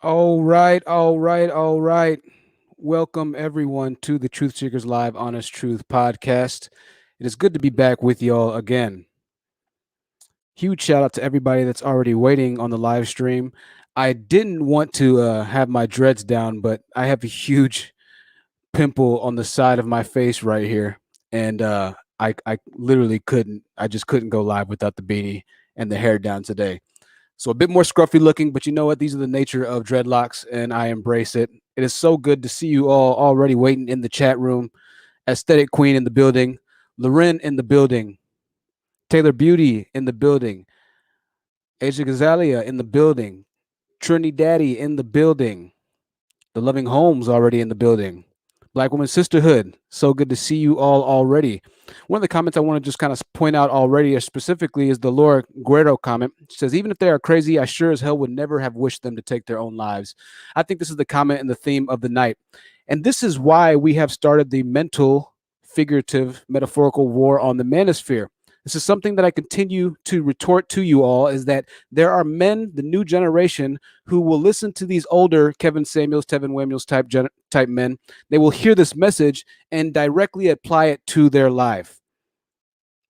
All right, all right, all right. Welcome everyone to the Truth Seekers Live Honest Truth podcast. It is good to be back with y'all again. Huge shout out to everybody that's already waiting on the live stream. I didn't want to have my dreads down, but I have a huge pimple on the side of my face right here, and I literally couldn't. I just couldn't go live without the beanie and the hair down today. So a bit more scruffy looking, but you know what? These are the nature of dreadlocks, and I embrace it. It is so good to see you all already waiting in the chat room. Aesthetic Queen in the building, Loren in the building, Taylor Beauty in the building, Asia Gazalia in the building, Trinity Daddy in the building, the Loving Homes already in the building. Black Woman Sisterhood, so good to see you all already. One of the comments I want to just kind of point out already, specifically, is the Laura Guerrero comment. She says, even if they are crazy, I sure as hell would never have wished them to take their own lives. I think this is the comment and the theme of the night. And this is why we have started the mental, figurative, metaphorical war on the manosphere. This is something that I continue to retort to you all, is that there are men, the new generation, who will listen to these older Kevin Samuels, Tevin Samuels type men. They will hear this message and directly apply it to their life.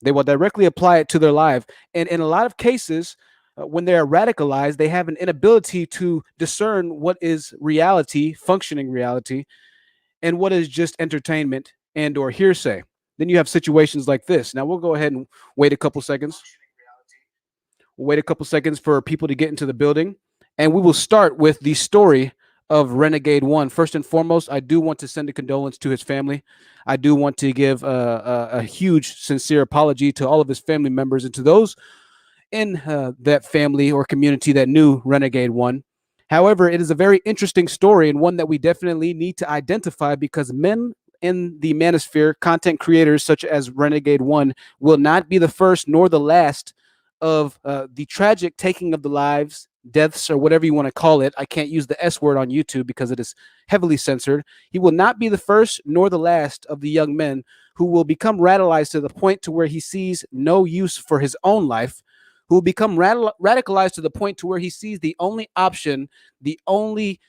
They will directly apply it to their life. And in a lot of cases, when they are radicalized, they have an inability to discern what is reality, functioning reality, and what is just entertainment and or hearsay. Then you have situations like this. Now we'll go ahead and wait a couple seconds. We'll wait a couple seconds for people to get into the building, and we will start with the story of Renegade One. First and foremost, I do want to send a condolence to his family. I do want to give a huge, sincere apology to all of his family members and to those in that family or community that knew Renegade One. However, it is a very interesting story and one that we definitely need to identify, because men in the manosphere, content creators such as Renegade One, will not be the first nor the last of the tragic taking of the lives, deaths, or whatever you want to call it. I can't use the S word on YouTube because it is heavily censored. He will not be the first nor the last of the young men who will become radicalized to the point to where he sees no use for his own life, who will become radicalized to the point to where he sees the only option, the only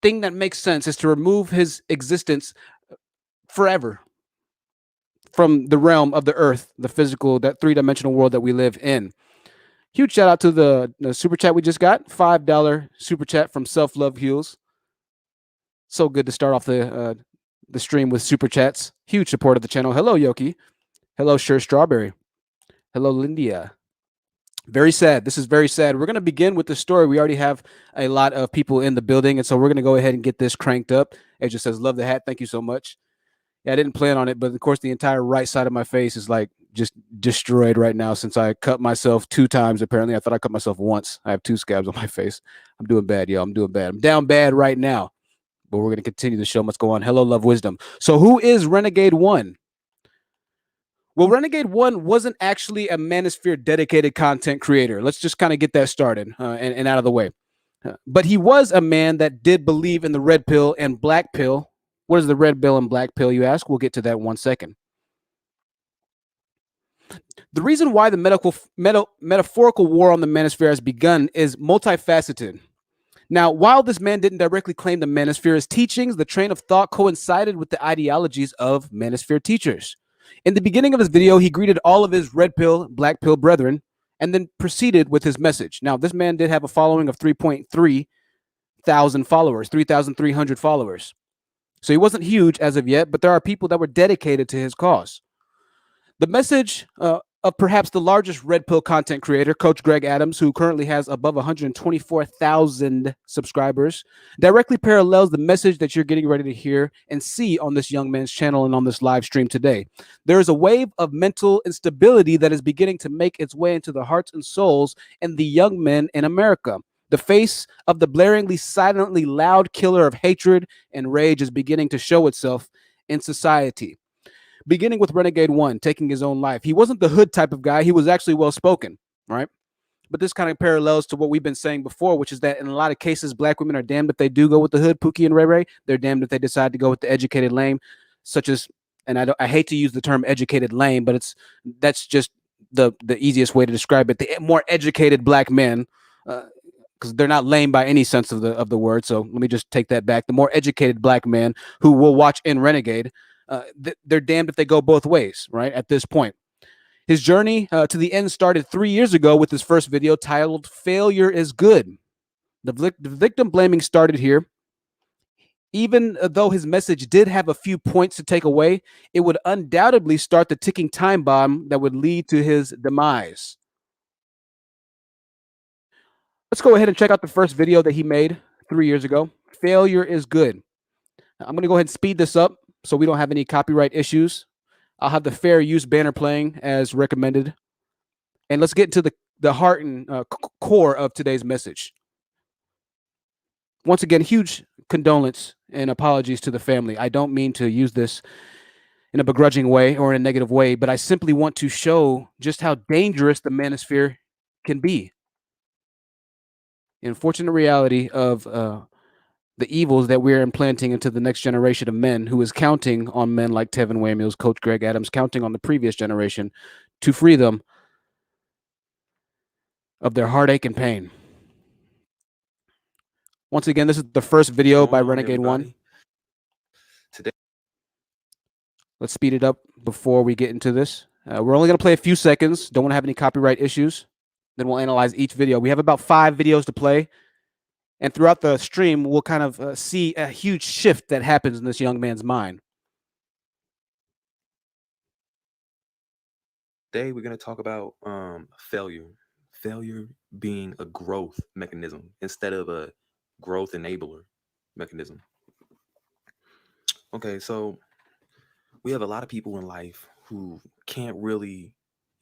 thing that makes sense is to remove his existence forever from the realm of the earth, the physical, that three-dimensional world that we live in. Huge shout out to the super chat we just got, $5 super chat from Self Love Heals. So good to start off the stream with super chats. Huge support of the channel. Hello, Yoki. Hello, Sure Strawberry. Hello, Lindia. Very sad. This is very sad. We're going to begin with the story. We already have a lot of people in the building, and so we're going to go ahead and get this cranked up. It just says, love the hat. Thank you so much. Yeah, I didn't plan on it, but of course, the entire right side of my face is like just destroyed right now since I cut myself 2 times. Apparently, I thought I cut myself once. I have 2 scabs on my face. I'm doing bad, yo. I'm doing bad. I'm down bad right now, but we're going to continue the show. Let's go on. Hello, Love Wisdom. So, who is Renegade One? Well, Renegade One wasn't actually a Manosphere dedicated content creator. Let's just kind of get that started and out of the way. But he was a man that did believe in the red pill and black pill. What is the red pill and black pill, you ask? We'll get to that in 1 second. The reason why the metaphorical war on the manosphere has begun is multifaceted. Now, while this man didn't directly claim the manosphere, his teachings, the train of thought coincided with the ideologies of manosphere teachers. In the beginning of his video, he greeted all of his red pill, black pill brethren, and then proceeded with his message. Now, this man did have a following of 3.3 thousand followers, 3,300 followers. So he wasn't huge as of yet, but there are people that were dedicated to his cause. The message of perhaps the largest red pill content creator, Coach Greg Adams, who currently has above 124,000 subscribers, directly parallels the message that you're getting ready to hear and see on this young man's channel and on this live stream today. There is a wave of mental instability that is beginning to make its way into the hearts and souls in the young men in America. The face of the blaringly, silently loud killer of hatred and rage is beginning to show itself in society. Beginning with Renegade One taking his own life. He wasn't the hood type of guy. He was actually well-spoken, right? But this kind of parallels to what we've been saying before, which is that in a lot of cases, black women are damned if they do go with the hood, Pookie and Ray Ray. They're damned if they decide to go with the educated lame, such as, and I hate to use the term educated lame, but that's just the easiest way to describe it. The more educated black men because they're not lame by any sense of the word. So let me just take that back. The more educated black man who will watch in Renegade, they're damned if they go both ways, right? At this point, his journey to the end started 3 years ago with his first video titled "Failure is Good." The victim blaming started here. Even though his message did have a few points to take away, it would undoubtedly start the ticking time bomb that would lead to his demise. Let's go ahead and check out the first video that he made 3 years ago. Failure is good. I'm going to go ahead and speed this up so we don't have any copyright issues. I'll have the fair use banner playing as recommended. And let's get into the heart and core of today's message. Once again, huge condolence and apologies to the family. I don't mean to use this in a begrudging way or in a negative way, but I simply want to show just how dangerous the manosphere can be. The unfortunate reality of the evils that we're implanting into the next generation of men, who is counting on men like Tevin Wamuels, Coach Greg Adams, counting on the previous generation to free them of their heartache and pain. Once again, this is the first video by Renegade One. Today, let's speed it up before we get into this. We're only going to play a few seconds. Don't want to have any copyright issues. Then we'll analyze each video. We have about 5 videos to play. And throughout the stream, we'll kind of see a huge shift that happens in this young man's mind. today we're going to talk about failure. Failure being a growth mechanism instead of a growth enabler mechanism. Okay, so we have a lot of people in life who can't really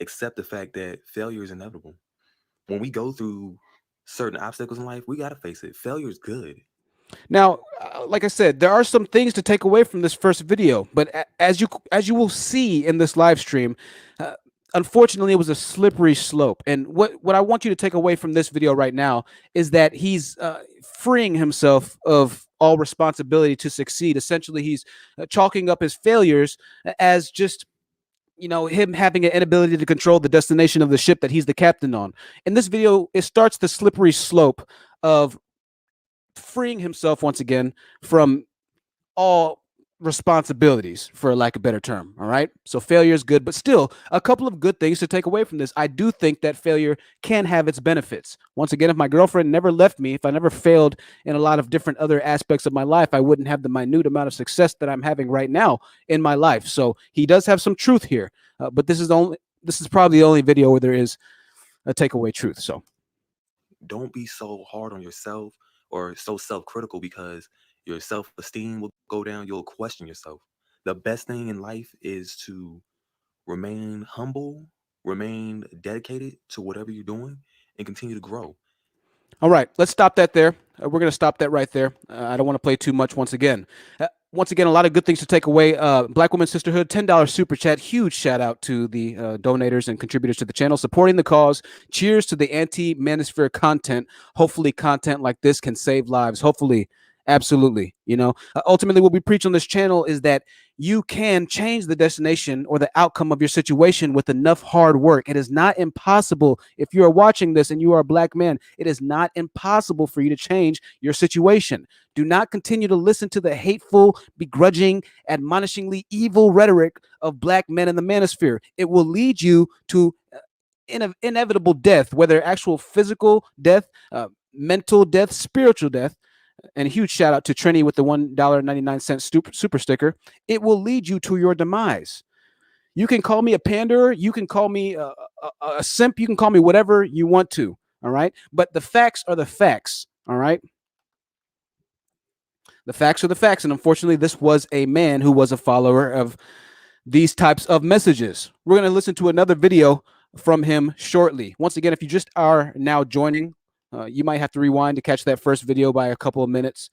accept the fact that failure is inevitable. When we go through certain obstacles in life, we got to face it. Failure is good. Now, like I said, there are some things to take away from this first video, but as you will see in this live stream, unfortunately, it was a slippery slope. And what I want you to take away from this video right now is that he's freeing himself of all responsibility to succeed. Essentially, he's chalking up his failures as just, you know, him having an inability to control the destination of the ship that he's the captain on. In this video, it starts the slippery slope of freeing himself once again from all responsibilities, for lack of a better term. All right. So failure is good, but still a couple of good things to take away from this. I do think that failure can have its benefits. Once again, if my girlfriend never left me, if I never failed in a lot of different other aspects of my life, I wouldn't have the minute amount of success that I'm having right now in my life. So he does have some truth here, but this is probably the only video where there is a takeaway truth. So don't be so hard on yourself or so self-critical, because your self-esteem will go down. You'll question yourself. The best thing in life is to remain humble, remain dedicated to whatever you're doing, and continue to grow. All right, let's stop that there. We're going to stop that right there. I don't want to play too much once again. Once again, a lot of good things to take away. Black Women's Sisterhood, $10 super chat. Huge shout out to the donators and contributors to the channel, supporting the cause. Cheers to the anti-manosphere content. Hopefully content like this can save lives. Hopefully. Absolutely. You know, ultimately what we preach on this channel is that you can change the destination or the outcome of your situation with enough hard work. It is not impossible. If you are watching this and you are a black man, it is not impossible for you to change your situation. Do not continue to listen to the hateful, begrudging, admonishingly evil rhetoric of black men in the manosphere. It will lead you to inevitable death, whether actual physical death, mental death, spiritual death. And a huge shout out to Trini with the $1.99 super sticker. It will lead you to your demise. You can call me a panderer. You can call me a simp. You can call me whatever you want to. All right. But the facts are the facts. All right. The facts are the facts. And unfortunately, this was a man who was a follower of these types of messages. We're going to listen to another video from him shortly. Once again, if you just are now joining, you might have to rewind to catch that first video by a couple of minutes.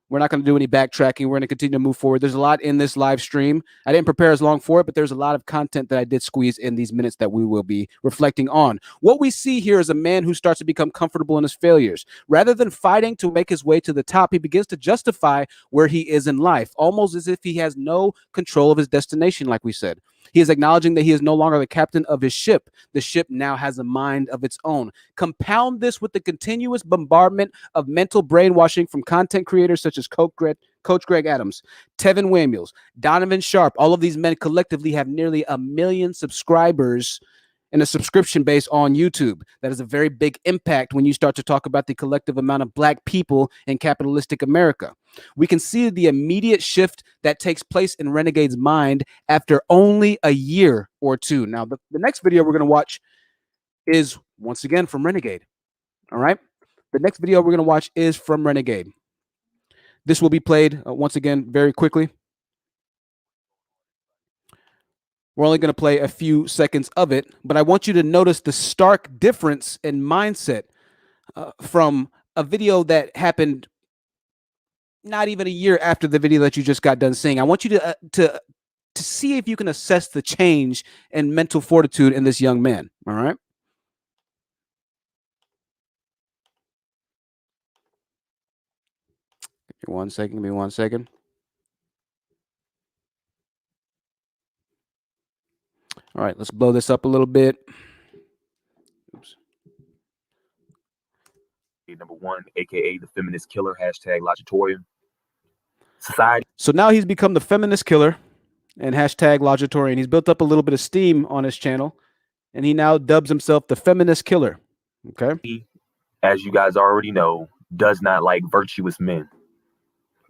We're not going to do any backtracking. We're going to continue to move forward. There's a lot in this live stream. I didn't prepare as long for it, but there's a lot of content that I did squeeze in these minutes that we will be reflecting on. What we see here is a man who starts to become comfortable in his failures. Rather than fighting to make his way to the top, he begins to justify where he is in life, almost as if he has no control of his destination, like we said. He is acknowledging that he is no longer the captain of his ship. The ship now has a mind of its own. Compound this with the continuous bombardment of mental brainwashing from content creators such as Coach Greg Adams, Tevin Samuels, Donovan Sharp. All of these men collectively have nearly 1 million subscribers and a subscription base on YouTube. That is a very big impact when you start to talk about the collective amount of Black people in capitalistic America. We can see the immediate shift that takes place in Renegade's mind after only a year or two. Now, the next video we're going to watch is once again from Renegade. All right. The next video we're going to watch is from Renegade. This will be played once again very quickly. We're only going to play a few seconds of it, but I want you to notice the stark difference in mindset from a video that happened not even a year after the video that you just got done seeing. I want you to see if you can assess the change in mental fortitude in this young man. All right. Give me 1 second. Give me 1 second. All right, let's blow this up a little bit. Oops. Number one, aka the feminist killer, hashtag Logitorium. Society. So now he's become the feminist killer and hashtag Logitorian. He's built up a little bit of steam on his channel, and he now dubs himself the feminist killer. Okay. As you guys already know, does not like virtuous men.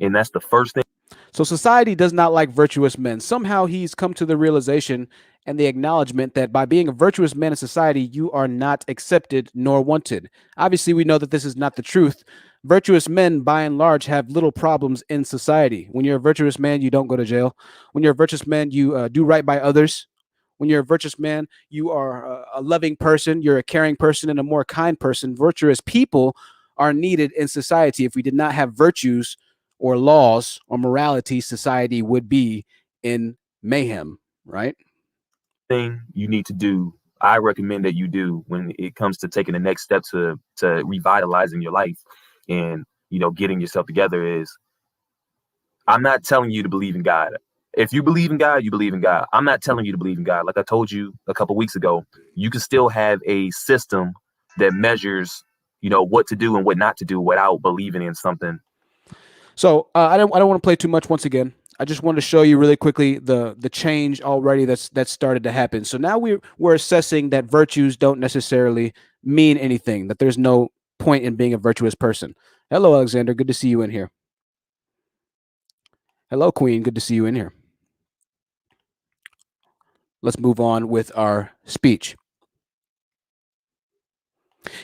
And that's the first thing. So society does not like virtuous men. Somehow he's come to the realization and the acknowledgement that by being a virtuous man in society, you are not accepted nor wanted. Obviously, we know that this is not the truth. Virtuous men, by and large, have little problems in society. When you're a virtuous man, you don't go to jail. When you're a virtuous man, you do right by others. When you're a virtuous man, you are a loving person, you're a caring person, and a more kind person. Virtuous people are needed in society. If we did not have virtues or laws or morality, society would be in mayhem, right? Thing you need to do, I recommend that you do when it comes to taking the next step to revitalizing your life and, you know, getting yourself together is, I'm not telling you to believe in God. If you believe in God, you believe in God. I'm not telling you to believe in God. Like I told you a couple weeks ago, you can still have a system that measures, you know, what to do and what not to do without believing in something. So I don't want to play too much once again. I just wanted to show you really quickly the change already that's started to happen. So now we're assessing that virtues don't necessarily mean anything, that there's no point in being a virtuous person. Hello, Alexander. Good to see you in here. Hello, Queen. Good to see you in here. Let's move on with our speech.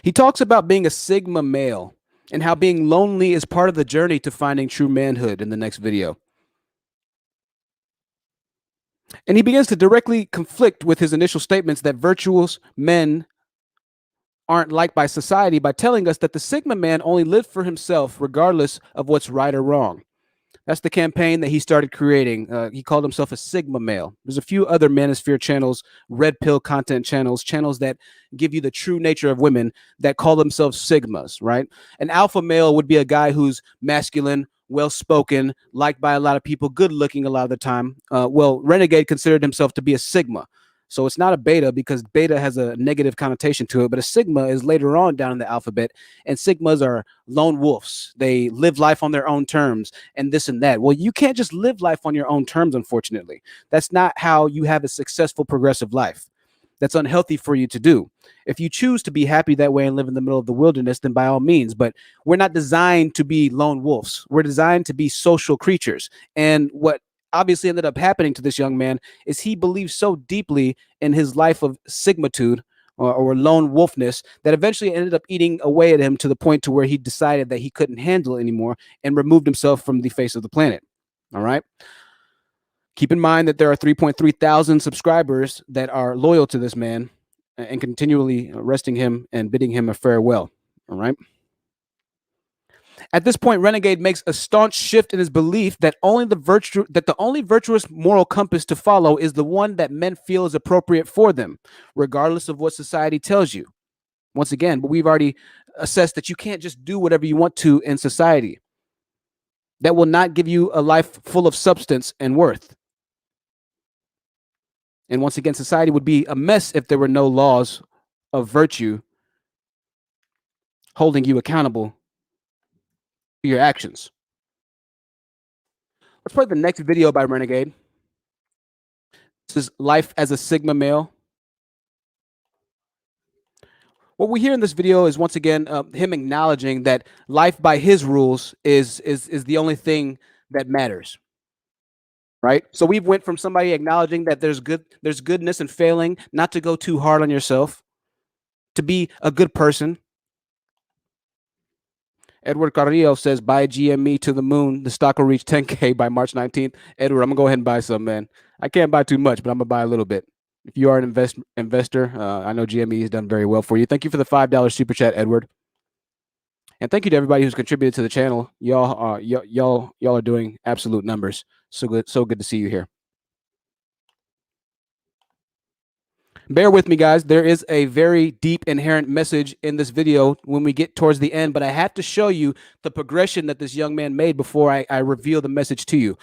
He talks about being a Sigma male and how being lonely is part of the journey to finding true manhood in the next video. And he begins to directly conflict with his initial statements that virtuous men aren't liked by society by telling us that the Sigma man only lived for himself regardless of what's right or wrong. That's the campaign that he started creating. He called himself a Sigma male. There's a few other Manosphere channels, red pill content channels, channels that give you the true nature of women that call themselves Sigmas, right? An alpha male would be a guy who's masculine, well-spoken, liked by a lot of people, good-looking a lot of the time. Well, Renegade considered himself to be a Sigma. So it's not a beta because beta has a negative connotation to it, but a Sigma is later on down in the alphabet, and Sigmas are lone wolves. They live life on their own terms and this and that. Well, you can't just live life on your own terms, unfortunately. That's not how you have a successful, progressive life. That's unhealthy for you to do. If you choose to be happy that way and live in the middle of the wilderness, then by all means, but we're not designed to be lone wolves. We're designed to be social creatures. And what obviously ended up happening to this young man is he believed so deeply in his life of sigmatude or lone wolfness that eventually ended up eating away at him to the point to where he decided that he couldn't handle it anymore and removed himself from the face of the planet. All right. Keep in mind that there are 3.3 thousand subscribers that are loyal to this man and continually arresting him and bidding him a farewell. All right. At this point, Renegade makes a staunch shift in his belief that the only virtuous moral compass to follow is the one that men feel is appropriate for them, regardless of what society tells you. Once again, but we've already assessed that you can't just do whatever you want to in society. That will not give you a life full of substance and worth. And once again, society would be a mess if there were no laws of virtue holding you accountable for your actions. Let's play the next video by Renegade. This is Life as a Sigma Male. What we hear in this video is once again him acknowledging that life by his rules is the only thing that matters. Right? So we went from somebody acknowledging that there's goodness and failing, not to go too hard on yourself, to be a good person. Edward Carrillo says, buy GME to the moon. The stock will reach 10K by March 19th. Edward, I'm going to go ahead and buy some, man. I can't buy too much, but I'm going to buy a little bit. If you are an investor, I know GME has done very well for you. Thank you for the $5 super chat, Edward. And thank you to everybody who's contributed to the channel. Y'all are doing absolute numbers. So good to see you here. Bear with me, guys. There is a very deep inherent message in this video when we get towards the end, but I have to show you the progression that this young man made before I reveal the message to you,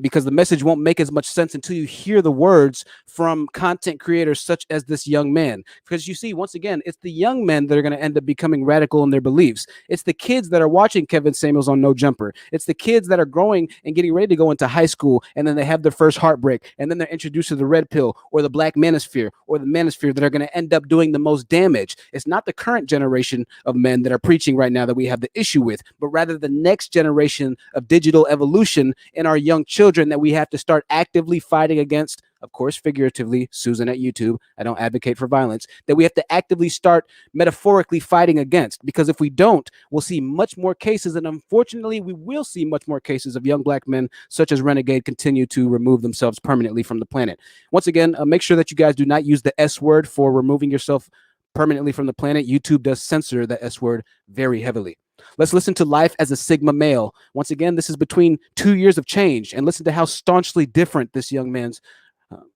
because the message won't make as much sense until you hear the words from content creators such as this young man. Because you see, once again, it's the young men that are going to end up becoming radical in their beliefs. It's the kids that are watching Kevin Samuels on No Jumper. It's the kids that are growing and getting ready to go into high school, and then they have their first heartbreak, and then they're introduced to the red pill or the black manosphere or the manosphere that are going to end up doing the most damage. It's not the current generation of men that are preaching right now that we have the issue with, but rather the next generation of digital evolution in our young children that we have to start actively fighting against. Of course, figuratively, Susan at YouTube, I don't advocate for violence, that we have to actively start metaphorically fighting against, because if we don't, we'll see much more cases, and unfortunately, we will see much more cases of young black men such as Renegade continue to remove themselves permanently from the planet. Once again, make sure that you guys do not use the S word for removing yourself permanently from the planet. YouTube does censor the S word very heavily. Let's listen to Life as a Sigma Male. Once again, this is between 2 years of change, and listen to how staunchly different this young man's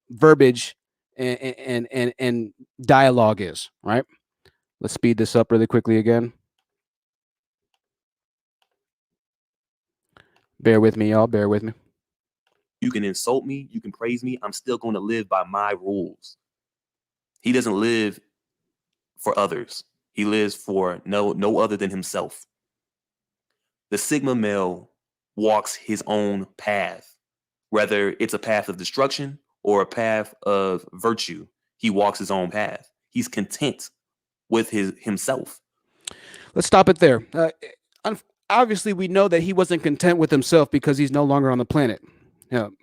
verbiage and dialogue is, right? Let's speed this up really quickly again. Bear with me, y'all. Bear with me. You can insult me, you can praise me, I'm still going to live by my rules. He doesn't live for others. He lives for no other than himself. The Sigma male walks his own path, whether it's a path of destruction or a path of virtue. He walks his own path. He's content with himself. Let's stop it there. Obviously, we know that he wasn't content with himself because he's no longer on the planet,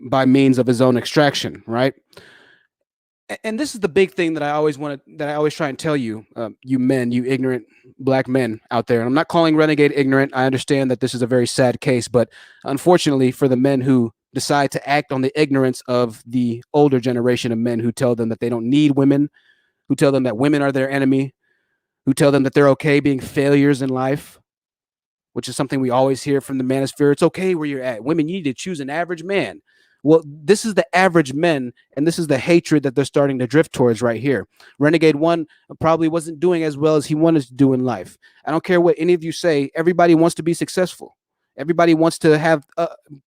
by means of his own extraction, right? And this is the big thing that I always try and tell you, you men, you ignorant black men out there. And I'm not calling Renegade ignorant. I understand that this is a very sad case, but unfortunately for the men who decide to act on the ignorance of the older generation of men who tell them that they don't need women, who tell them that women are their enemy, who tell them that they're okay being failures in life, which is something we always hear from the manosphere. It's okay where you're at. Women, you need to choose an average man. Well, this is the average men, and this is the hatred that they're starting to drift towards right here. Renegade One probably wasn't doing as well as he wanted to do in life. I don't care what any of you say. Everybody wants to be successful. Everybody wants to have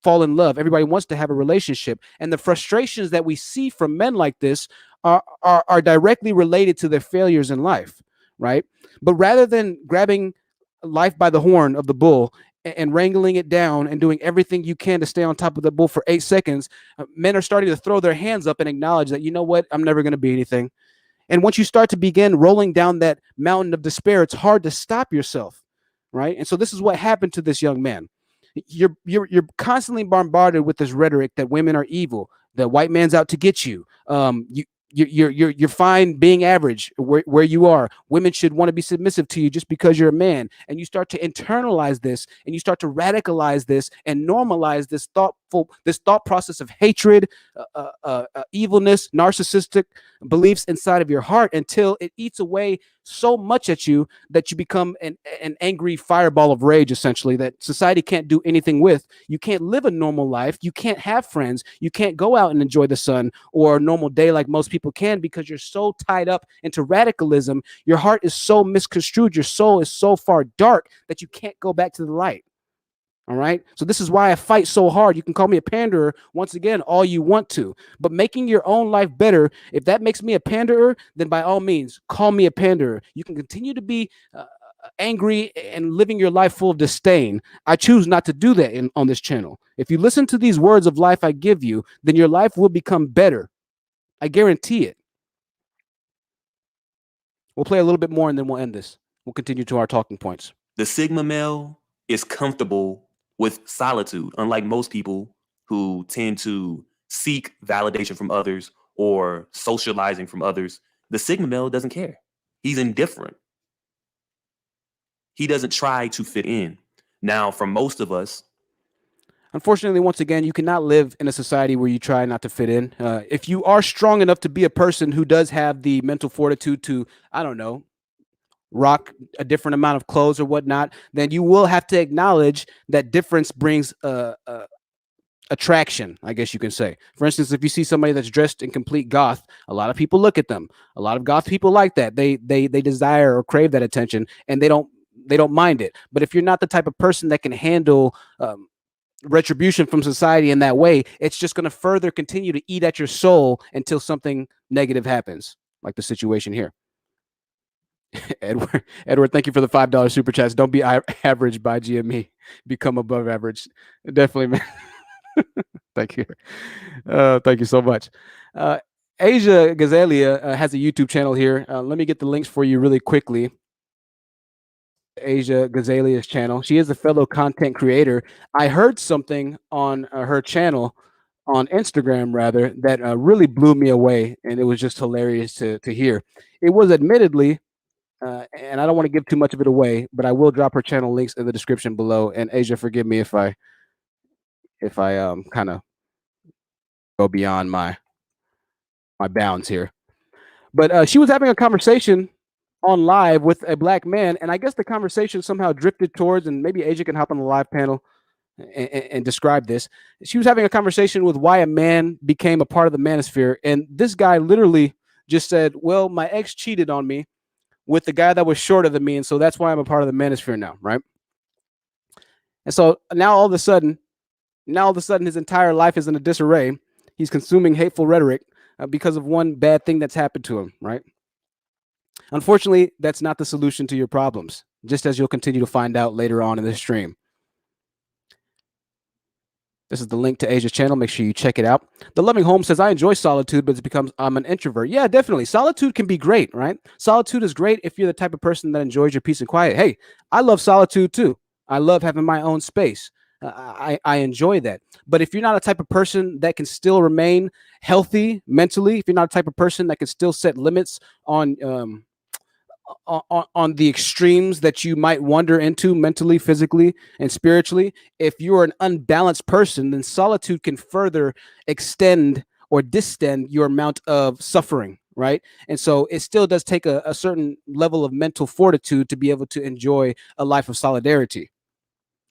fall in love. Everybody wants to have a relationship. And the frustrations that we see from men like this are directly related to their failures in life, right? But rather than grabbing life by the horn of the bull and wrangling it down and doing everything you can to stay on top of the bull for 8 seconds, men are starting to throw their hands up and acknowledge that, you know what, I'm never going to be anything. And once you start to begin rolling down that mountain of despair, it's hard to stop yourself, right? And so this is what happened to this young man. You're constantly bombarded with this rhetoric that women are evil, that white man's out to get you. You're fine being average where you are. Women should want to be submissive to you just because you're a man. And you start to internalize this, and you start to radicalize this and normalize this thought process of hatred, evilness, narcissistic beliefs inside of your heart until it eats away so much at you that you become an angry fireball of rage, essentially, that society can't do anything with. You can't live a normal life. You can't have friends. You can't go out and enjoy the sun or a normal day like most people can, because you're so tied up into radicalism. Your heart is so misconstrued. Your soul is so far dark that you can't go back to the light. All right. So this is why I fight so hard. You can call me a panderer once again, all you want to. But making your own life better, if that makes me a panderer, then by all means, call me a panderer. You can continue to be angry and living your life full of disdain. I choose not to do that on this channel. If you listen to these words of life I give you, then your life will become better. I guarantee it. We'll play a little bit more and then we'll end this. We'll continue to our talking points. The Sigma male is comfortable with solitude, unlike most people who tend to seek validation from others or socializing from others. The Sigma male doesn't care. He's indifferent. He doesn't try to fit in. Now, for most of us, unfortunately, once again, you cannot live in a society where you try not to fit in. If you are strong enough to be a person who does have the mental fortitude to, I don't know, rock a different amount of clothes or whatnot, then you will have to acknowledge that difference brings attraction, I guess you can say. For instance, if you see somebody that's dressed in complete goth, a lot of people look at them. A lot of goth people like that. They desire or crave that attention, and they don't mind it. But if you're not the type of person that can handle retribution from society in that way, it's just going to further continue to eat at your soul until something negative happens, like the situation here. Edward, thank you for the $5 super chats. Don't be average by GME. Become above average. Definitely, man. Thank you. Thank you so much. Asia Gazelia has a YouTube channel here. Let me get the links for you really quickly. Asia Gazalia's channel. She is a fellow content creator. I heard something on her channel on Instagram, rather, that really blew me away, and it was just hilarious to hear. It was admittedly, and I don't want to give too much of it away, but I will drop her channel links in the description below. And Asia, forgive me if I kind of go beyond my bounds here. But she was having a conversation on live with a black man, and I guess the conversation somehow drifted towards, and maybe Asia can hop on the live panel and describe this. She was having a conversation with why a man became a part of the Manosphere, and this guy literally just said, "Well, my ex cheated on me with the guy that was shorter than me, and so that's why I'm a part of the Manosphere now, right?" And so now all of a sudden, his entire life is in a disarray. He's consuming hateful rhetoric because of one bad thing that's happened to him, right? Unfortunately, that's not the solution to your problems, just as you'll continue to find out later on in this stream. This is the link to Asia's channel. Make sure you check it out. The Loving Home says, I enjoy solitude, but it becomes I'm an introvert. Yeah, definitely. Solitude can be great, right? Solitude is great if you're the type of person that enjoys your peace and quiet. Hey, I love solitude too. I love having my own space. I enjoy that. But if you're not a type of person that can still remain healthy mentally, if you're not a type of person that can still set limits on the extremes that you might wander into mentally, physically, and spiritually, if you're an unbalanced person, then solitude can further extend or distend your amount of suffering, right? And so it still does take a certain level of mental fortitude to be able to enjoy a life of solidarity,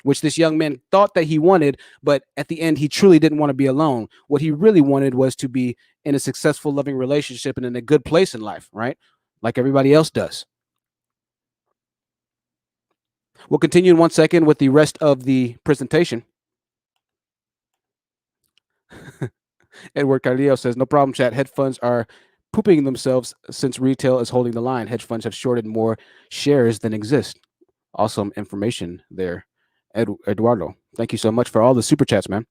which this young man thought that he wanted, but at the end, he truly didn't want to be alone. What he really wanted was to be in a successful, loving relationship and in a good place in life, right? Like everybody else does. We'll continue in 1 second with the rest of the presentation. Edward Carrillo says, no problem, chat. Hedge funds are pooping themselves since retail is holding the line. Hedge funds have shorted more shares than exist. Awesome information there, Eduardo. Thank you so much for all the super chats, man.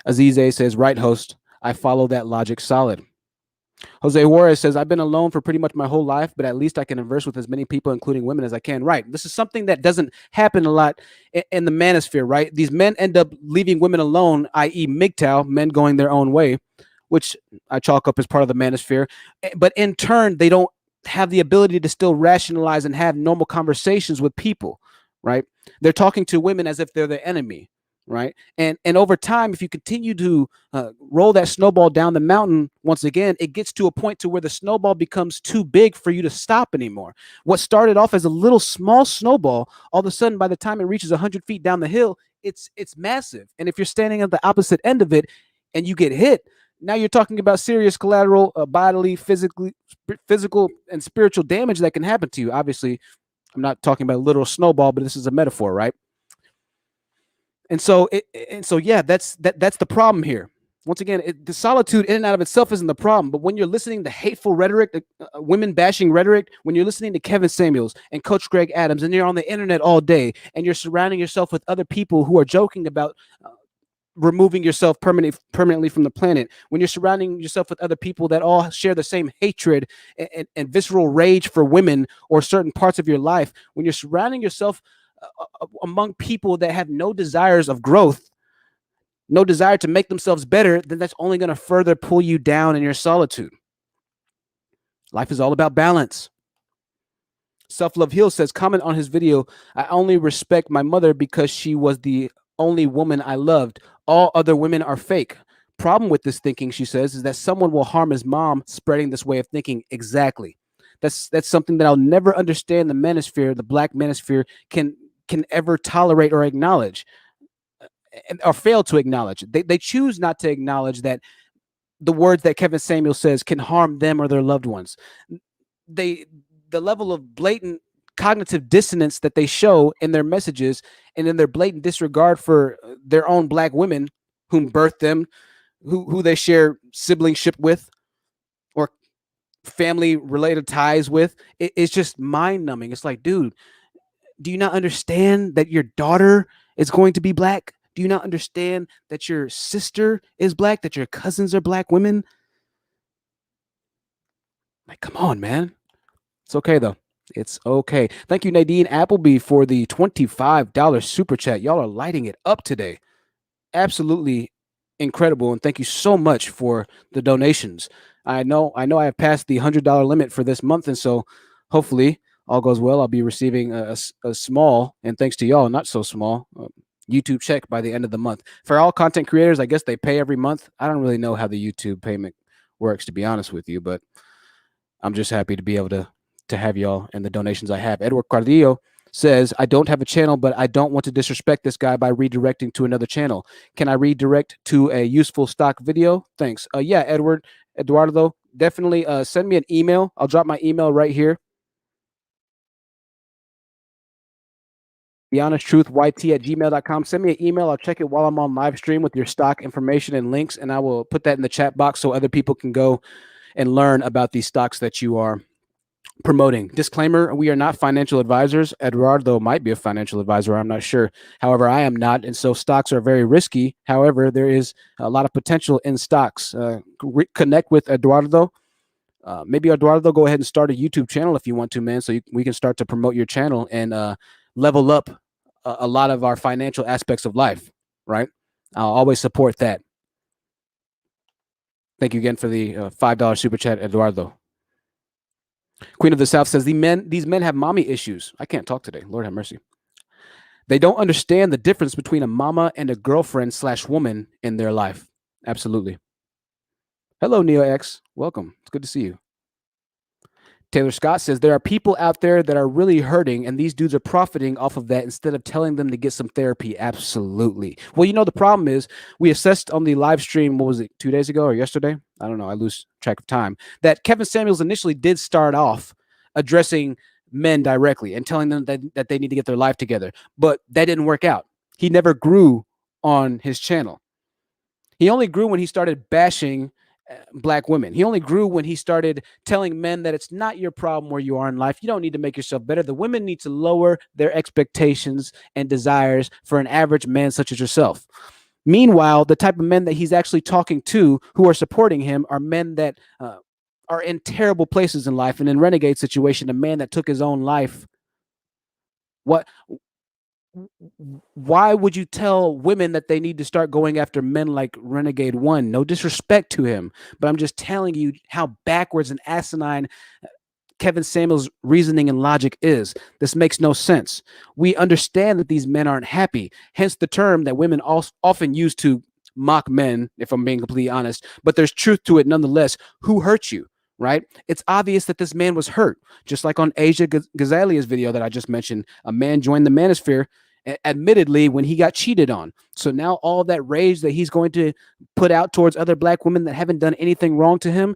Azize says, right, host. I follow that logic solid. Jose Juarez says, I've been alone for pretty much my whole life, but at least I can converse with as many people, including women, as I can. Right. This is something that doesn't happen a lot in the manosphere, right? These men end up leaving women alone, i.e. MGTOW, men going their own way, which I chalk up as part of the manosphere. But in turn, they don't have the ability to still rationalize and have normal conversations with people, right? They're talking to women as if they're the enemy. Right. And over time, if you continue to roll that snowball down the mountain, once again, it gets to a point to where the snowball becomes too big for you to stop anymore. What started off as a little small snowball, all of a sudden, by the time it reaches 100 feet down the hill, it's massive. And if you're standing at the opposite end of it and you get hit, now you're talking about serious collateral, bodily, physical, and spiritual damage that can happen to you. Obviously, I'm not talking about a literal snowball, but this is a metaphor, right? And so yeah, that's the problem here. Once again, the solitude in and out of itself isn't the problem, but when you're listening to hateful rhetoric, women bashing rhetoric, when you're listening to Kevin Samuels and Coach Greg Adams, and you're on the internet all day, and you're surrounding yourself with other people who are joking about removing yourself permanently from the planet, when you're surrounding yourself with other people that all share the same hatred and visceral rage for women or certain parts of your life, when you're surrounding yourself among people that have no desires of growth, no desire to make themselves better, then that's only going to further pull you down in your solitude. Life is all about balance. Self Love Heal says, comment on his video, I only respect my mother because she was the only woman I loved. All other women are fake. Problem with this thinking, she says, is that someone will harm his mom spreading this way of thinking. Exactly. That's something that I'll never understand the manosphere, the black manosphere, can ever tolerate or acknowledge, or fail to acknowledge. They choose not to acknowledge that the words that Kevin Samuel says can harm them or their loved ones. The level of blatant cognitive dissonance that they show in their messages and in their blatant disregard for their own black women whom birthed them, who they share siblingship with or family related ties with, it's just mind numbing. It's like, dude, do you not understand that your daughter is going to be black? Do you not understand that your sister is black, that your cousins are black women? Like, come on, man. It's okay, though. It's okay. Thank you, Nadine Appleby, for the $25 super chat. Y'all are lighting it up today. Absolutely incredible. And thank you so much for the donations. I know I have passed the $100 limit for this month. And so hopefully all goes well. I'll be receiving a small, and thanks to y'all, not so small, YouTube check by the end of the month. For all content creators, I guess they pay every month. I don't really know how the YouTube payment works, to be honest with you, but I'm just happy to be able to have y'all and the donations I have. Edward Cardillo says, I don't have a channel, but I don't want to disrespect this guy by redirecting to another channel. Can I redirect to a useful stock video? Thanks. Yeah, Eduardo, definitely send me an email. I'll drop my email right here. thehonestTruthYT@gmail.com. Send me an email. I'll check it while I'm on live stream with your stock information and links, and I will put that in the chat box so other people can go and learn about these stocks that you are promoting. Disclaimer, we are not financial advisors. Eduardo might be a financial advisor. I'm not sure. However, I am not. And so stocks are very risky. However, there is a lot of potential in stocks. Connect with Eduardo. Maybe Eduardo, go ahead and start a YouTube channel if you want to, man. So we can start to promote your channel and level up a lot of our financial aspects of life, right? I'll always support that. Thank you again for the $5 super chat, Eduardo. Queen of the South says, these men have mommy issues. I can't talk today. Lord have mercy. They don't understand the difference between a mama and a girlfriend / woman in their life. Absolutely. Hello, Neo X. Welcome. It's good to see you. Taylor Scott says, there are people out there that are really hurting, and these dudes are profiting off of that instead of telling them to get some therapy. Absolutely. Well, the problem is we assessed on the live stream, what was it, 2 days ago or yesterday? I don't know. I lose track of time. That Kevin Samuels initially did start off addressing men directly and telling them that they need to get their life together. But that didn't work out. He never grew on his channel. He only grew when he started bashing black women. He only grew when he started telling men that it's not your problem where you are in life. You don't need to make yourself better. The women need to lower their expectations and desires for an average man such as yourself. Meanwhile, the type of men that he's actually talking to who are supporting him are men that are in terrible places in life. And in Renegade situation, a man that took his own life. Why would you tell women that they need to start going after men like Renegade One? No disrespect to him, but I'm just telling you how backwards and asinine Kevin Samuels' reasoning and logic is. This makes no sense. We understand that these men aren't happy, hence the term that women often use to mock men, if I'm being completely honest, but there's truth to it nonetheless. Who hurt you? Right? It's obvious that this man was hurt. Just like on Asia Ghazalia's video that I just mentioned, a man joined the Manosphere, admittedly, when he got cheated on. So now all that rage that he's going to put out towards other black women that haven't done anything wrong to him,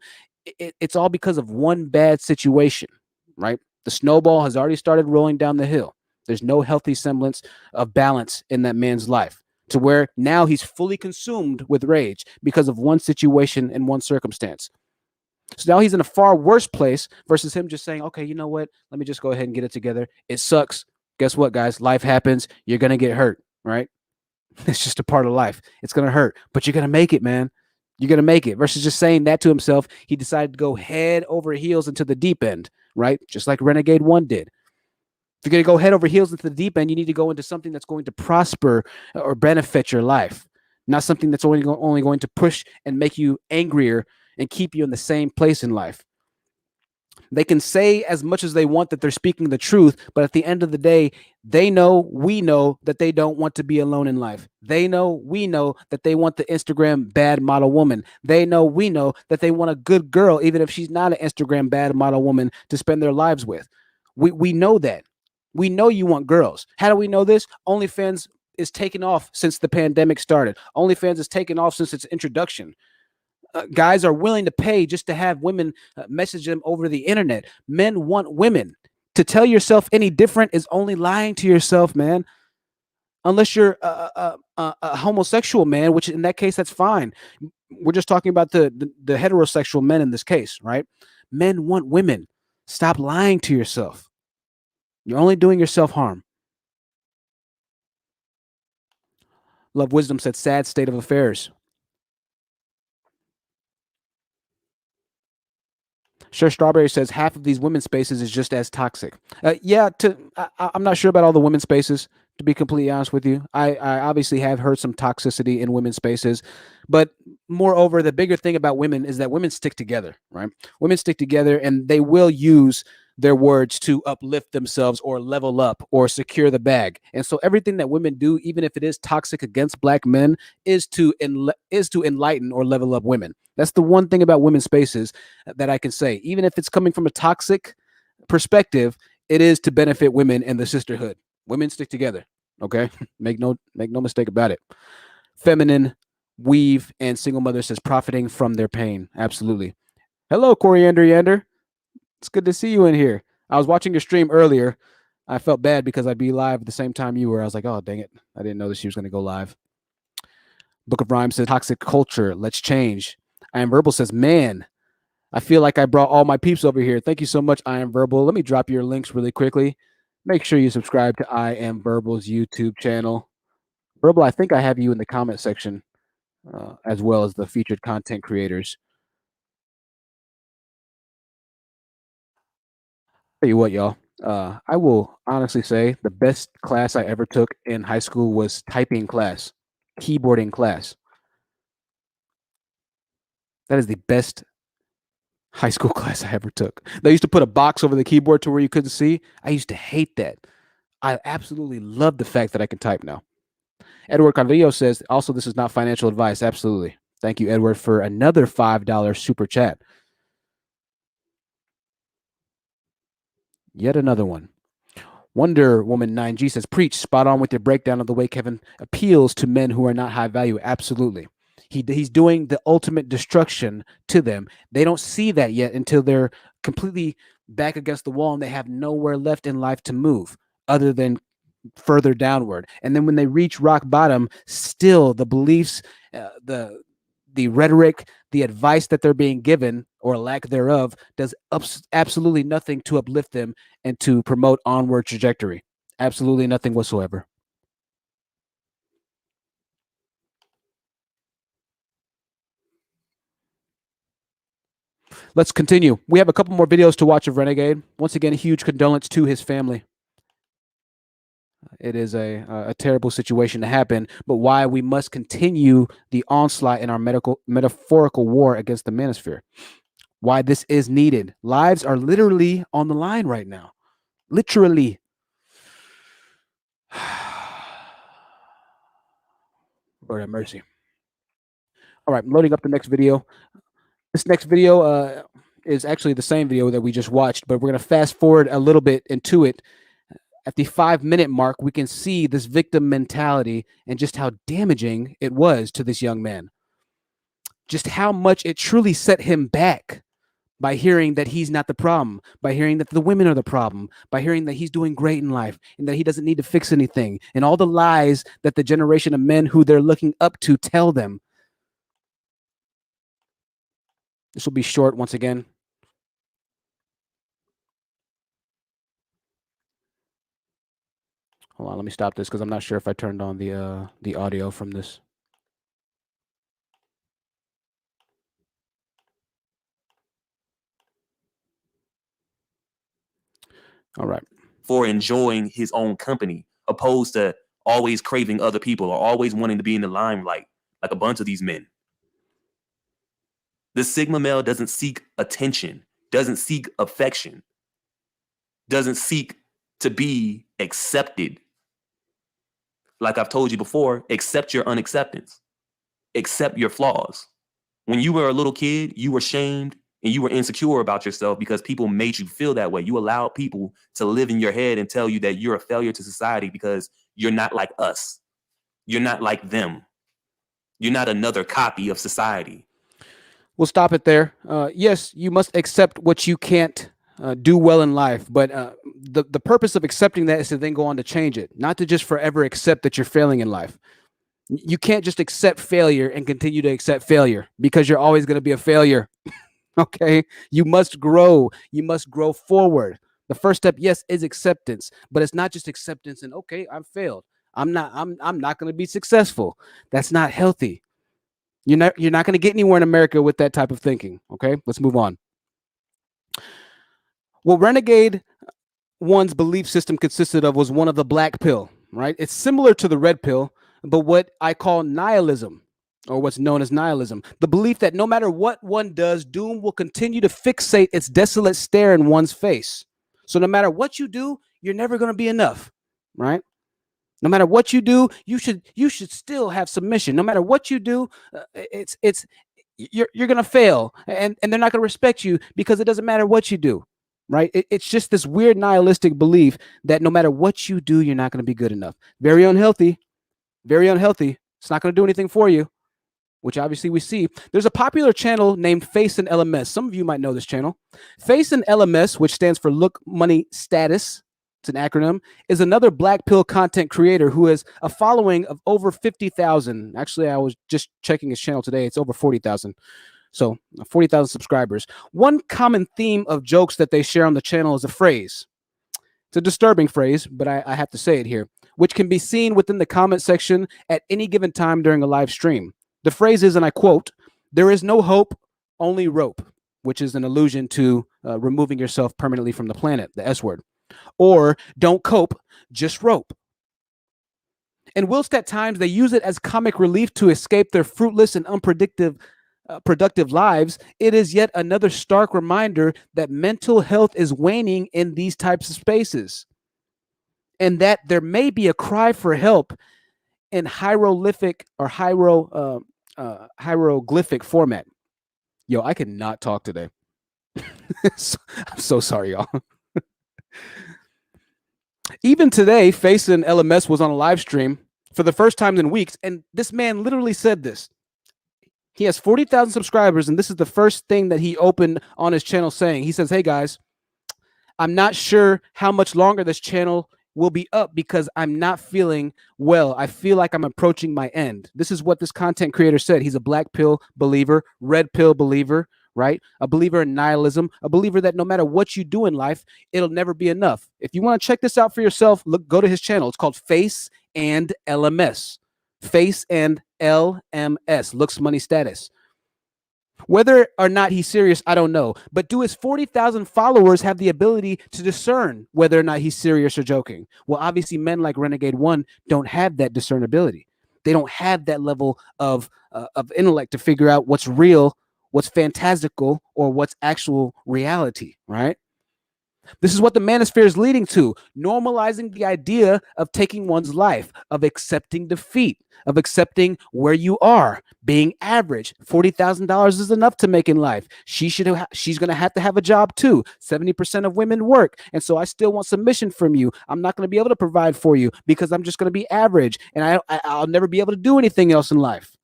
it's all because of one bad situation, right? The snowball has already started rolling down the hill. There's no healthy semblance of balance in that man's life. to where now he's fully consumed with rage because of one situation and one circumstance. So now he's in a far worse place versus him just saying, okay, you know what? Let me just go ahead and get it together. It sucks. Guess what, guys? Life happens. You're going to get hurt, right? It's just a part of life. It's going to hurt, but you're going to make it, man. You're going to make it. Versus just saying that to himself, he decided to go head over heels into the deep end, right? Just like Renegade One did. If you're going to go head over heels into the deep end, you need to go into something that's going to prosper or benefit your life, not something that's only going to push and make you angrier and keep you in the same place in life. They can say as much as they want that they're speaking the truth, but at the end of the day, they know, we know that they don't want to be alone in life. They know, we know that they want the Instagram bad model woman. They know, we know that they want a good girl, even if she's not an Instagram bad model woman to spend their lives with. We know that. We know you want girls. How do we know this? OnlyFans is taking off since the pandemic started. OnlyFans is taking off since its introduction. Guys are willing to pay just to have women message them over the internet. Men want women. To tell yourself any different is only lying to yourself, man. Unless you're a homosexual man, which in that case, that's fine. We're just talking about the heterosexual men in this case, right? Men want women. Stop lying to yourself. You're only doing yourself harm. Love Wisdom said, sad state of affairs. Sure, Strawberry says half of these women's spaces is just as toxic. I'm not sure about all the women's spaces, to be completely honest with you. I obviously have heard some toxicity in women's spaces, but moreover, the bigger thing about women is that women stick together, right? Women stick together and they will use their words to uplift themselves or level up or secure the bag. And so everything that women do, even if it is toxic against black men, is to enlighten or level up women. That's the one thing about women's spaces that I can say. Even if it's coming from a toxic perspective, it is to benefit women and the sisterhood. Women stick together. Okay, make no mistake about it. Feminine, weave, and single mother says profiting from their pain. Absolutely. Hello, Coriander Yander. It's good to see you in here. I was watching your stream earlier. I felt bad because I'd be live at the same time you were. I was like, oh, dang it. I didn't know that she was going to go live. Book of Rhymes says, toxic culture. Let's change. I Am Verbal says, man, I feel like I brought all my peeps over here. Thank you so much, I Am Verbal. Let me drop your links really quickly. Make sure you subscribe to I Am Verbal's YouTube channel. Verbal, I think I have you in the comment section as well as the featured content creators. Tell you what, y'all. I will honestly say the best class I ever took in high school was typing class, keyboarding class. That is the best high school class I ever took. They used to put a box over the keyboard to where you couldn't see. I used to hate that. I absolutely love the fact that I can type now. Edward Carrillo says, also, this is not financial advice. Absolutely. Thank you, Edward, for another $5 super chat. Yet another one. Wonder Woman 9G says, preach, spot on with your breakdown of the way Kevin appeals to men who are not high value. Absolutely. He's doing the ultimate destruction to them. They don't see that yet until they're completely back against the wall and they have nowhere left in life to move other than further downward. And then when they reach rock bottom, still the beliefs, the rhetoric, the advice that they're being given or lack thereof does absolutely nothing to uplift them and to promote onward trajectory. Absolutely nothing whatsoever. Let's continue. We have a couple more videos to watch of Renegade. Once again, a huge condolence to his family. It is a terrible situation to happen, but why we must continue the onslaught in our metaphorical war against the Manosphere. Why this is needed. Lives are literally on the line right now. Literally. Lord have mercy. All right, I'm loading up the next video. This next video is actually the same video that we just watched, but we're going to fast forward a little bit into it. At the 5-minute mark, we can see this victim mentality and just how damaging it was to this young man. Just how much it truly set him back. by hearing that he's not the problem, by hearing that the women are the problem, by hearing that he's doing great in life and that he doesn't need to fix anything, and all the lies that the generation of men who they're looking up to tell them. This will be short once again. Hold on, let me stop this because I'm not sure if I turned on the audio from this. All right. For enjoying his own company, opposed to always craving other people or always wanting to be in the limelight, like a bunch of these men. The Sigma male doesn't seek attention, doesn't seek affection, doesn't seek to be accepted. Like I've told you before, accept your unacceptance, accept your flaws. When you were a little kid, you were shamed and you were insecure about yourself because people made you feel that way. You allowed people to live in your head and tell you that you're a failure to society because you're not like us. You're not like them. You're not another copy of society. We'll stop it there. Yes, you must accept what you can't do well in life, but the purpose of accepting that is to then go on to change it, not to just forever accept that you're failing in life. You can't just accept failure and continue to accept failure because you're always going to be a failure. Okay, you must grow. You must grow forward. The first step, yes, is acceptance, but it's not just acceptance and okay, I'm failed. I'm not going to be successful. That's not healthy. You're not going to get anywhere in America with that type of thinking. Okay, let's move on. What Renegade One's belief system consisted of was one of the black pill, right? It's similar to the red pill, but what I call nihilism, or what's known as nihilism, the belief that no matter what one does, doom will continue to fixate its desolate stare in one's face. So no matter what you do, you're never going to be enough, right? No matter what you do, you should still have submission. No matter what you do, it's you're going to fail, and they're not going to respect you because it doesn't matter what you do, right? It's just this weird nihilistic belief that no matter what you do, you're not going to be good enough. Very unhealthy, very unhealthy. It's not going to do anything for you, which obviously we see. There's a popular channel named Face and LMS. Some of you might know this channel. Face and LMS, which stands for Look Money Status, it's an acronym, is another black pill content creator who has a following of over 50,000. Actually, I was just checking his channel today. It's over 40,000. So 40,000 subscribers. One common theme of jokes that they share on the channel is a phrase. It's a disturbing phrase, but I have to say it here, which can be seen within the comment section at any given time during a live stream. The phrase is, and I quote, "There is no hope, only rope," which is an allusion to removing yourself permanently from the planet, the S word. Or, "Don't cope, just rope." And whilst at times they use it as comic relief to escape their fruitless and unpredictable productive lives, it is yet another stark reminder that mental health is waning in these types of spaces, and that there may be a cry for help in hieroglyphic or hieroglyphic format. Yo, I cannot talk today. I'm so sorry, y'all. Even today, Face and LMS was on a live stream for the first time in weeks, and this man literally said this. He has 40,000 subscribers, and this is the first thing that he opened on his channel saying. He says, "Hey guys, I'm not sure how much longer this channel will be up because I'm not feeling well. I feel like I'm approaching my end." This is what this content creator said. He's a black pill believer, red pill believer, right? A believer in nihilism, a believer that no matter what you do in life, it'll never be enough. If you want to check this out for yourself, go to his channel. It's called Face and LMS. Face and LMS, Looks Money Status. Whether or not he's serious, I don't know. But do his 40,000 followers have the ability to discern whether or not he's serious or joking? Well, obviously, men like Renegade One don't have that discernibility. They don't have that level of intellect to figure out what's real, what's fantastical, or what's actual reality, right? This is what the Manosphere is leading to, normalizing the idea of taking one's life, of accepting defeat, of accepting where you are, being average. $40,000 is enough to make in life. She's going to have a job too. 70% of women work, and so I still want submission from you. I'm not going to be able to provide for you because I'm just going to be average, and I'll never be able to do anything else in life.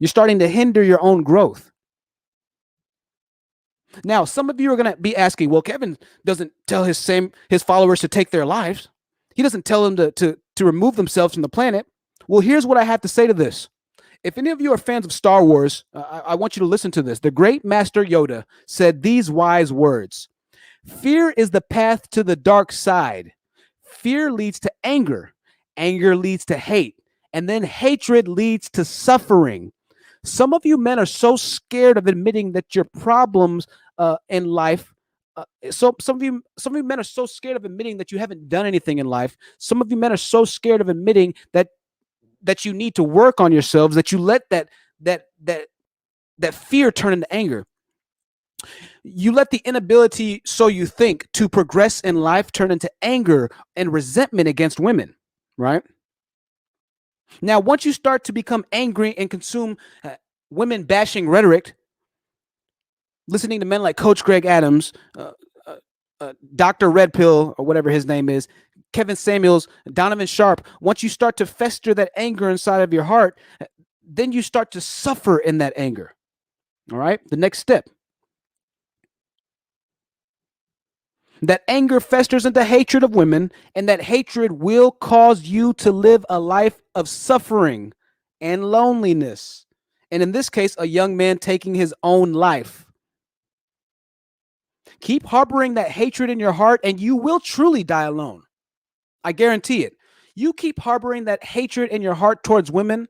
You're starting to hinder your own growth. Now, some of you are going to be asking, well, Kevin doesn't tell his followers to take their lives. He doesn't tell them to remove themselves from the planet. Well, here's what I have to say to this. If any of you are fans of Star Wars, I want you to listen to this. The great Master Yoda said these wise words: fear is the path to the dark side. Fear leads to anger. Anger leads to hate. And then hatred leads to suffering. Some of you men are so scared of admitting that your problems in life. So some of you men are so scared of admitting that you haven't done anything in life. Some of you men are so scared of admitting that you need to work on yourselves that you let that fear turn into anger. You let the inability, so you think, to progress in life turn into anger and resentment against women, right? Now, once you start to become angry and consume women bashing rhetoric, listening to men like Coach Greg Adams, Dr. Red Pill, or whatever his name is, Kevin Samuels, Donovan Sharp, once you start to fester that anger inside of your heart, then you start to suffer in that anger. All right? The next step. That anger festers into hatred of women, and that hatred will cause you to live a life of suffering and loneliness. And in this case, a young man taking his own life. Keep harboring that hatred in your heart, and you will truly die alone. I guarantee it. You keep harboring that hatred in your heart towards women.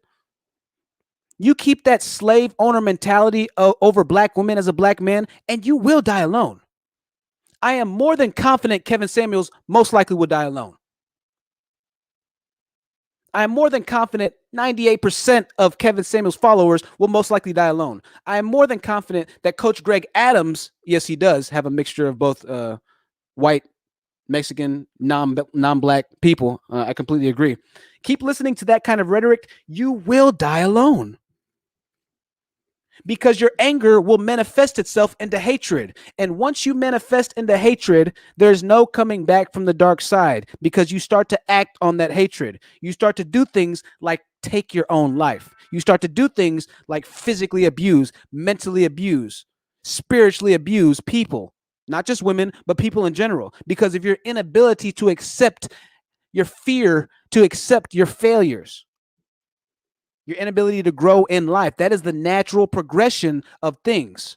You keep that slave owner mentality over black women as a black man, and you will die alone. I am more than confident Kevin Samuels most likely will die alone. I am more than confident 98% of Kevin Samuels' followers will most likely die alone. I am more than confident that Coach Greg Adams, yes, he does have a mixture of both white, Mexican, non-black people. I completely agree. Keep listening to that kind of rhetoric. You will die alone. Because your anger will manifest itself into hatred. And once you manifest into hatred, there's no coming back from the dark side, because you start to act on that hatred. You start to do things like take your own life. You start to do things like physically abuse, mentally abuse, spiritually abuse people, not just women, but people in general, because of your inability to accept your fear, to accept your failures. Your inability to grow in life. That is the natural progression of things.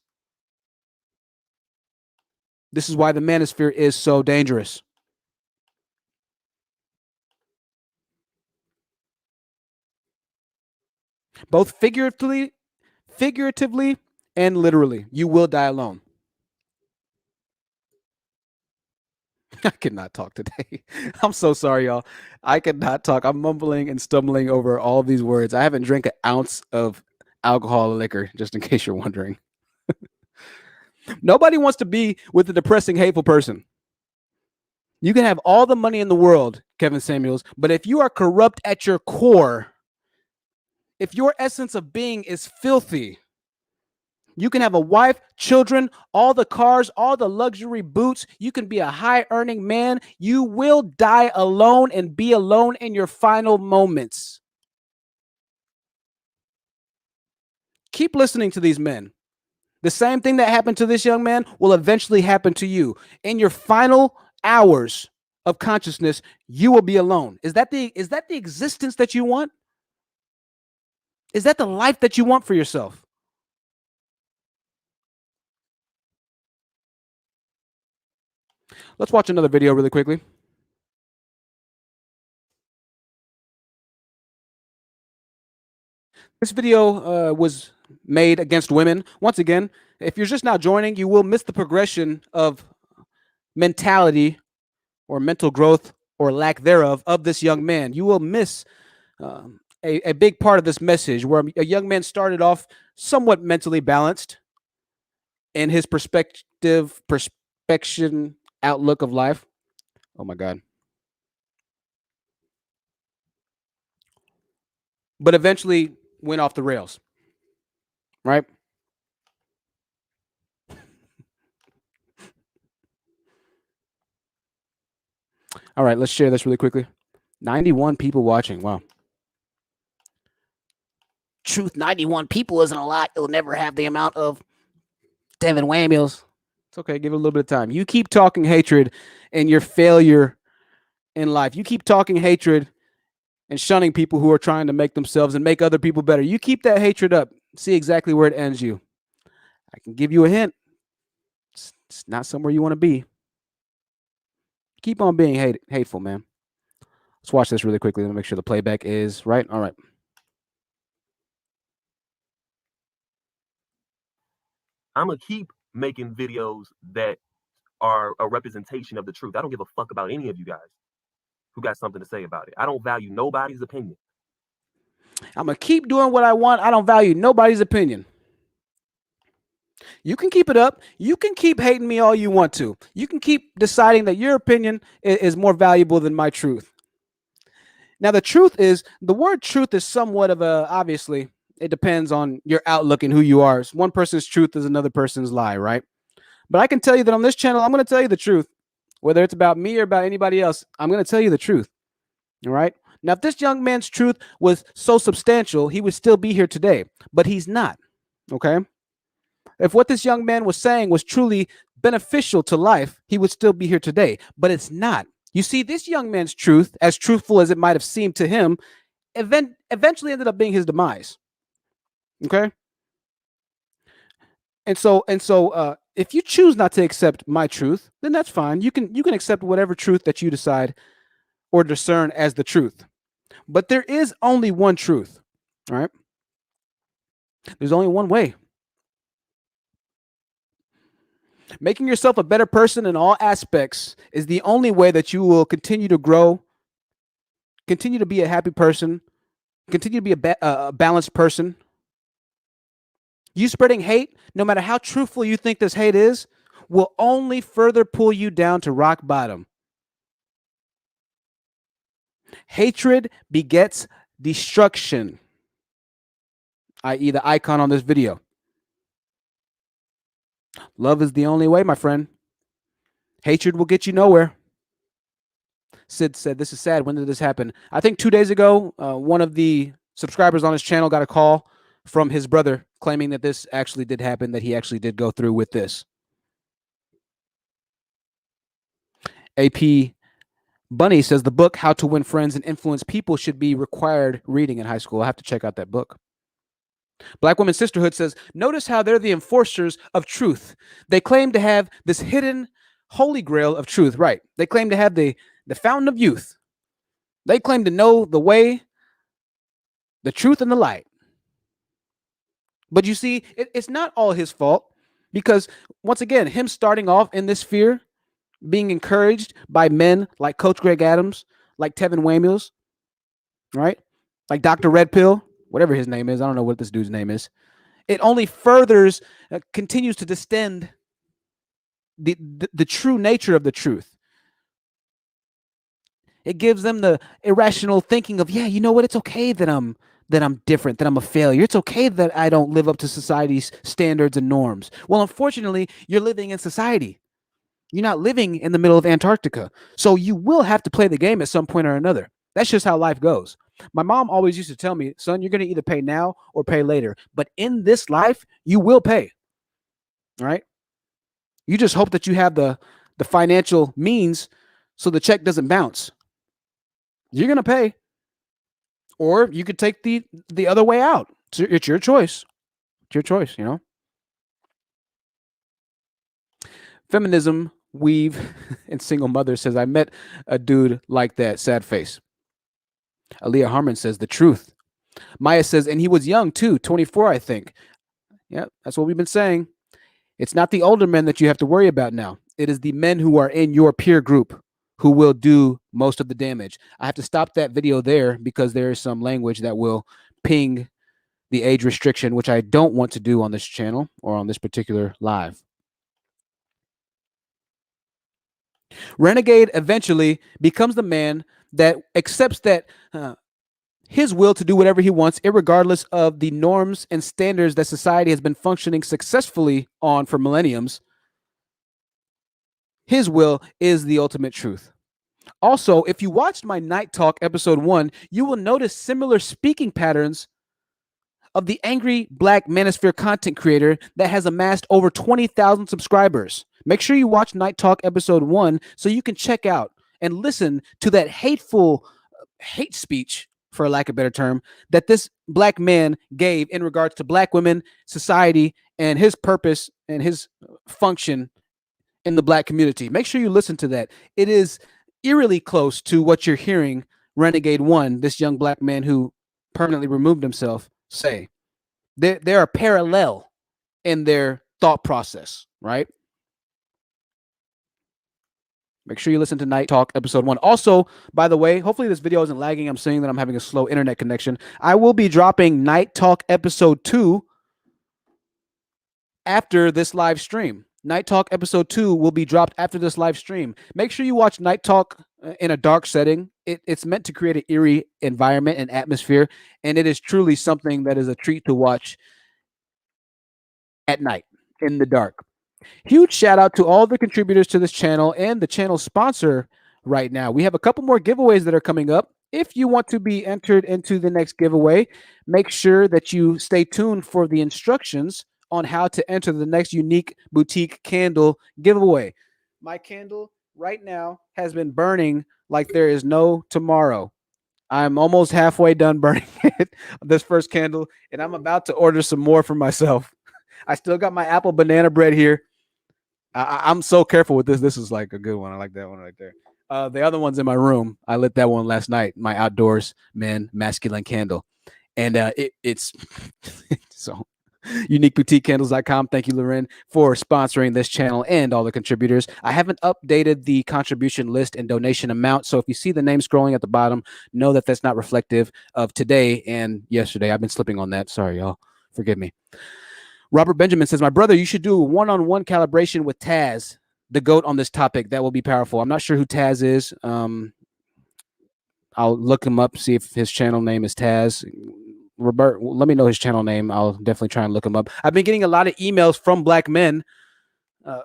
This is why the Manosphere is so dangerous. Both figuratively and literally, you will die alone. I cannot talk today. I'm so sorry, y'all. I cannot talk. I'm mumbling and stumbling over all of these words. I haven't drank an ounce of alcohol or liquor, just in case you're wondering. Nobody wants to be with a depressing, hateful person. You can have all the money in the world, Kevin Samuels, but if you are corrupt at your core, if your essence of being is filthy, you can have a wife, children, all the cars, all the luxury boots. You can be a high-earning man. You will die alone and be alone in your final moments. Keep listening to these men. The same thing that happened to this young man will eventually happen to you. In your final hours of consciousness, you will be alone. Is that the existence that you want? Is that the life that you want for yourself? Let's watch another video really quickly. This video was made against women. Once again, if you're just now joining, you will miss the progression of mentality or mental growth or lack thereof of this young man. You will miss a big part of this message, where a young man started off somewhat mentally balanced in his perspection outlook of life. Oh my God. But eventually went off the rails, right? All right, let's share this really quickly. 91 people watching. Wow. Truth, 91 people isn't a lot. It'll never have the amount of Devin Samuels. It's okay. Give it a little bit of time. You keep talking hatred and your failure in life. You keep talking hatred and shunning people who are trying to make themselves and make other people better. You keep that hatred up. See exactly where it ends you. I can give you a hint. It's not somewhere you want to be. Keep on being hateful, man. Let's watch this really quickly. Let me make sure the playback is right. All right. I'm gonna keep making videos that are a representation of the truth. I don't give a fuck about any of you guys who got something to say about it. I don't value nobody's opinion. I'm going to keep doing what I want. I don't value nobody's opinion. You can keep it up. You can keep hating me all you want to. You can keep deciding that your opinion is more valuable than my truth. Now, the truth is, the word truth is somewhat of a, obviously, it depends on your outlook and who you are. So one person's truth is another person's lie, right? But I can tell you that on this channel, I'm going to tell you the truth. Whether it's about me or about anybody else, I'm going to tell you the truth. All right? Now, if this young man's truth was so substantial, he would still be here today. But he's not. Okay? If what this young man was saying was truly beneficial to life, he would still be here today. But it's not. You see, this young man's truth, as truthful as it might have seemed to him, eventually ended up being his demise. Okay? And so, if you choose not to accept my truth, then that's fine. You can accept whatever truth that you decide or discern as the truth. But there is only one truth. All right? There's only one way. Making yourself a better person in all aspects is the only way that you will continue to grow, continue to be a happy person, continue to be a balanced person. You spreading hate, no matter how truthful you think this hate is, will only further pull you down to rock bottom. Hatred begets destruction, i.e., the icon on this video. Love is the only way, my friend. Hatred will get you nowhere. Sid said, "This is sad. When did this happen?" I think 2 days ago, one of the subscribers on his channel got a call from his brother claiming that this actually did happen, that he actually did go through with this. AP Bunny says the book How to Win Friends and Influence People should be required reading in high school. I have to check out that book. Black Women Sisterhood says, notice how they're the enforcers of truth. They claim to have this hidden holy grail of truth. Right. They claim to have the fountain of youth. They claim to know the way, the truth, and the light. But you see, it's not all his fault, because once again, him starting off in this sphere, being encouraged by men like Coach Greg Adams, like Tevin Wamuels, right? Like Dr. Red Pill, whatever his name is. I don't know what this dude's name is. It only furthers, continues to distend the true nature of the truth. It gives them the irrational thinking of, yeah, you know what? It's okay that I'm different, that I'm a failure. It's okay that I don't live up to society's standards and norms. Well, unfortunately, you're living in society. You're not living in the middle of Antarctica. So you will have to play the game at some point or another. That's just how life goes. My mom always used to tell me, son, you're going to either pay now or pay later. But in this life, you will pay. All right? You just hope that you have the financial means so the check doesn't bounce. You're going to pay. Or you could take the other way out. It's your choice. It's your choice, you know? Feminism, Weave, and Single Mother says, I met a dude like that. Sad face. Aaliyah Harmon says, the truth. Maya says, and he was young too, 24, I think. Yeah, that's what we've been saying. It's not the older men that you have to worry about now. It is the men who are in your peer group who will do most of the damage. I have to stop that video there because there is some language that will ping the age restriction, which I don't want to do on this channel or on this particular live. Renegade eventually becomes the man that accepts that his will to do whatever he wants, irregardless of the norms and standards that society has been functioning successfully on for millenniums. His will is the ultimate truth. Also, if you watched my Night Talk episode 1, you will notice similar speaking patterns of the angry Black Manosphere content creator that has amassed over 20,000 subscribers. Make sure you watch Night Talk episode 1 so you can check out and listen to that hateful hate speech, for lack of a better term, that this black man gave in regards to black women, society, and his purpose and his function in the black community. Make sure you listen to that. It is eerily close to what you're hearing Renegade One, this young black man who permanently removed himself, say. There are parallel in their thought process, right? Make sure you listen to Night Talk episode 1. Also, by the way, hopefully this video isn't lagging. I'm seeing that I'm having a slow internet connection. I will be dropping Night Talk episode 2 after this live stream. Night Talk episode 2 will be dropped after this live stream. Make sure you watch Night Talk in a dark setting. It's meant to create an eerie environment and atmosphere, and it is truly something that is a treat to watch at night in the dark. Huge shout out to all the contributors to this channel and the channel sponsor right now. We have a couple more giveaways that are coming up. If you want to be entered into the next giveaway, make sure that you stay tuned for the instructions on how to enter the next unique boutique candle giveaway. My candle right now has been burning like there is no tomorrow. I'm almost halfway done burning it, this first candle, and I'm about to order some more for myself. I still got my apple banana bread here. I'm so careful with this. This is like a good one. I like that one right there. The other one's in my room. I lit that one last night. My outdoors men masculine candle, and it's so uniqueboutiquecandles.com. Thank you, Loren, for sponsoring this channel and all the contributors. I haven't updated the contribution list and donation amount, so if you see the name scrolling at the bottom, know that that's not reflective of today and yesterday. I've been slipping on that. Sorry, y'all. Forgive me. Robert Benjamin says, my brother, you should do a one-on-one calibration with Taz, the GOAT, on this topic. That will be powerful. I'm not sure who Taz is. I'll look him up, see if his channel name is Taz. Robert, let me know his channel name. I'll definitely try and look him up. I've been getting a lot of emails from black men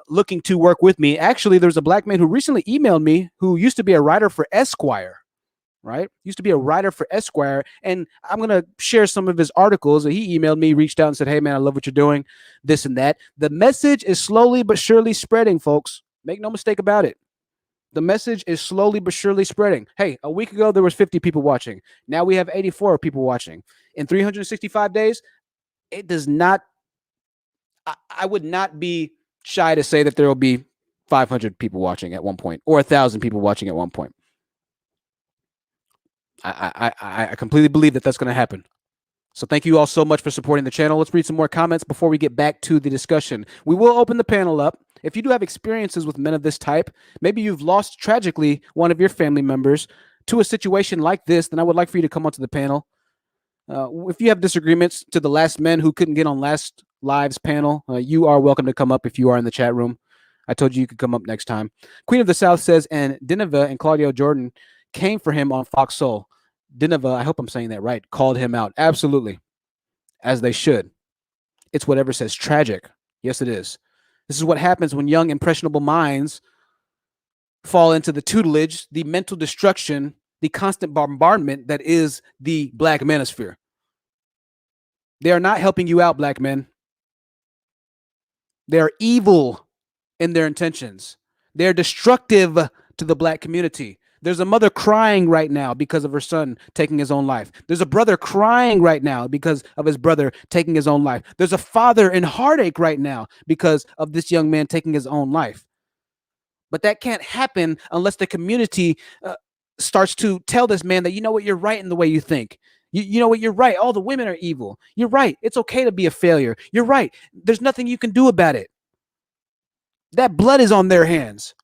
looking to work with me. Actually, there's a black man who recently emailed me who used to be a writer for Esquire. Right? Used to be a writer for Esquire. And I'm going to share some of his articles. He emailed me, reached out and said, hey, man, I love what you're doing, this and that. The message is slowly but surely spreading, folks. Make no mistake about it. The message is slowly but surely spreading. Hey, a week ago, there was 50 people watching. Now we have 84 people watching. In 365 days, it does not, I would not be shy to say that there will be 500 people watching at one point or 1,000 people watching at one point. I completely believe that that's going to happen. So thank you all so much for supporting the channel. Let's read some more comments before we get back to the discussion. We will open the panel up. If you do have experiences with men of this type, maybe you've lost tragically one of your family members to a situation like this, then I would like for you to come onto the panel. If you have disagreements to the last men who couldn't get on last live's panel, you are welcome to come up if you are in the chat room. I told you could come up next time. Queen of the South says, and Dineva and Claudio Jordan came for him on Fox Soul. Dineva, I hope I'm saying that right, called him out. Absolutely. As they should. It's whatever says tragic. Yes, it is. This is what happens when young, impressionable minds fall into the tutelage, the mental destruction, the constant bombardment that is the black manosphere. They are not helping you out, black men. They are evil in their intentions. They're destructive to the black community. There's a mother crying right now because of her son taking his own life. There's a brother crying right now because of his brother taking his own life. There's a father in heartache right now because of this young man taking his own life. But that can't happen unless the community starts to tell this man that, you know what, you're right in the way you think. You know what, you're right. All the women are evil. You're right. It's okay to be a failure. You're right. There's nothing you can do about it. That blood is on their hands.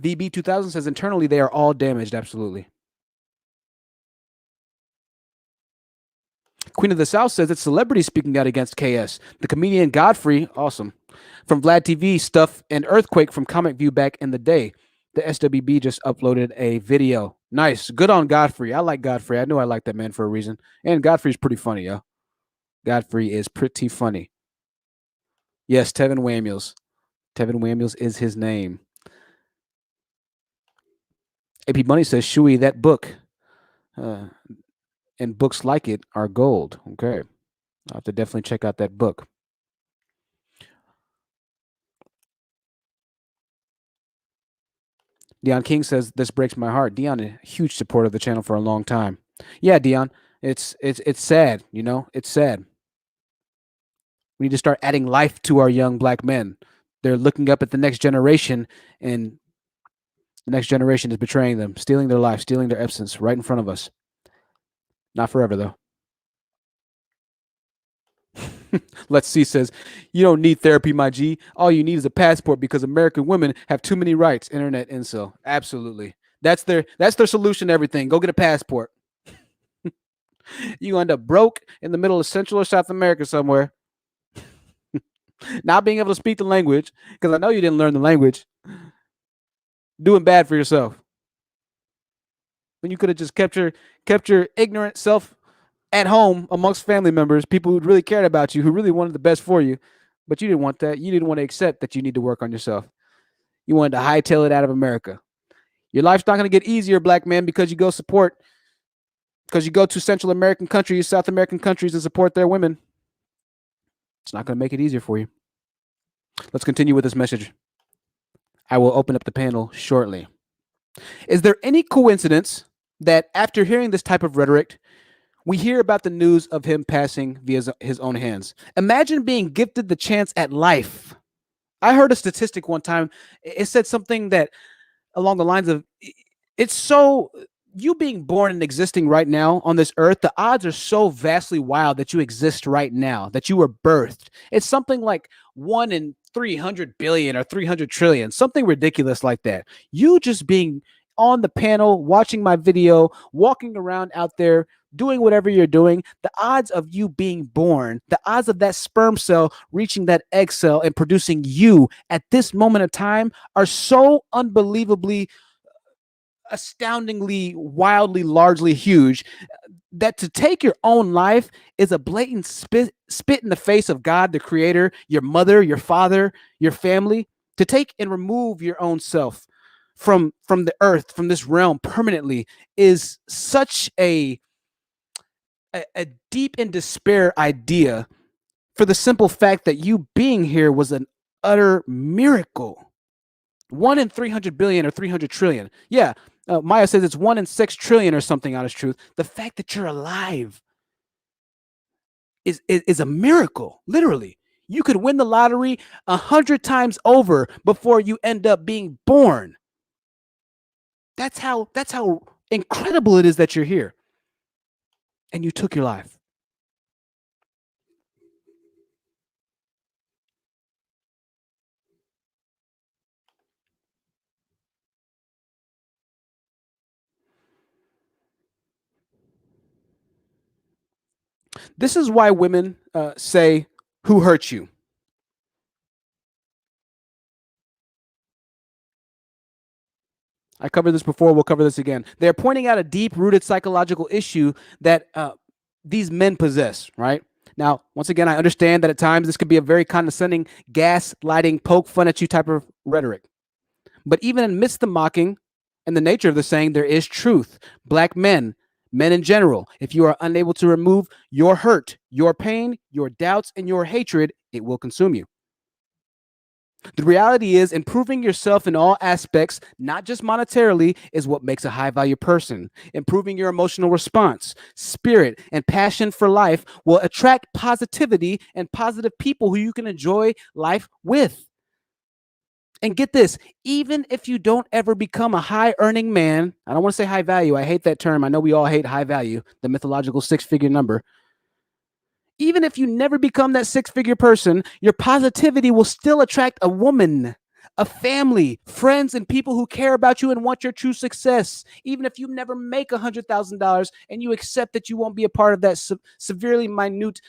VB2000 says internally they are all damaged. Absolutely. Queen of the South says it's celebrities speaking out against KS. The comedian Godfrey, awesome, from Vlad TV stuff, and Earthquake from Comic View back in the day. The SWB just uploaded a video. Nice. Good on Godfrey. I like Godfrey. I knew I liked that man for a reason. And Godfrey's pretty funny, yo. Godfrey is pretty funny. Yes, Tevin Wamuels. Tevin Wamuels is his name. AP Money says, Shui, that book and books like it are gold. Okay. I'll have to definitely check out that book. Dion King says this breaks my heart. Dion, a huge supporter of the channel for a long time. Yeah, Dion, it's sad. You know, it's sad. We need to start adding life to our young black men. They're looking up at the next generation, and the next generation is betraying them, stealing their life, stealing their essence right in front of us. Not forever, though. Let's see says, you don't need therapy, my G. All you need is a passport because American women have too many rights. Internet incel. Absolutely. That's their solution to everything. Go get a passport. You end up broke in the middle of Central or South America somewhere, not being able to speak the language, because I know you didn't learn the language, doing bad for yourself. When you could have just kept your ignorant self at home amongst family members, people who really cared about you, who really wanted the best for you, but you didn't want that. You didn't want to accept that you need to work on yourself. You wanted to hightail it out of America. Your life's not going to get easier, black man, because you go to Central American countries, South American countries, and support their women. It's not going to make it easier for you. Let's continue with this message. I will open up the panel shortly. Is there any coincidence that after hearing this type of rhetoric, we hear about the news of him passing via his own hands? Imagine being gifted the chance at life. I heard a statistic one time. It said something that along the lines of, it's so, you being born and existing right now on this earth, the odds are so vastly wild that you exist right now, that you were birthed. It's something like 1 in 300 billion or 300 trillion, something ridiculous like that. You just being on the panel, watching my video, walking around out there, doing whatever you're doing, the odds of you being born, the odds of that sperm cell reaching that egg cell and producing you at this moment of time are so unbelievably, astoundingly, wildly, largely huge that to take your own life is a blatant spit in the face of God, the creator, your mother, your father, your family. To take and remove your own self from the earth, from this realm permanently, is such a deep in despair idea, for the simple fact that you being here was an utter miracle. 1 in 300 billion or 300 trillion. Yeah, Maya says it's 1 in 6 trillion or something, honest truth. The fact that you're alive is a miracle, literally. You could win the lottery 100 times over before you end up being born. That's how incredible it is that you're here. And you took your life. This is why women say, "Who hurt you?" I covered this before. We'll cover this again. They're pointing out a deep-rooted psychological issue that these men possess, right? Now, once again, I understand that at times this could be a very condescending, gaslighting, poke fun at you type of rhetoric. But even amidst the mocking and the nature of the saying, there is truth. Black men, men in general, if you are unable to remove your hurt, your pain, your doubts, and your hatred, it will consume you. The reality is, improving yourself in all aspects, not just monetarily, is what makes a high value person. Improving your emotional response, spirit, and passion for life will attract positivity and positive people who you can enjoy life with. And get this, even if you don't ever become a high earning man, I don't want to say high value, I hate that term. I know we all hate high value, the mythological 6-figure number. Even if you never become that 6-figure person, your positivity will still attract a woman, a family, friends, and people who care about you and want your true success. Even if you never make $100,000 and you accept that you won't be a part of that severely minute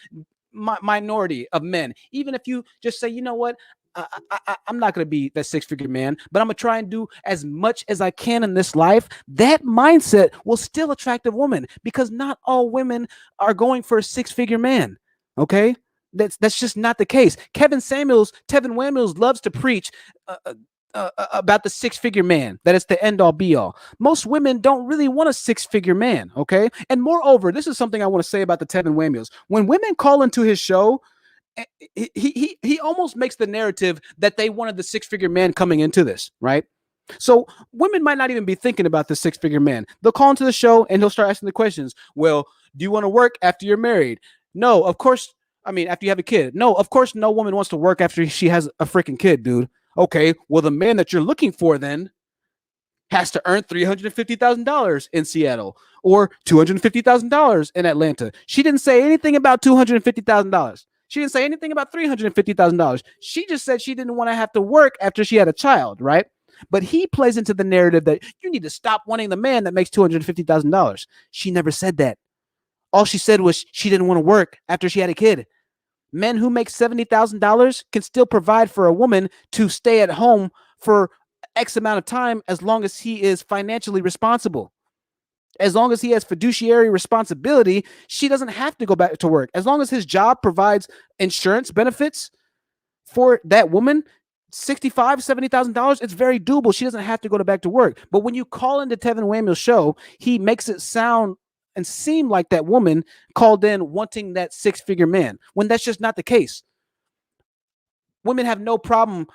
minority of men. Even if you just say, you know what, I'm not going to be that 6-figure man, but I'm going to try and do as much as I can in this life. That mindset will still attract a woman, because not all women are going for a 6-figure man. Okay. That's just not the case. Tevin Samuels loves to preach about the six-figure man, that it's the end-all be-all. Most women don't really want a six-figure man, okay? And moreover, this is something I want to say about the Tevin Wamiels. When women call into his show, he almost makes the narrative that they wanted the six-figure man coming into this, right? So women might not even be thinking about the six-figure man. They'll call into the show and he'll start asking the questions. Well, do you want to work after you're married? No, of course. I mean, after you have a kid. No, of course, no woman wants to work after she has a freaking kid, dude. Okay, well, the man that you're looking for then has to earn $350,000 in Seattle or $250,000 in Atlanta. She didn't say anything about $250,000. She didn't say anything about $350,000. She just said she didn't want to have to work after she had a child, right? But he plays into the narrative that you need to stop wanting the man that makes $250,000. She never said that. All she said was she didn't want to work after she had a kid. Men who make $70,000 can still provide for a woman to stay at home for X amount of time as long as he is financially responsible. As long as he has fiduciary responsibility, she doesn't have to go back to work. As long as his job provides insurance benefits for that woman, $65,000, $70,000, it's very doable. She doesn't have to go back to work. But when you call into Tevin Wamiel's show, he makes it sound and seem like that woman called in wanting that six-figure man, when that's just not the case. Women have no problem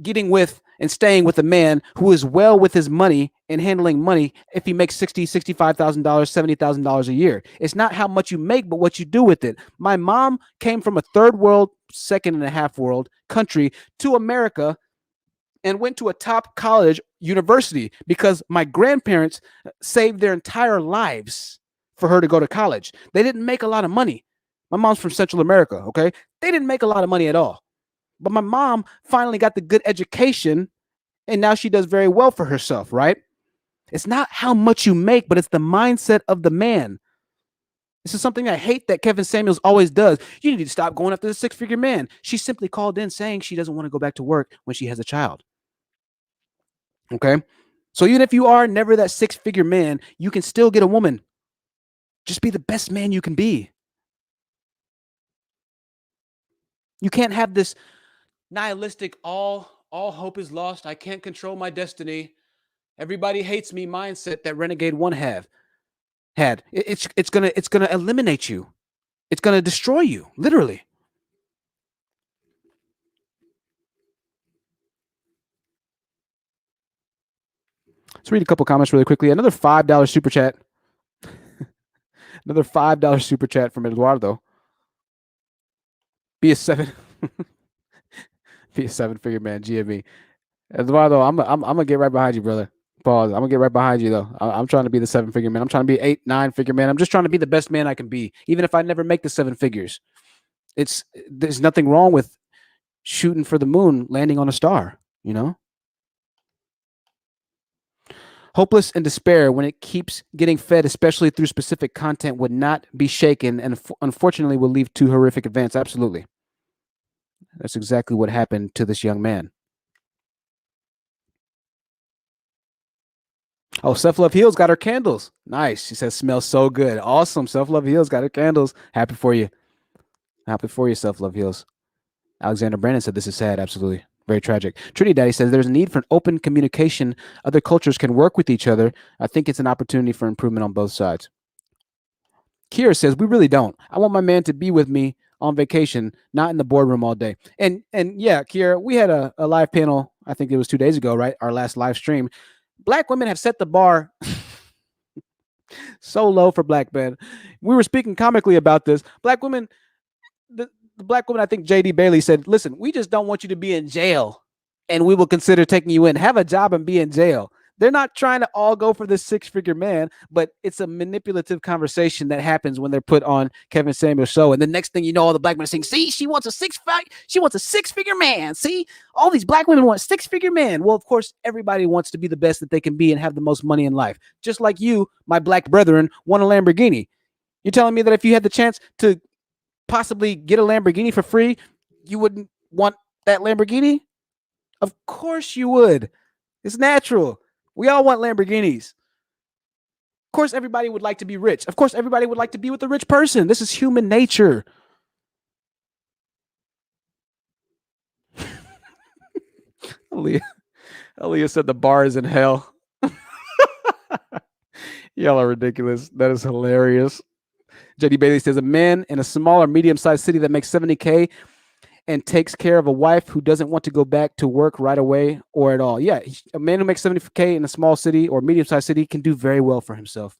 getting with and staying with a man who is well with his money and handling money if he makes $60,000, $65,000, $70,000 a year. It's not how much you make, but what you do with it. My mom came from a third world, second and a half world country to America and went to a top college university because my grandparents saved their entire lives for her to go to college. They didn't make a lot of money. My mom's from Central America, okay? They didn't make a lot of money at all. But my mom finally got the good education, and now she does very well for herself, right? It's not how much you make, but it's the mindset of the man. This is something I hate that Kevin Samuels always does. You need to stop going after the six-figure man. She simply called in saying she doesn't want to go back to work when she has a child. Okay? So even if you are never that six-figure man, you can still get a woman. Just be the best man you can be. You can't have this nihilistic, all hope is lost. I can't control my destiny. Everybody hates me mindset that Renegade One had. It's gonna eliminate you. It's gonna destroy you, literally. Let's read a couple comments really quickly. Another $5 super chat. Another $5 super chat from Eduardo. Be a seven-figure man, GME. Eduardo, I'm gonna get right behind you, brother. Pause. I'm gonna get right behind you though. I'm trying to be the seven-figure man. I'm trying to be 8, 9-figure man. I'm just trying to be the best man I can be, even if I never make the seven figures. There's nothing wrong with shooting for the moon, landing on a star. You know. Hopeless and despair when it keeps getting fed, especially through specific content, would not be shaken and unfortunately will lead to horrific events. Absolutely. That's exactly what happened to this young man. Oh, Self Love Heals got her candles. Nice. She says, smells so good. Awesome. Self Love Heals got her candles. Happy for you. Happy for you, Self Love Heals. Alexander Brandon said, this is sad. Absolutely. Very tragic. Trinity Daddy says, there's a need for an open communication. Other cultures can work with each other. I think it's an opportunity for improvement on both sides. Kira says, we really don't. I want my man to be with me on vacation, not in the boardroom all day. And yeah, Kira, we had a live panel, I think it was 2 days ago, right? Our last live stream. Black women have set the bar so low for black men. We were speaking comically about this. Black women, the black woman, I think JD Bailey said, listen, we just don't want you to be in jail and we will consider taking you in. Have a job and be in jail. They're not trying to all go for this six-figure man, but it's a manipulative conversation that happens when they're put on Kevin Samuel's show. And the next thing you know, all the black men are saying, see, she wants a six-figure man. See, all these black women want a six-figure man. Well, of course, everybody wants to be the best that they can be and have the most money in life. Just like you, my black brethren, want a Lamborghini. You're telling me that if you had the chance to possibly get a Lamborghini for free, you wouldn't want that Lamborghini? Of course you would. It's natural. We all want Lamborghinis. Of course, everybody would like to be rich. Of course, everybody would like to be with a rich person. This is human nature. Elia said the bar is in hell. Y'all are ridiculous. That is hilarious. JD Bailey says a man in a small or medium-sized city that makes 70K and takes care of a wife who doesn't want to go back to work right away or at all. Yeah, a man who makes 70K in a small city or medium-sized city can do very well for himself.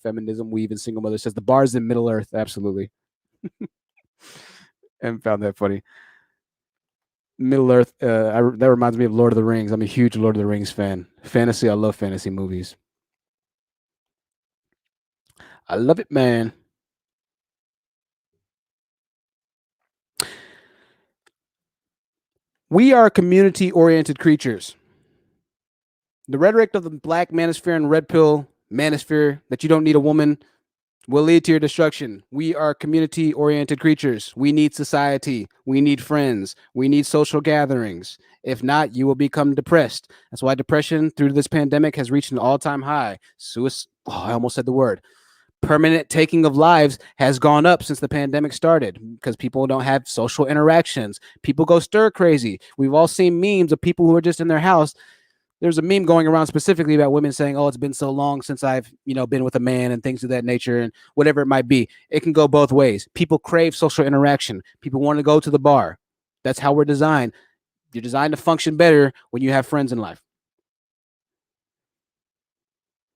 Feminism, weave, and single mother says the bar's in Middle Earth. Absolutely. And found that funny. Middle Earth, that reminds me of Lord of the Rings. I'm a huge Lord of the Rings fan. Fantasy, I love fantasy movies. I love it, man. We are community-oriented creatures. The rhetoric of the black manosphere and red pill manosphere that you don't need a woman will lead to your destruction. We are community-oriented creatures. We need society. We need friends. We need social gatherings. If not, you will become depressed. That's why depression through this pandemic has reached an all-time high. I almost said the word. Permanent taking of lives has gone up since the pandemic started because people don't have social interactions. People go stir crazy. We've all seen memes of people who are just in their house. There's a meme going around specifically about women saying, "Oh, it's been so long since I've, been with a man," and things of that nature, and whatever it might be. It can go both ways. People crave social interaction. People want to go to the bar. That's how we're designed. You're designed to function better when you have friends in life.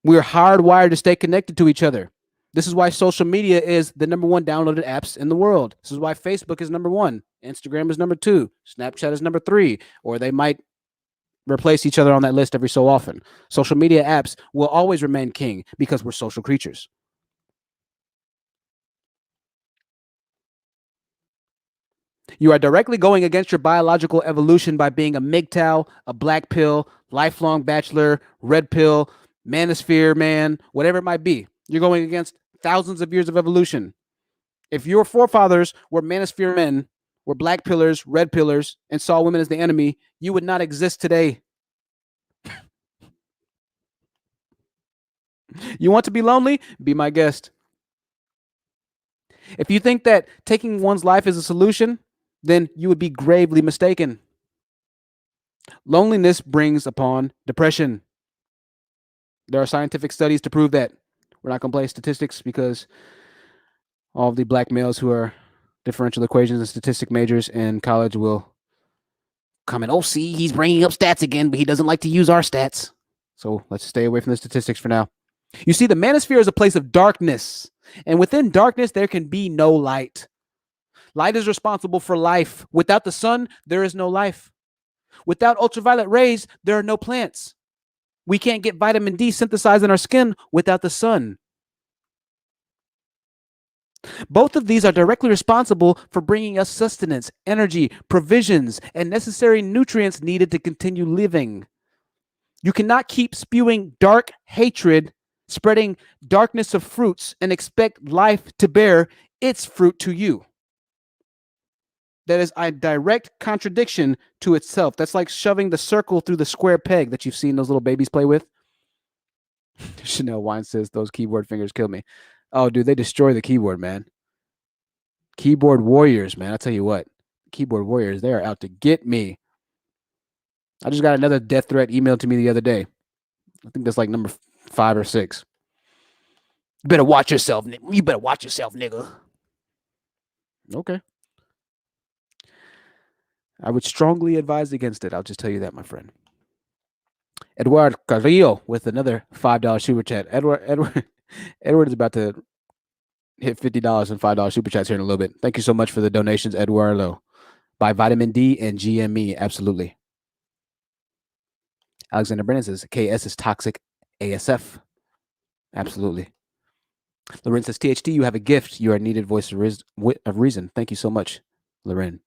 We're hardwired to stay connected to each other. This is why social media is the number one downloaded apps in the world. This is why Facebook is number one. Instagram is number two. Snapchat is number three. Or they might replace each other on that list every so often. Social media apps will always remain king because we're social creatures. You are directly going against your biological evolution by being a MGTOW, a black pill, lifelong bachelor, red pill, manosphere man, whatever it might be. You're going against thousands of years of evolution. If your forefathers were manosphere men, were black pillars, red pillars, and saw women as the enemy, you would not exist today. You want to be lonely? Be my guest. If you think that taking one's life is a solution, then you would be gravely mistaken. Loneliness brings upon depression. There are scientific studies to prove that. We're not going to play statistics because all of the black males who are differential equations and statistic majors in college will comment, "Oh, see, he's bringing up stats again, but he doesn't like to use our stats." So let's stay away from the statistics for now. You see, the manosphere is a place of darkness, and within darkness, there can be no light. Light is responsible for life. Without the sun, there is no life. Without ultraviolet rays, there are no plants. We can't get vitamin D synthesized in our skin without the sun. Both of these are directly responsible for bringing us sustenance, energy, provisions, and necessary nutrients needed to continue living. You cannot keep spewing dark hatred, spreading darkness of fruits, and expect life to bear its fruit to you. That is a direct contradiction to itself. That's like shoving the circle through the square peg that you've seen those little babies play with. Chanel Wine says, "Those keyboard fingers kill me." Oh, dude, they destroy the keyboard, man. Keyboard warriors, man. I tell you what, keyboard warriors, they are out to get me. I just got another death threat emailed to me the other day. I think that's like number 5 or 6. You better watch yourself. You better watch yourself, nigga. Okay. I would strongly advise against it. I'll just tell you that, my friend. Edward Carrillo with another $5 super chat. Edward is about to hit $50 and $5 super chats here in a little bit. Thank you so much for the donations, Eduardo. Buy vitamin D and GME, absolutely. Alexander Brennan says KS is toxic ASF. Absolutely. Loren says, THT, you have a gift. You are a needed voice of reason. Thank you so much, Loren.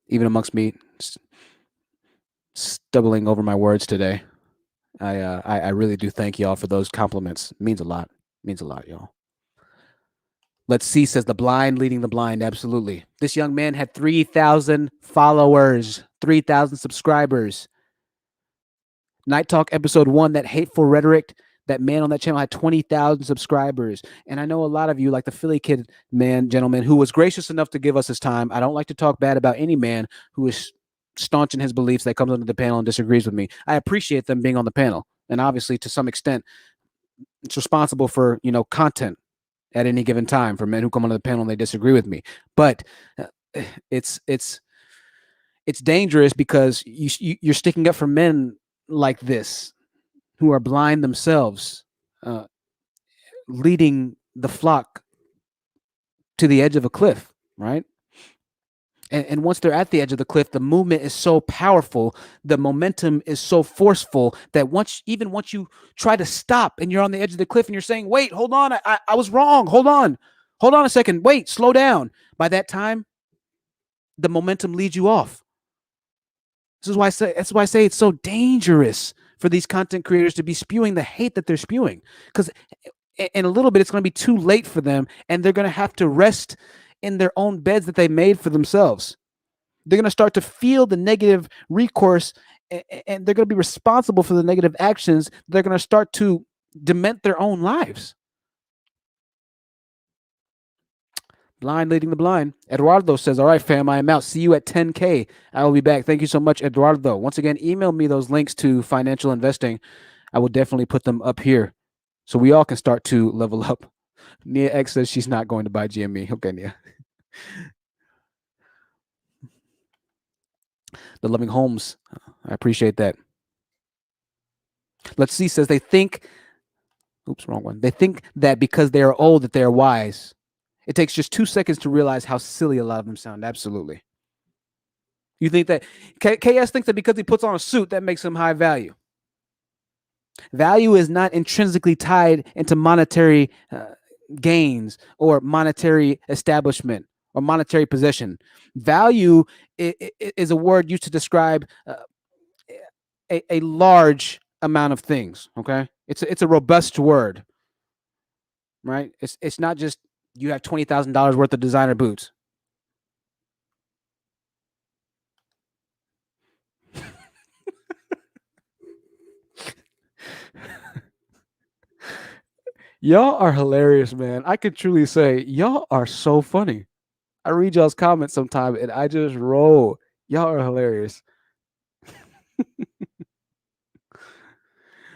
Even amongst me stumbling over my words today, I really do thank y'all for those compliments. It means a lot. It means a lot, y'all. Let's see, says the blind leading the blind. Absolutely. This young man had 3,000 followers, 3,000 subscribers. Night Talk episode 1, that hateful rhetoric That man on that channel had 20,000 subscribers. And I know a lot of you, like the Philly kid gentleman, who was gracious enough to give us his time. I don't like to talk bad about any man who is staunch in his beliefs that comes onto the panel and disagrees with me. I appreciate them being on the panel. And obviously, to some extent, it's responsible for, content at any given time for men who come onto the panel and they disagree with me. But it's dangerous because you're sticking up for men like this who are blind themselves, leading the flock to the edge of a cliff, right? And once they're at the edge of the cliff, the movement is so powerful, the momentum is so forceful that once you try to stop and you're on the edge of the cliff and you're saying, wait, hold on, I was wrong, hold on a second, wait, slow down. By that time, the momentum leads you off. That's why I say it's so dangerous for these content creators to be spewing the hate that they're spewing, because in a little bit it's going to be too late for them, and they're going to have to rest in their own beds that they made for themselves. They're going to start to feel the negative recourse, and they're going to be responsible for the negative actions. They're going to start to dement their own lives. Blind leading the blind. Eduardo says, all right, fam, I am out. See you at 10K. I will be back. Thank you so much, Eduardo. Once again, email me those links to financial investing. I will definitely put them up here so we all can start to level up. Nia X says she's not going to buy GME. Okay, Nia. The Loving Homes. I appreciate that. Let's see, says they think, oops, wrong one. They think that because they are old that they are wise. It takes just 2 seconds to realize how silly a lot of them sound. Absolutely. You think that KS thinks that because he puts on a suit, that makes him high value. Value is not intrinsically tied into monetary gains or monetary establishment or monetary possession. Value is a word used to describe a large amount of things. Okay, it's a robust word, right? It's not just you have $20,000 worth of designer boots. Y'all are hilarious, man. I could truly say y'all are so funny. I read y'all's comments sometimes and I just roll. Y'all are hilarious.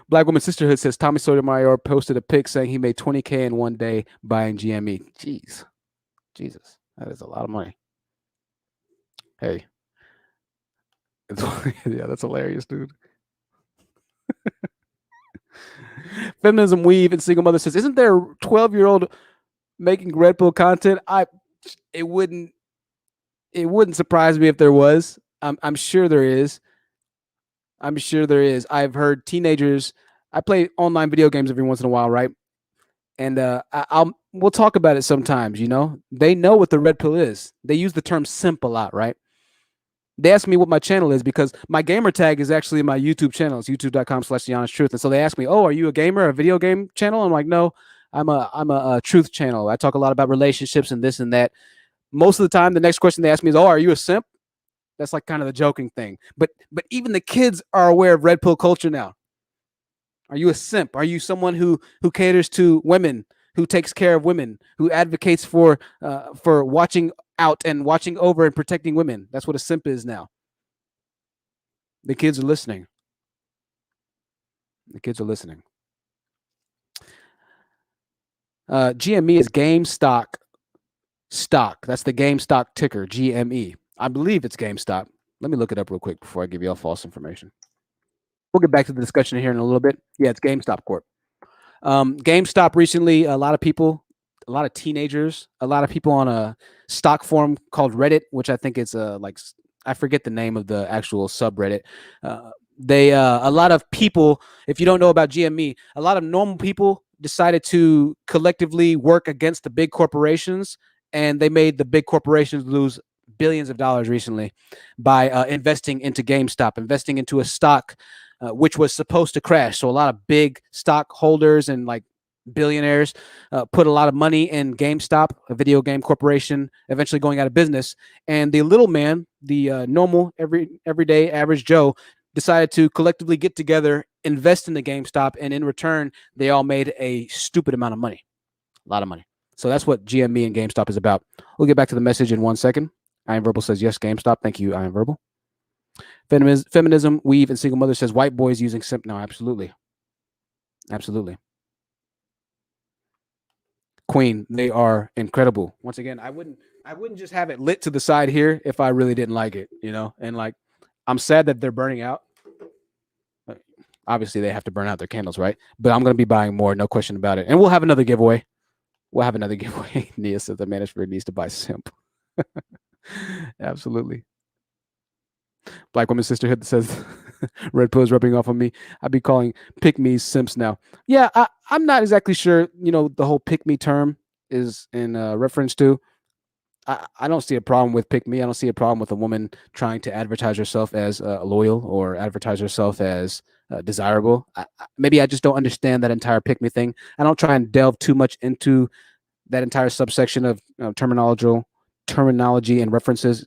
Black Woman Sisterhood says Tommy Sotomayor posted a pic saying he made 20K in one day buying GME. Jeez. Jesus. That is a lot of money. Hey. Yeah, that's hilarious, dude. Feminism Weave and Single Mother says, isn't there a 12-year-old making Red Pill content? It wouldn't surprise me if there was. I'm sure there is. I've heard teenagers. I play online video games every once in a while, right? And we'll talk about it sometimes. They know what the red pill is. They use the term simp a lot, right? They ask me what my channel is because my gamer tag is actually my YouTube channel. It's youtube.com/TheHonestTruth. And so they ask me, "Oh, are you a gamer, a video game channel?" I'm like, "No, I'm a truth channel. I talk a lot about relationships and this and that." Most of the time, the next question they ask me is, "Oh, are you a simp?" That's like kind of the joking thing. But even the kids are aware of red pill culture now. Are you a simp? Are you someone who caters to women, who takes care of women, who advocates for watching out and watching over and protecting women? That's what a simp is now. The kids are listening. GME is GameStop stock. That's the GameStop ticker, GME. I believe it's GameStop. Let me look it up real quick before I give you all false information. We'll get back to the discussion here in a little bit. Yeah, it's GameStop Corp. GameStop recently, a lot of people, a lot of teenagers, a lot of people on a stock forum called Reddit, which I think it's I forget the name of the actual subreddit. A lot of people, if you don't know about GME, a lot of normal people decided to collectively work against the big corporations, and they made the big corporations lose billions of dollars recently by investing into GameStop, investing into a stock which was supposed to crash. So a lot of big stockholders and like billionaires put a lot of money in GameStop, a video game corporation, eventually going out of business. And the little man, the normal, everyday average Joe, decided to collectively get together invest in the GameStop, and in return, they all made a stupid amount of money, a lot of money. So that's what GME and GameStop is about. We'll get back to the message in 1 second. Iron Verbal says, yes, GameStop. Thank you, Iron Verbal. Feminism, Weave, and Single Mother says, white boys using simp. No, absolutely. Absolutely. Queen, they are incredible. Once again, I wouldn't just have it lit to the side here if I really didn't like it, you know? And like, I'm sad that they're burning out. Obviously, they have to burn out their candles, right? But I'm going to be buying more, no question about it. And we'll have another giveaway. Nia says the Manosphere needs to buy simp. Absolutely. Black Woman Sisterhood says Red Pill is rubbing off on me. I'd be calling pick me simps now. Yeah, I'm not exactly sure, you know, the whole pick me term is in reference to. I don't see a problem with pick me. I don't see a problem with a woman trying to advertise herself as loyal or advertise herself as desirable. Maybe I just don't understand that entire pick me thing. I don't try and delve too much into that entire subsection of terminology and references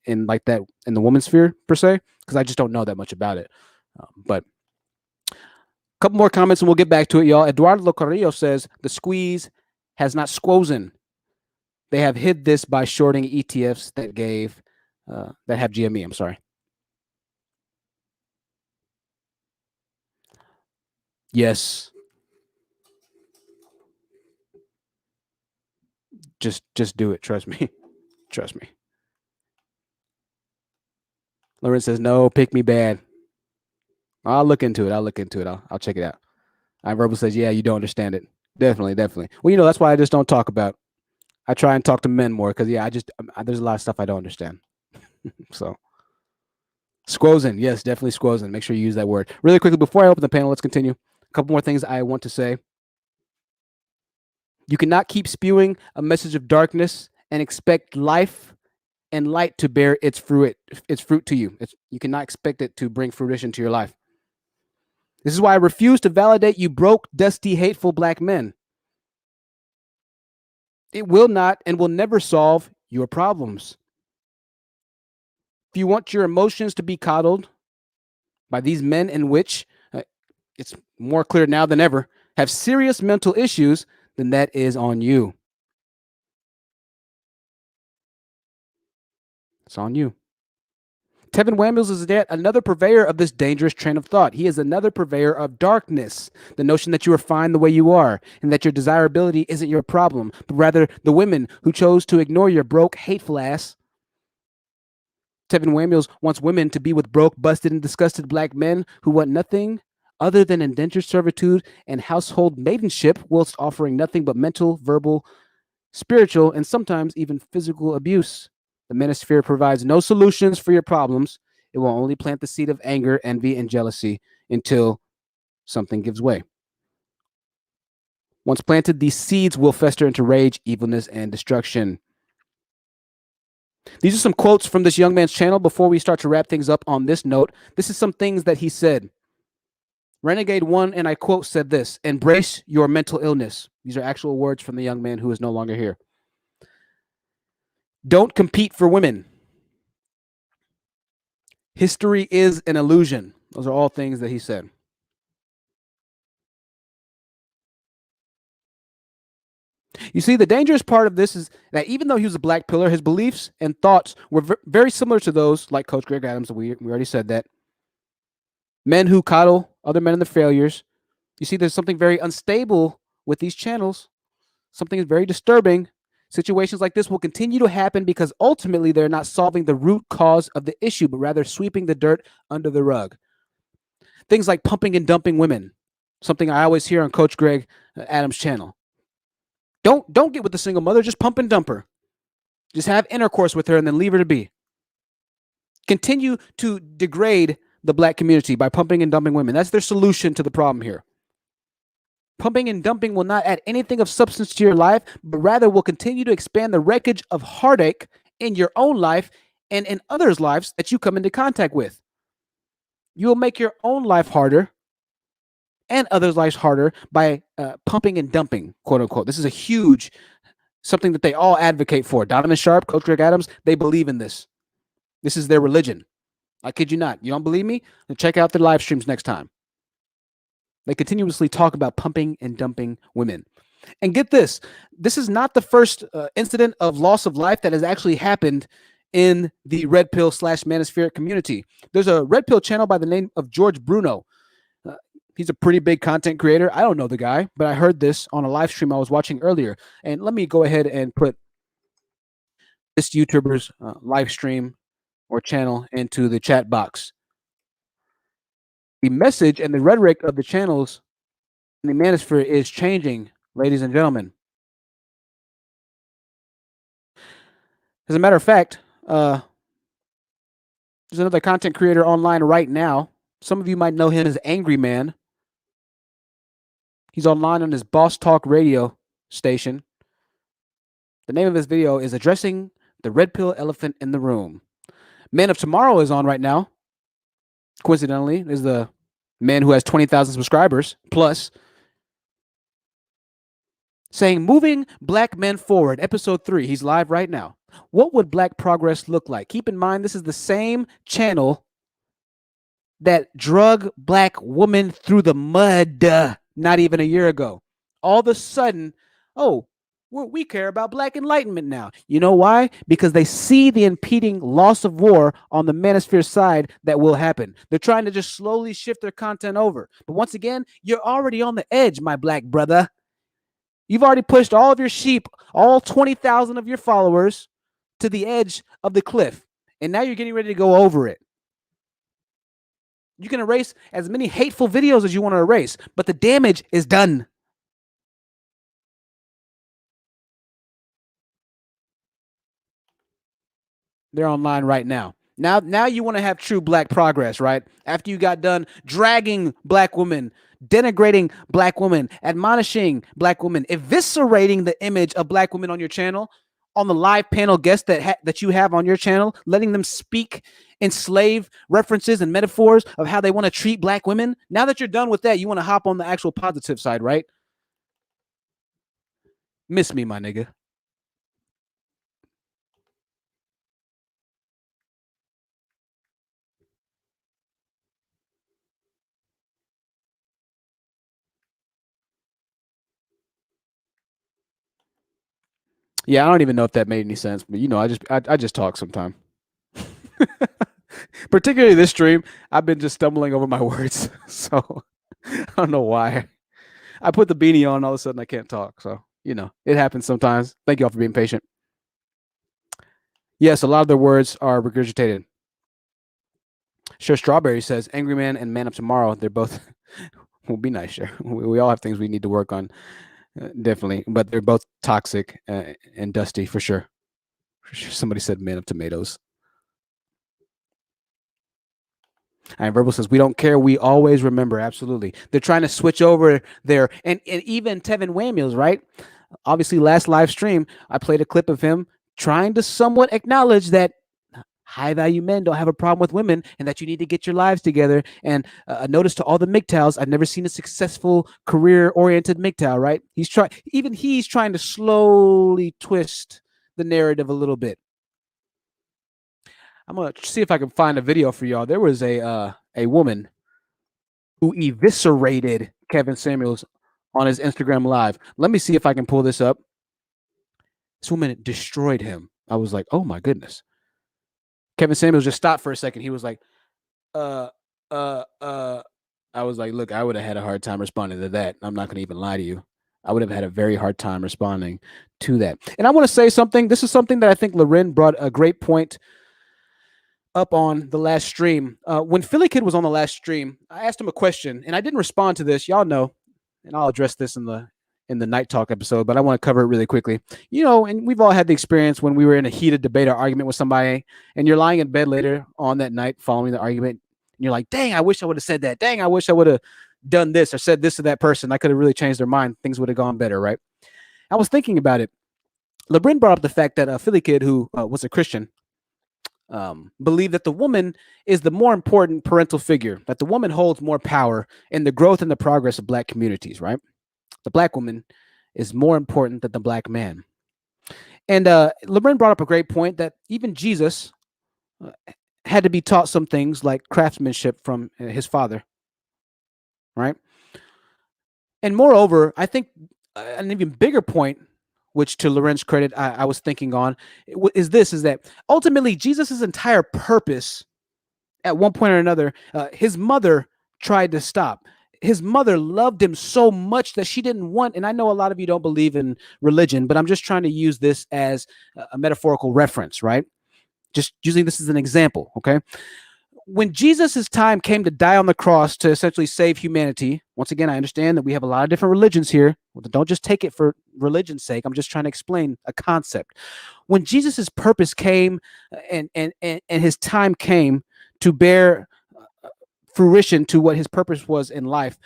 in like that in the woman's sphere per se, because I just don't know that much about it. But a couple more comments and we'll get back to it, y'all. Eduardo Carrillo says the squeeze has not squozen. They have hid this by shorting ETFs that have GME. I'm sorry. Yes. Just do it. Trust me. Trust me. Lauren says no. Pick me bad. I'll look into it. I'll check it out. Verbal says, yeah, you don't understand it. Definitely. Well, you know, that's why I just don't talk about. I try and talk to men more because, yeah, there's a lot of stuff I don't understand. So, squozen. Yes, definitely squozen. Make sure you use that word. Really quickly, before I open the panel, let's continue. A couple more things I want to say. You cannot keep spewing a message of darkness and expect life and light to bear its fruit to you. You cannot expect it to bring fruition to your life. This is why I refuse to validate you broke, dusty, hateful black men. It will not and will never solve your problems. If you want your emotions to be coddled by these men in which, it's more clear now than ever, have serious mental issues, then that is on you. It's on you. Tevin Wambles is yet another purveyor of this dangerous train of thought. He is another purveyor of darkness. The notion that you are fine the way you are and that your desirability isn't your problem, but rather the women who chose to ignore your broke, hateful ass. Tevin Wambles wants women to be with broke, busted, and disgusted black men who want nothing other than indentured servitude and household maidenship, whilst offering nothing but mental, verbal, spiritual, and sometimes even physical abuse. The Manosphere provides no solutions for your problems. It will only plant the seed of anger, envy, and jealousy until something gives way. Once planted, these seeds will fester into rage, evilness, and destruction. These are some quotes from this young man's channel before we start to wrap things up on this note. This is some things that he said. Renegade One, and I quote, said this: embrace your mental illness. These are actual words from the young man who is no longer here. Don't compete for women. History is an illusion. Those are all things that he said. You see, the dangerous part of this is that even though he was a black pillar, his beliefs and thoughts were very similar to those like Coach Greg Adams. We already said that. Men who coddle other men and their failures. You see, there's something very unstable with these channels. Something is very disturbing. Situations like this will continue to happen because ultimately they're not solving the root cause of the issue, but rather sweeping the dirt under the rug. Things like pumping and dumping women, something I always hear on Coach Greg Adams' channel. Don't get with the single mother, just pump and dump her. Just have intercourse with her and then leave her to be. Continue to degrade the black community by pumping and dumping women. That's their solution to the problem here. Pumping and dumping will not add anything of substance to your life, but rather will continue to expand the wreckage of heartache in your own life and in others' lives that you come into contact with. You will make your own life harder and others' lives harder by pumping and dumping, quote unquote. This is a huge, something that they all advocate for. Donovan Sharp, Coach Greg Adams, they believe in this. This is their religion. I kid you not. You don't believe me? Then check out their live streams next time. They continuously talk about pumping and dumping women. And get this, this is not the first incident of loss of life that has actually happened in the red pill / manosphere community. There's a red pill channel by the name of George Bruno. He's a pretty big content creator. I don't know the guy, but I heard this on a live stream I was watching earlier. And let me go ahead and put this YouTuber's live stream or channel into the chat box. The message and the rhetoric of the channels in the manosphere is changing, ladies and gentlemen. As a matter of fact, there's another content creator online right now. Some of you might know him as Angry Man. He's online on his Boss Talk radio station. The name of his video is Addressing the Red Pill Elephant in the Room. Man of Tomorrow is on right now. Coincidentally, is the man who has 20,000 subscribers plus, saying Moving Black Men Forward, episode 3. He's live right now. What would black progress look like? Keep in mind, this is the same channel that drug black women through the mud not even a year ago. All of a sudden, oh, we care about black enlightenment now. You know why? Because they see the impeding loss of war on the manosphere side that will happen. They're trying to just slowly shift their content over. But once again, you're already on the edge, my black brother. You've already pushed all of your sheep, all 20,000 of your followers, to the edge of the cliff. And now you're getting ready to go over it. You can erase as many hateful videos as you want to erase, but the damage is done. They're online right now. Now you want to have true black progress, right? After you got done dragging black women, denigrating black women, admonishing black women, eviscerating the image of black women on your channel, on the live panel guests that you have on your channel, letting them speak in slave references and metaphors of how they want to treat black women. Now that you're done with that, you want to hop on the actual positive side, right? Miss me, my nigga. Yeah, I don't even know if that made any sense, but you know, I just talk sometime. Particularly this stream, I've been just stumbling over my words, so I don't know why. I put the beanie on, all of a sudden I can't talk. So you know, it happens sometimes. Thank you all for being patient. Yes, a lot of their words are regurgitated. Sure, Strawberry says, "Angry Man and Man of Tomorrow, they're both will be nice. Sure, we all have things we need to work on, definitely, but they're both toxic and dusty for sure." Somebody said Man of Tomatoes. And Verbal says, "We don't care. We always remember." Absolutely. They're trying to switch over there. And even Tevin Waymiels, right? Obviously, last live stream, I played a clip of him trying to somewhat acknowledge that high value men don't have a problem with women and that you need to get your lives together. And a notice to all the MGTOWs, I've never seen a successful career oriented MGTOW, right? He's trying to slowly twist the narrative a little bit. I'm gonna see if I can find a video for y'all. There was a woman who eviscerated Kevin Samuels on his Instagram Live. Let me see if I can pull this up. This woman destroyed him. I was like, oh my goodness. Kevin Samuels just stopped for a second. He was like, I was like, look, I would have had a hard time responding to that. I'm not going to even lie to you. I would have had a very hard time responding to that. And I want to say something. This is something that I think Loren brought a great point up on the last stream. When Philly Kid was on the last stream, I asked him a question, and I didn't respond to this. Y'all know, and I'll address this in the Night Talk episode, but I want to cover it really quickly. You know, and we've all had the experience when we were in a heated debate or argument with somebody, and you're lying in bed later on that night following the argument, and you're like, dang, I wish I would have said that. Dang, I wish I would have done this or said this to that person. I could have really changed their mind. Things would have gone better, right? I was thinking about it. LeBron brought up the fact that a Philly Kid who was a Christian believe that the woman is the more important parental figure, that the woman holds more power in the growth and the progress of black communities, right? The black woman is more important than the black man. And LeBron brought up a great point that even Jesus had to be taught some things like craftsmanship from his father, right? And moreover, I think an even bigger point, which to Lorenz's credit, I was thinking on, is this: is that ultimately Jesus' entire purpose, at one point or another, his mother tried to stop. His mother loved him so much that she didn't want, and I know a lot of you don't believe in religion, but I'm just trying to use this as a metaphorical reference, right? Just using this as an example, okay? When Jesus' time came to die on the cross to essentially save humanity, once again, I understand that we have a lot of different religions here. Don't just take it for religion's sake. I'm just trying to explain a concept. When Jesus' purpose came and his time came to bear fruition to what his purpose was in life,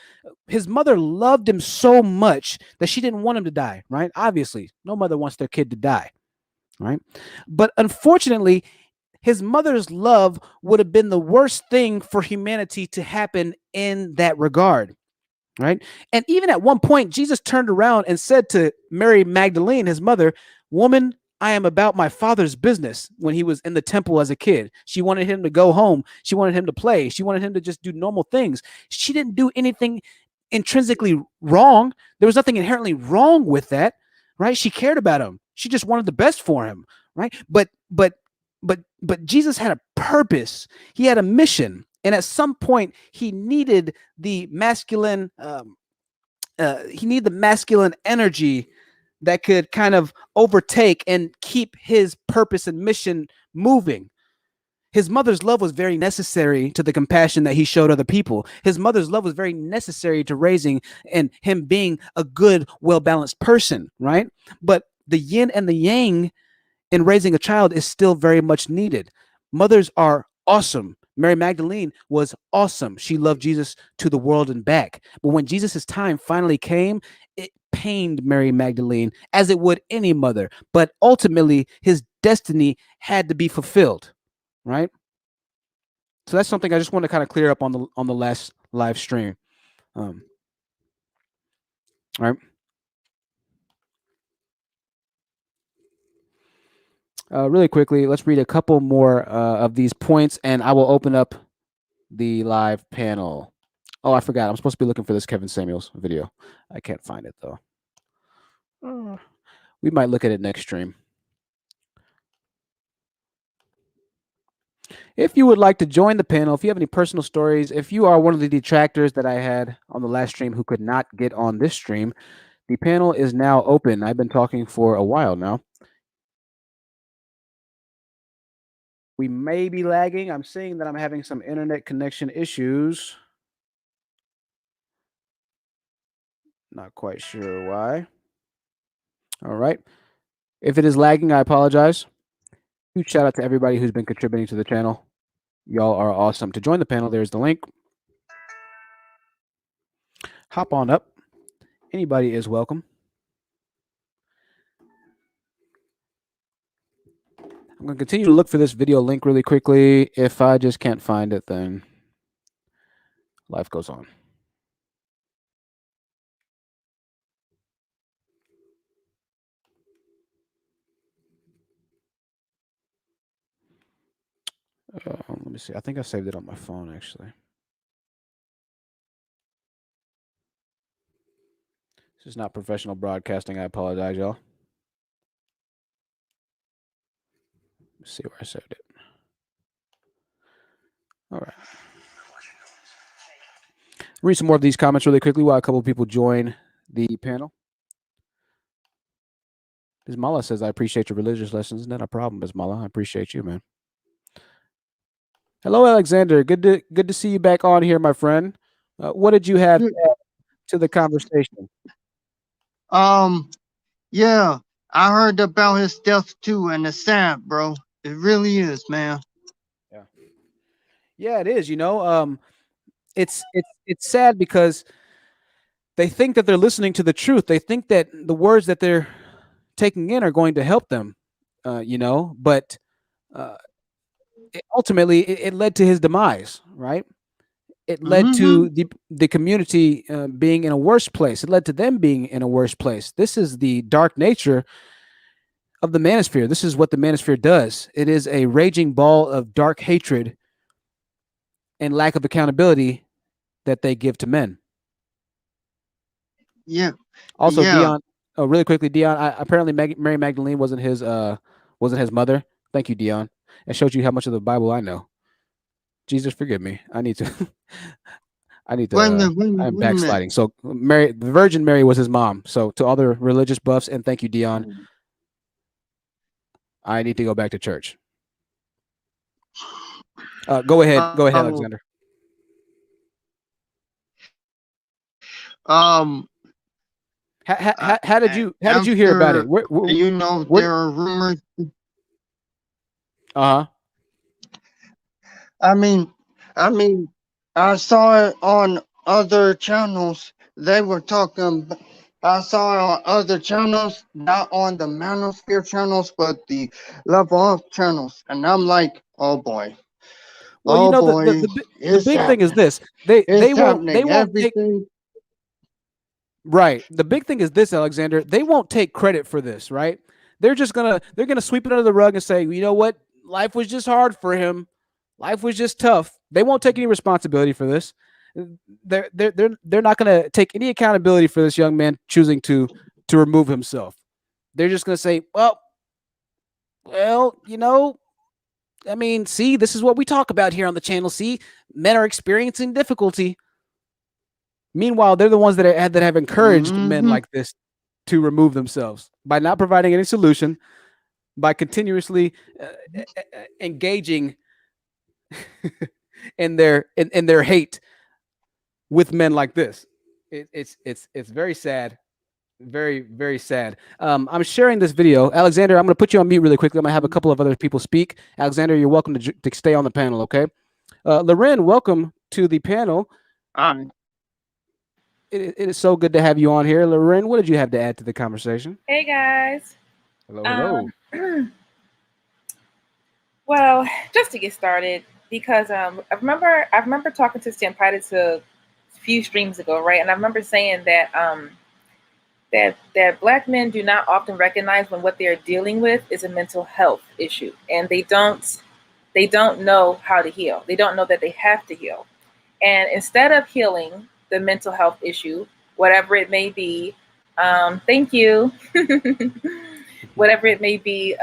his mother loved him so much that she didn't want him to die, right? Obviously, no mother wants their kid to die, right? But unfortunately, his mother's love would have been the worst thing for humanity to happen in that regard, right? And even at one point, Jesus turned around and said to Mary Magdalene, his mother, "Woman, I am about my father's business." When he was in the temple as a kid, she wanted him to go home. She wanted him to play. She wanted him to just do normal things. She didn't do anything intrinsically wrong. There was nothing inherently wrong with that, right? She cared about him. She just wanted the best for him, right? But Jesus had a purpose. He had a mission, and at some point, he needed the masculine. He needed the masculine energy that could kind of overtake and keep his purpose and mission moving. His mother's love was very necessary to the compassion that he showed other people. His mother's love was very necessary to raising and him being a good, well-balanced person, right? But the yin and the yang in raising a child is still very much needed. Mothers are awesome. Mary Magdalene was awesome. She loved Jesus to the world and back. But when Jesus' time finally came, it pained Mary Magdalene, as it would any mother. But ultimately, his destiny had to be fulfilled, right? So that's something I just want to kind of clear up on the last live stream. Right. Really quickly, let's read a couple more of these points, and I will open up the live panel. Oh, I forgot. I'm supposed to be looking for this Kevin Samuels video. I can't find it though. We might look at it next stream. If you would like to join the panel, if you have any personal stories, if you are one of the detractors that I had on the last stream who could not get on this stream, the panel is now open. I've been talking for a while now. We may be lagging. I'm seeing that I'm having some internet connection issues. Not quite sure why. All right. If it is lagging, I apologize. Huge shout out to everybody who's been contributing to the channel. Y'all are awesome. To join the panel, there's the link. Hop on up. Anybody is welcome. I'm going to continue to look for this video link really quickly. If I just can't find it, then life goes on. Let me see. I think I saved it on my phone, actually. This is not professional broadcasting. I apologize, y'all. Let's see where I saved it. All right. Read some more of these comments really quickly while a couple of people join the panel. Ismala says, "I appreciate your religious lessons." Not a problem, Ismala. I appreciate you, man. Hello, Alexander. Good to see you back on here, my friend. What did you have to the conversation? Yeah, I heard about his death too, and it's sad, bro. It really is, man. Yeah, it is. You know, it's sad because they think that they're listening to the truth. They think that the words that they're taking in are going to help them. You know, but ultimately, it led to his demise, right? It led to the community being in a worse place. It led to them being in a worse place. This is the dark nature of the Manosphere. This is what the Manosphere does. It is a raging ball of dark hatred and lack of accountability that they give to men. Yeah, Also, yeah. Dion. Oh, really quickly, Dion. Apparently, Mary Magdalene wasn't his mother. Thank you, Dion. It shows you how much of the Bible I know. Jesus, forgive me. I need to. I need Wait a to. minute, wait a minute, I'm wait a minute. backsliding. So, Mary, the Virgin Mary was his mom. So, to all the religious buffs, and thank you, Dion. I need to go back to church. Go ahead. Go ahead, Um, Alexander. um, How did you hear about it? after Where there are rumors. uh huh. I mean, I mean, I saw it on other channels. They were talking. I saw it on other channels, not on the Manosphere channels, but the Level Up channels. And I'm like, Well, you oh know boy, the it's big thing is happening. this. They It's won't take. happening. Everything. Right. The big thing is this, Alexander. They won't take credit for this, right? They're gonna sweep it under the rug and say, you know what? Life was just hard for him. Life was just tough. They won't take any responsibility for this. They're not gonna take any accountability for this young man choosing to remove himself. They're just gonna say, well, I mean, see, this is what we talk about here on the channel. See, men are experiencing difficulty. Meanwhile, they're the ones that have encouraged men Hmm. like this to remove themselves by not providing any solution, by continuously engaging in their hate with men like this. It's very sad, very sad. I'm sharing this video, Alexander. I'm going to put you on mute really quickly. I'm going to have a couple of other people speak. Alexander, you're welcome to stay on the panel. Okay, Loren, welcome to the panel. I, It is so good to have you on here, Loren. What did you have to add to the conversation? Hey guys. Hello, hello. Um, well, just to get started, because I remember talking to Stampidus a few streams ago, right? And I remember saying that that black men do not often recognize when what they are dealing with is a mental health issue, and they don't know how to heal. They don't know that they have to heal, and instead of healing the mental health issue, whatever it may be, thank you. Whatever it may be,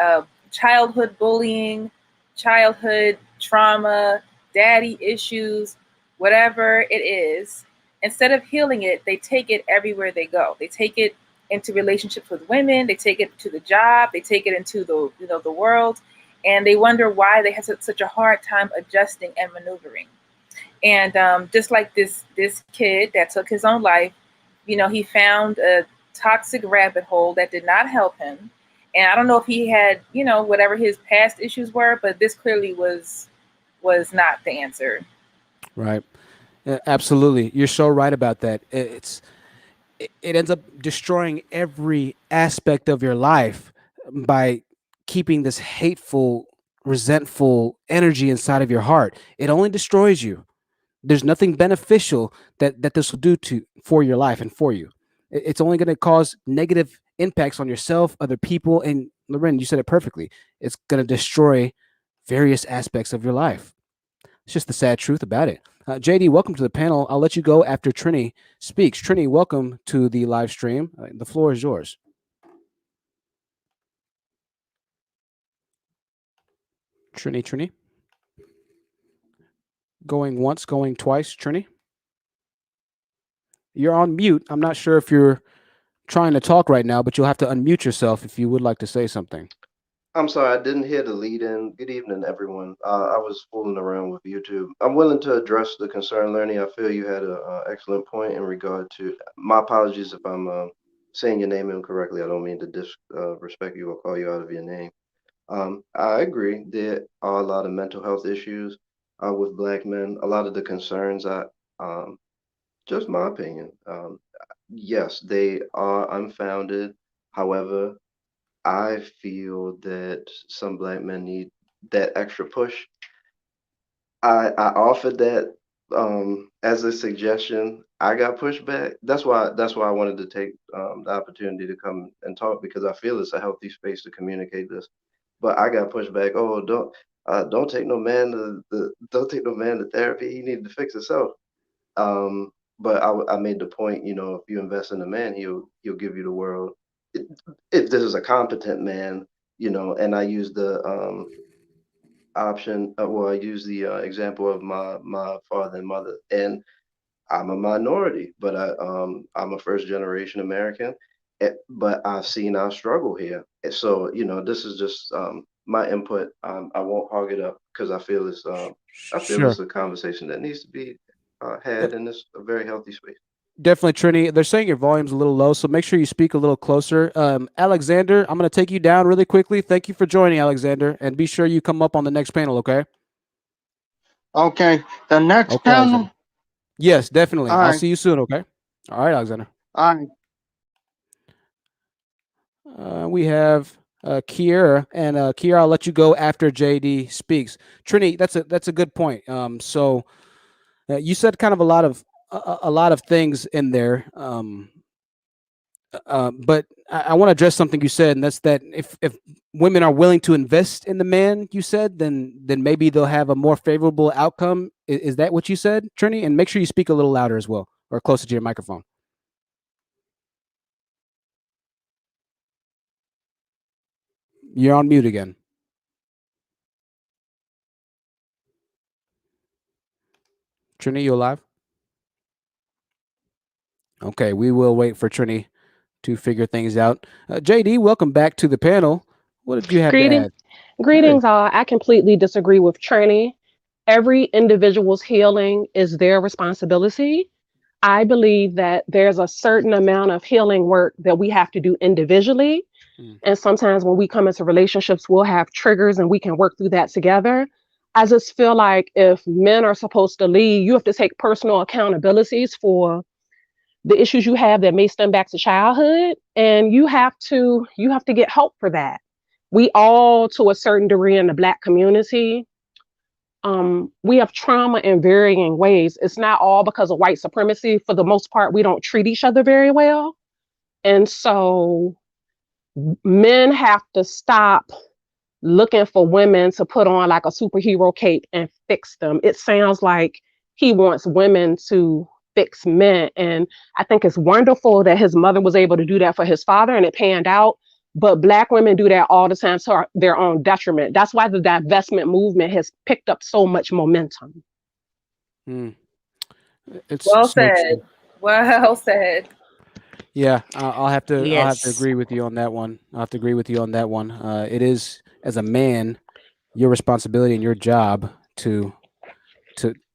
childhood bullying, childhood trauma, daddy issues, whatever it is, instead of healing it, they take it everywhere they go. They take it into relationships with women, they take it to the job, they take it into the world, and they wonder why they have such a hard time adjusting and maneuvering. And just like this kid that took his own life, he found a toxic rabbit hole that did not help him. And I don't know if he had, whatever his past issues were, but this clearly was not the answer. Right. Absolutely. You're so right about that. It ends up destroying every aspect of your life by keeping this hateful, resentful energy inside of your heart. It only destroys you. There's nothing beneficial that this will do to for your life and for you. It's only going to cause negative impacts on yourself, other people, and Loren, you said it perfectly. It's going to destroy various aspects of your life. It's just the sad truth about it. JD, welcome to the panel. I'll let you go after Trini speaks. Trini, welcome to the live stream. The floor is yours. Trini. Going once, going twice. Trini, you're on mute. I'm not sure if you're trying to talk right now, but you'll have to unmute yourself if you would like to say something. I'm sorry, I didn't hear the lead in. Good evening, everyone. I was fooling around with YouTube. I'm willing to address the concern, Learning. I feel you had an excellent point in regard to. My apologies if I'm saying your name incorrectly. I don't mean to disrespect you or call you out of your name. I agree. There are a lot of mental health issues with Black men. A lot of the concerns, just my opinion. Yes, they are unfounded. However, I feel that some Black men need that extra push. I offered that as a suggestion. I got pushed back. That's why I wanted to take the opportunity to come and talk because I feel it's a healthy space to communicate this. But I got pushed back. Oh, don't take no man to therapy. He needed to fix himself. Um, but I made the point, you know, if you invest in a man, he'll give you the world. If if this is a competent man, you know, and I use the option, well, I use the example of my father and mother, and I'm a minority, but I'm a first generation American, but I've seen our struggle here. And so, you know, this is just my input. I won't hog it up because I feel Sure. it's a conversation that needs to be had in this a very healthy space. Definitely, Trini. They're saying your volume's a little low, so make sure you speak a little closer. Alexander, I'm going to take you down really quickly. Thank you for joining, Alexander, and be sure you come up on the next panel, okay? Okay, the next Okay, Alexander. panel. Yes, definitely. All I'll right, see you soon, okay? All right, Alexander. all right. We have Kiera, and Kiera, I'll let you go after JD speaks. Trini, that's a good point. So you said kind of a lot of things in there. But I want to address something you said, and that's that if women are willing to invest in the man, you said, then maybe they'll have a more favorable outcome. Is that what you said, Trini? And make sure you speak a little louder as well, or closer to your microphone. You're on mute again. Trini, you alive? Okay, we will wait for Trini to figure things out. JD, welcome back to the panel. What did you have to Greeting, add? Hey, greetings, all. I completely disagree with Trini. Every individual's healing is their responsibility. I believe that there's a certain amount of healing work that we have to do individually. mm, And sometimes when we come into relationships, we'll have triggers and we can work through that together. I just feel like if men are supposed to lead, you have to take personal accountabilities for the issues you have that may stem back to childhood, and you have to get help for that. We all, to a certain degree, in the Black community, we have trauma in varying ways. It's not all because of white supremacy. For the most part, we don't treat each other very well, and so men have to stop looking for women to put on like a superhero cape and fix them. It sounds like he wants women to fix men. And I think it's wonderful that his mother was able to do that for his father and it panned out. But Black women do that all the time to their own detriment. That's why the divestment movement has picked up so much momentum. mm. It's Well so said. true. Well said. Yeah, I'll have to Yes. agree with you on that one. I'll have to agree with you on that one. It is, as a man, your responsibility and your job to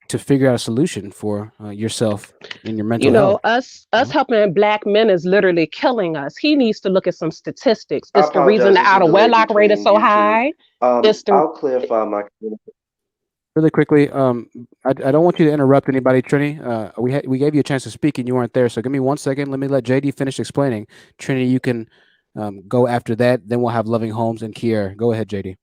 to figure out a solution for yourself and your You mental know, health. us You helping Black men is literally killing us. He needs to look at some statistics. I It's the reason apologize. the There's a out of delay wedlock rate is between so you two. high. It's the I'll clarify my communication. really quickly, I don't want you to interrupt anybody, Trini. We gave you a chance to speak and you weren't there, so give me 1 second. Let me let JD finish explaining. Trini, you can go after that. Then we'll have Loving Homes and Kier. Go ahead, JD.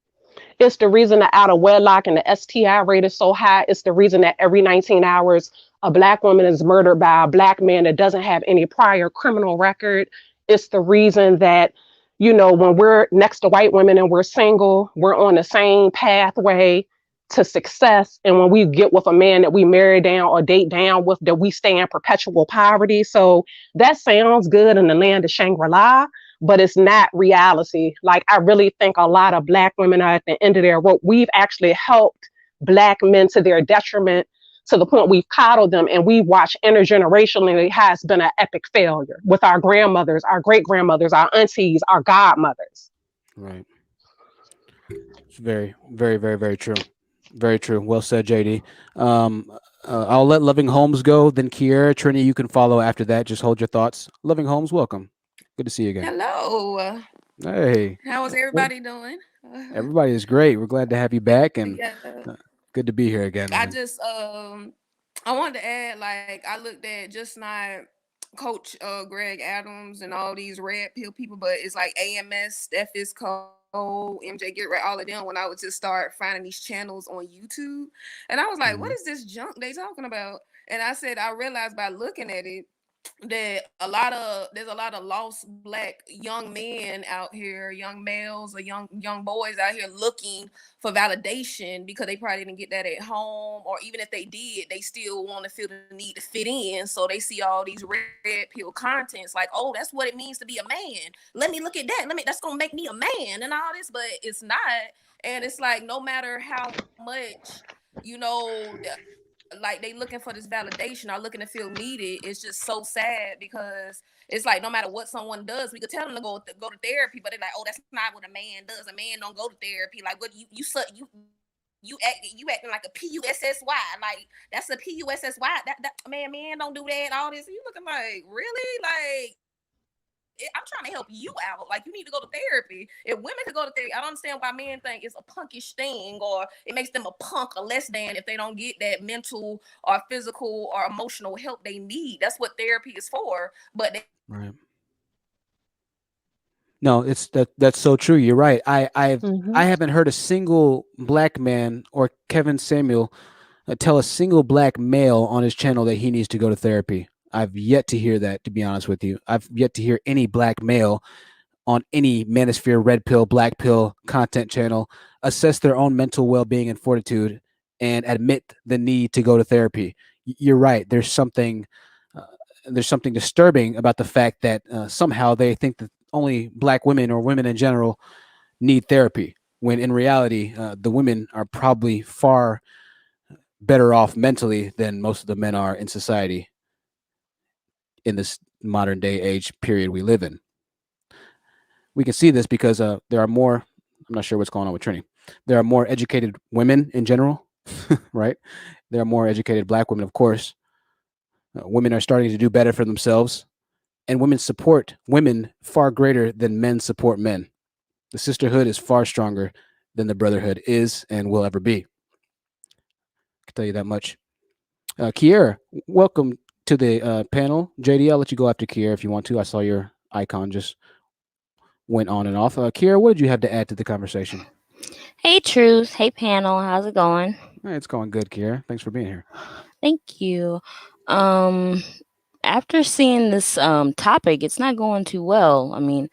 It's the reason the out of wedlock and the STI rate is so high. It's the reason that every 19 hours a Black woman is murdered by a Black man that doesn't have any prior criminal record. It's the reason that, when we're next to white women and we're single, we're on the same pathway to success. And when we get with a man that we marry down or date down with, that we stay in perpetual poverty. So that sounds good in the land of Shangri-La, but it's not reality. Like, I really think a lot of Black women are at the end of their rope. We've actually helped Black men to their detriment, to the point we've coddled them, and we watch intergenerationally. It has been an epic failure with our grandmothers, our great grandmothers, our aunties, our godmothers. Right. It's very, very, very, very true. Very true. Well said, JD. I'll let Loving Homes go. Then Kiera, Trini, you can follow after that. Just hold your thoughts. Loving Homes, welcome. Good to see you again. Hello. Hey, How is everybody doing? everybody is great. We're glad to have you back, and Yeah. good to be here again. I just I wanted to add, like, I looked at just not Coach Greg Adams and all these red pill people, but it's like AMS, Steph is Cole, MJ Get Right, all of them, when I would just start finding these channels on YouTube. And I was like, what Mhm. is this junk they talking about? And I said, I realized by looking at it, that there's a lot of lost black young men out here, young males or young boys out here looking for validation because they probably didn't get that at home, or even if they did, they still want to feel the need to fit in. So they see all these red pill contents like, oh, that's what it means to be a man. Let me look at that. That's gonna make me a man and all this, but it's not. And it's like no matter how much like they looking for this validation or looking to feel needed. It's just so sad because it's like no matter what someone does, we could tell them to go to therapy, but they're like, oh, that's not what a man does. A man don't go to therapy. Like, what you acting like a PUSSY. Like, that's a PUSSY. That man don't do that. All this. You looking like, really? Like, I'm trying to help you out. Like, you need to go to therapy. If women could go to therapy, I don't understand why men think it's a punkish thing or it makes them a punk or less than if they don't get that mental or physical or emotional help they need. That's what therapy is for. But Right. No, that's so true. You're right. I haven't heard a single black man or Kevin Samuel tell a single black male on his channel that he needs to go to therapy. I've yet to hear that, to be honest with you. I've yet to hear any black male on any Manosphere, red pill, black pill content channel assess their own mental well-being and fortitude and admit the need to go to therapy. You're right. There's something disturbing about the fact that somehow they think that only black women or women in general need therapy, when in reality, the women are probably far better off mentally than most of the men are in society in this modern day age period we live in. We can see this because there are more. I'm not sure what's going on with Trini. There are more educated women in general, right? There are more educated black women, of course. Women are starting to do better for themselves, and women support women far greater than men support men. The sisterhood is far stronger than the brotherhood is and will ever be. I can tell you that much. Kiera, welcome to the panel. JD, I'll let you go after Kiera if you want to. I saw your icon just went on and off. Kiera, what did you have to add to the conversation? Hey, Truth. Hey, panel. How's it going? Hey, it's going good, Kiera. Thanks for being here. Thank you. After seeing this topic, it's not going too well. I mean,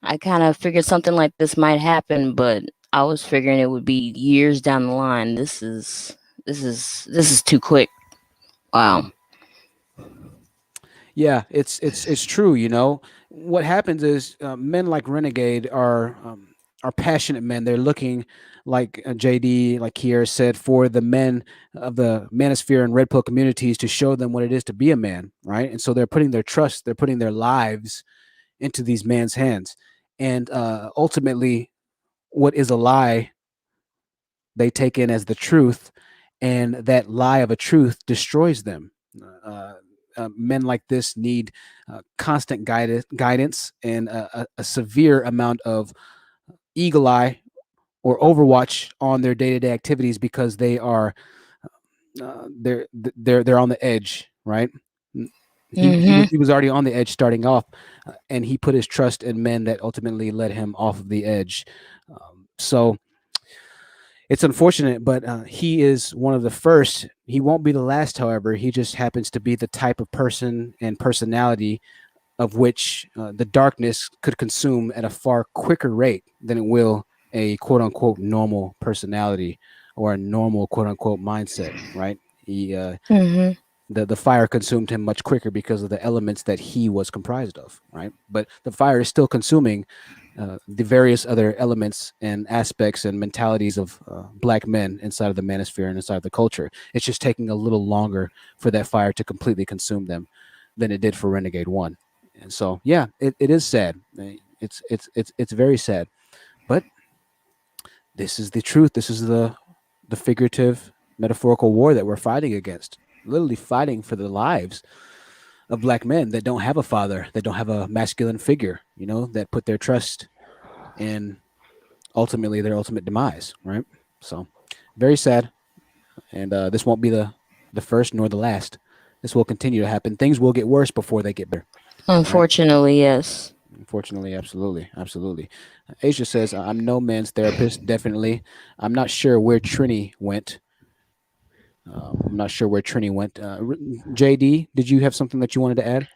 I kind of figured something like this might happen, but I was figuring it would be years down the line. This is too quick. Wow. Yeah, it's true. You know what happens is men like Renegade are passionate men. They're looking like JD, like Kiera said, for the men of the Manosphere and Red Pill communities to show them what it is to be a man, right? And so they're putting their trust, they're putting their lives into these men's hands, and ultimately, what is a lie, they take in as the truth, and that lie of a truth destroys them. Men like this need constant guidance and a severe amount of eagle eye or overwatch on their day-to-day activities because they are they're on the edge, right? He was already on the edge starting off, and he put his trust in men that ultimately led him off of the edge. So it's unfortunate, but he is one of the first. He won't be the last, however. He just happens to be the type of person and personality of which the darkness could consume at a far quicker rate than it will a quote unquote normal personality or a normal quote unquote mindset, right? He the fire consumed him much quicker because of the elements that he was comprised of, right? But the fire is still consuming the various other elements and aspects and mentalities of black men inside of the manosphere and inside of the culture. It's just taking a little longer for that fire to completely consume them than it did for Renegade One. And so, yeah, it is sad. It's very sad, but this is the truth. This is the figurative, metaphorical war that we're fighting against. Literally fighting for the lives of black men that don't have a father, that don't have a masculine figure, you know, that put their trust in ultimately their ultimate demise, right? So, very sad, and this won't be the first nor the last. This will continue to happen. Things will get worse before they get better. Unfortunately, right? Yes. Unfortunately, absolutely. Asia says, I'm no man's therapist, definitely. I'm not sure where Trini went. I'm not sure where Trini went. JD, did you have something that you wanted to add?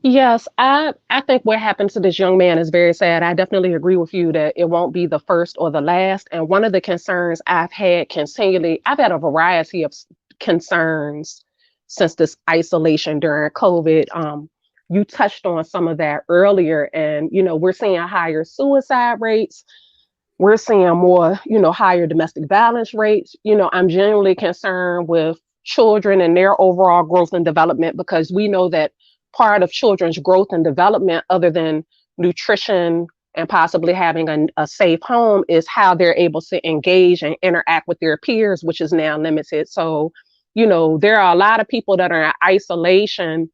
Yes, I think what happened to this young man is very sad. I definitely agree with you that it won't be the first or the last. And one of the concerns I've had continually, I've had a variety of concerns since this isolation during COVID. You touched on some of that earlier, and we're seeing higher suicide rates. We're seeing more, higher domestic violence rates. I'm genuinely concerned with children and their overall growth and development, because we know that part of children's growth and development, other than nutrition and possibly having a safe home, is how they're able to engage and interact with their peers, which is now limited. So, there are a lot of people that are in isolation.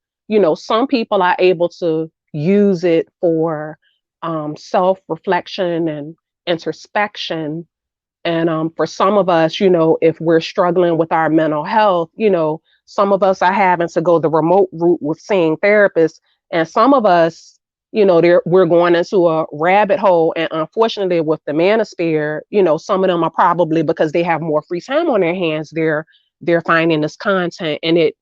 Some people are able to use it for self-reflection and introspection. And for some of us, if we're struggling with our mental health, some of us are having to go the remote route with seeing therapists. And some of us, we're going into a rabbit hole. And unfortunately, with the Manosphere, some of them are probably, because they have more free time on their hands, they're finding this content. And it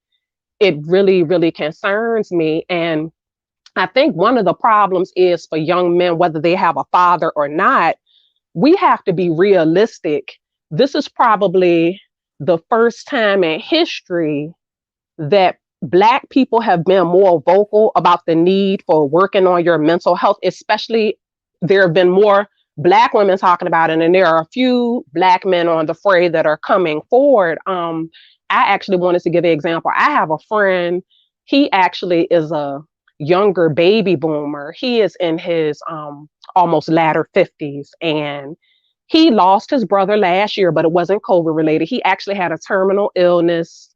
really, really concerns me. And I think one of the problems is for young men, whether they have a father or not, we have to be realistic. This is probably the first time in history that Black people have been more vocal about the need for working on your mental health, especially there have been more Black women talking about it, and there are a few Black men on the fray that are coming forward. I actually wanted to give an example. I have a friend, he actually is a younger baby boomer. He is in his almost latter 50s, and he lost his brother last year, but it wasn't COVID related. He actually had a terminal illness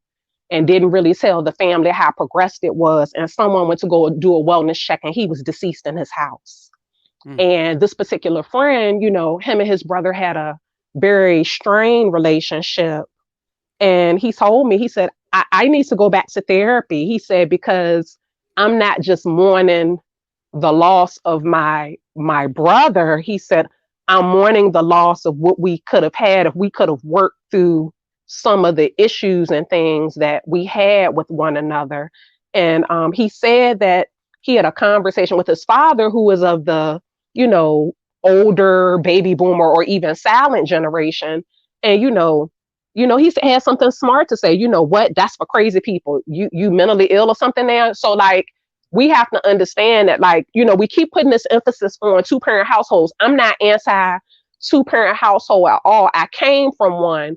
and didn't really tell the family how progressed it was. And someone went to go do a wellness check, and he was deceased in his house. And this particular friend, him and his brother had a very strained relationship. And he told me, he said, I need to go back to therapy. He said, because I'm not just mourning the loss of my brother. He said, I'm mourning the loss of what we could have had if we could have worked through some of the issues and things that we had with one another. And he said that he had a conversation with his father, who was of the, older baby boomer or even silent generation. And, he had something smart to say, what, that's for crazy people. You mentally ill or something now. So like, we have to understand that, like, we keep putting this emphasis on two-parent households. I'm not anti two-parent household at all. I came from one,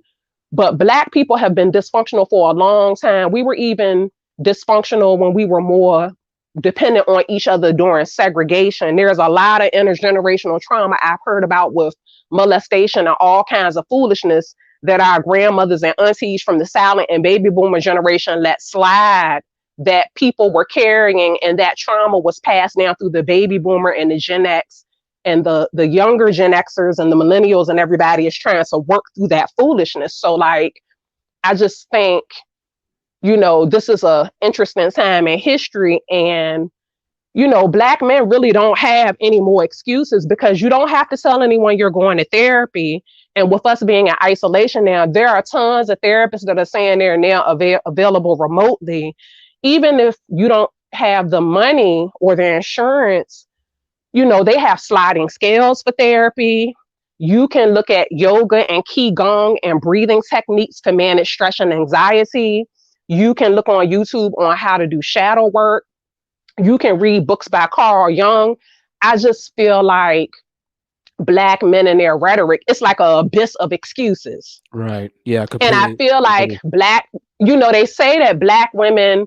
but Black people have been dysfunctional for a long time. We were even dysfunctional when we were more dependent on each other during segregation. There's a lot of intergenerational trauma I've heard about with molestation and all kinds of foolishness that our grandmothers and aunties from the silent and baby boomer generation let slide, that people were carrying, and that trauma was passed down through the baby boomer and the Gen X, and the younger Gen Xers and the millennials, and everybody is trying to work through that foolishness. So like, I just think, this is a interesting time in history, and Black men really don't have any more excuses, because you don't have to tell anyone you're going to therapy. And with us being in isolation now, there are tons of therapists that are saying they're now available remotely. Even if you don't have the money or the insurance, they have sliding scales for therapy. You can look at yoga and qigong and breathing techniques to manage stress and anxiety. You can look on YouTube on how to do shadow work. You can read books by Carl Jung. I just feel like Black men and their rhetoric, it's like a abyss of excuses. Right. Yeah. And I feel like they say that Black women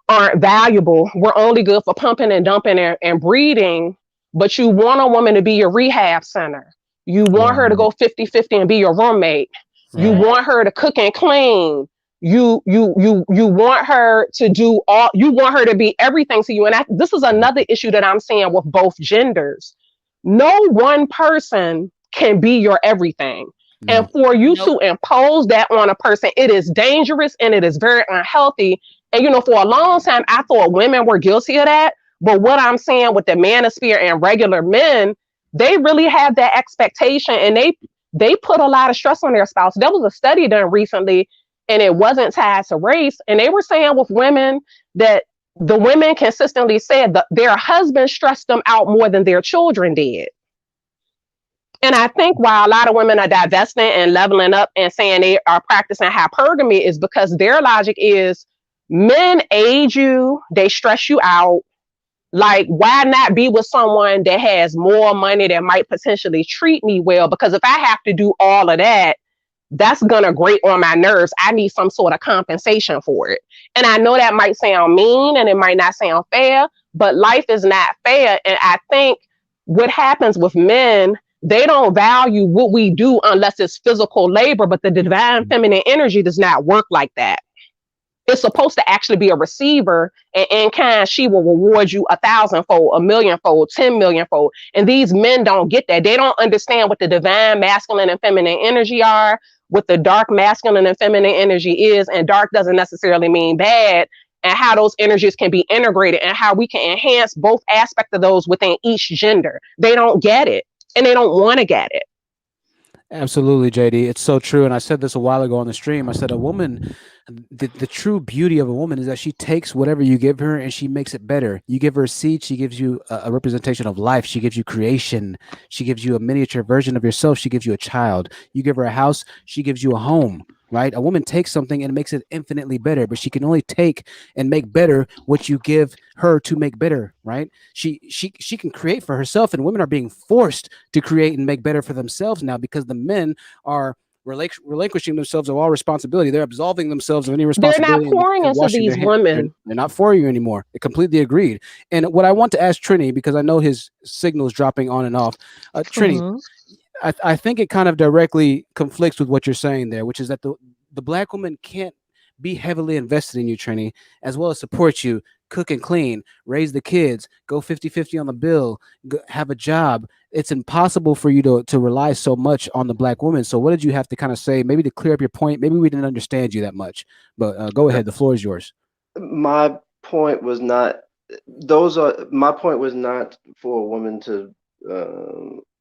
aren't valuable. We're only good for pumping and dumping and breeding, but you want a woman to be your rehab center. You want her to go 50-50 and be your roommate. You want her to cook and clean. You want her to do all, you want her to be everything to you. And this is another issue that I'm seeing with both genders. No one person can be your everything. No. And for you to impose that on a person, it is dangerous and it is very unhealthy. And, for a long time, I thought women were guilty of that. But what I'm saying with the Manosphere and regular men, they really have that expectation, and they put a lot of stress on their spouse. There was a study done recently. and it wasn't tied to race. And they were saying with women that the women consistently said that their husband stressed them out more than their children did. And I think why a lot of women are divesting and leveling up and saying they are practicing hypergamy is because their logic is men age you, they stress you out. Like, why not be with someone that has more money that might potentially treat me well? Because if I have to do all of that, that's gonna grate on my nerves. I need some sort of compensation for it. And I know that might sound mean and it might not sound fair, but life is not fair. And I think what happens with men, they don't value what we do unless it's physical labor, but the divine feminine energy does not work like that. It's supposed to actually be a receiver, and in kind, she will reward you 1,000-fold, 1,000,000-fold, 10,000,000-fold. And these men don't get that. They don't understand what the divine masculine and feminine energy are, what the dark masculine and feminine energy is. And dark doesn't necessarily mean bad, and how those energies can be integrated and how we can enhance both aspects of those within each gender. They don't get it, and they don't want to get it. Absolutely, JD. It's so true. And I said this a while ago on the stream. I said a woman, the true beauty of a woman is that she takes whatever you give her and she makes it better. You give her a seed, she gives you a representation of life. She gives you creation. She gives you a miniature version of yourself. She gives you a child. You give her a house, she gives you a home. Right? A woman takes something and makes it infinitely better, but she can only take and make better what you give her to make better. Right? She can create for herself, and women are being forced to create and make better for themselves now because the men are relinquishing themselves of all responsibility. They're absolving themselves of any They're not responsibility pouring and into washing their these hands. They're, women. they're not for you anymore. I completely agreed. And what I want to ask Trini, because I know his signal is dropping on and off, Trini, Mhm. I think it kind of directly conflicts with what you're saying there, which is that the black woman can't be heavily invested in you, Trini, as well as support you, cook and clean, raise the kids, go 50-50 on the bill, have a job. It's impossible for you to rely so much on the black woman. So what did you have to kind of say, maybe to clear up your point? Maybe we didn't understand you that much, but go ahead. The floor is yours. My point was not, those are, my point was not for a woman to,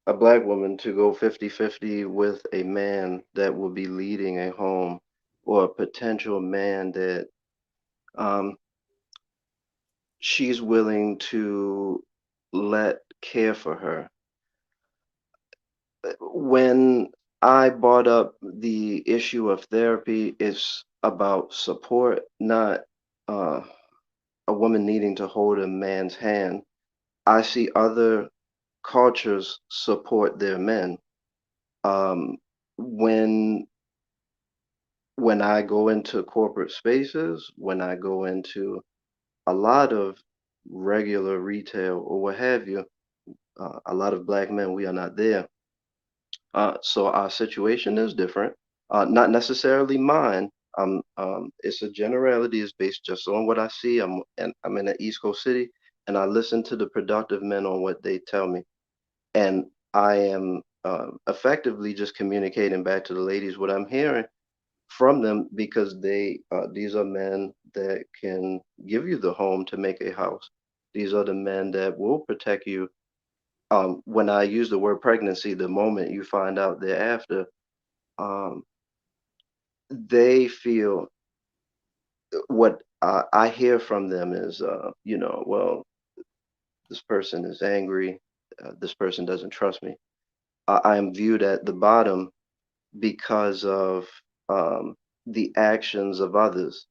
a black woman to go 50-50 with a man that will be leading a home, or a potential man that um, she's willing to let care for her. When I brought up the issue of therapy, it's about support, not uh, a woman needing to hold a man's hand. I see other cultures support their men. Um, when I go into corporate spaces, when I go into a lot of regular retail or what have you, a lot of black men, we are not there. So our situation is different. Not necessarily mine. It's a generality. It's based just on what I see. I'm in an East Coast city, and I listen to the productive men on what they tell me, and I am effectively just communicating back to the ladies what I'm hearing from them, because these are men that can give you the home to make a house. These are the men that will protect you. When I use the word pregnancy, the moment you find out thereafter, um, they feel, what I hear from them is, well, this person is angry. This person doesn't trust me. I am viewed at the bottom because of the actions of others.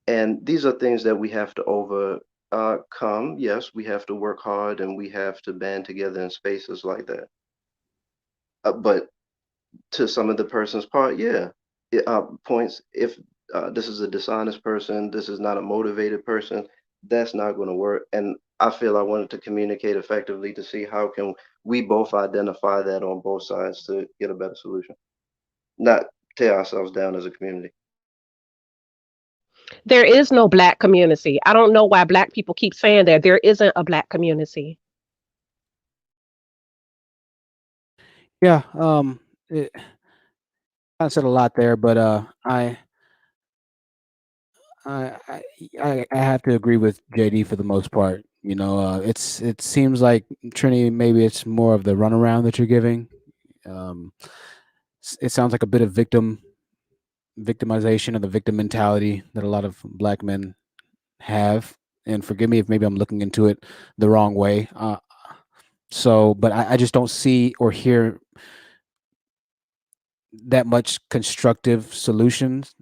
And these are things that we have to overcome. Yes, we have to work hard and we have to band together in spaces like that. But to some of the person's part, yeah, points. If this is a dishonest person, this is not a motivated person, that's not going to work. And I feel I wanted to communicate effectively to see how can we both identify that on both sides to get a better solution, not tear ourselves down as a community. There is no black community. I don't know why black people keep saying that. There isn't a black community. Yeah. I said a lot there, but I, I I have to agree with JD for the most part. It seems like Trini, maybe it's more of the runaround that you're giving. It sounds like a bit of victim victimization or the victim mentality that a lot of black men have. And forgive me if maybe I'm looking into it the wrong way. But I just don't see or hear that much constructive solutions,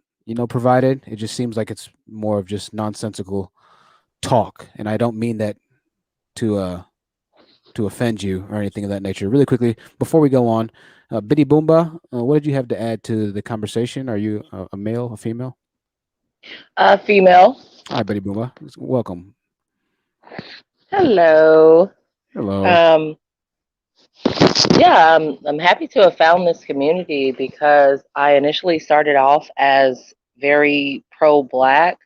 provided. It just seems like it's more of just nonsensical talk. And I don't mean that to offend you or anything of that nature. Really quickly, before we go on, Biddy Boomba, what did you have to add to the conversation? Are you a male, a female? Female. Hi, Biddy Boomba. Welcome. Hello. Hello. Um, yeah, I'm happy to have found this community because I initially started off as very pro-black,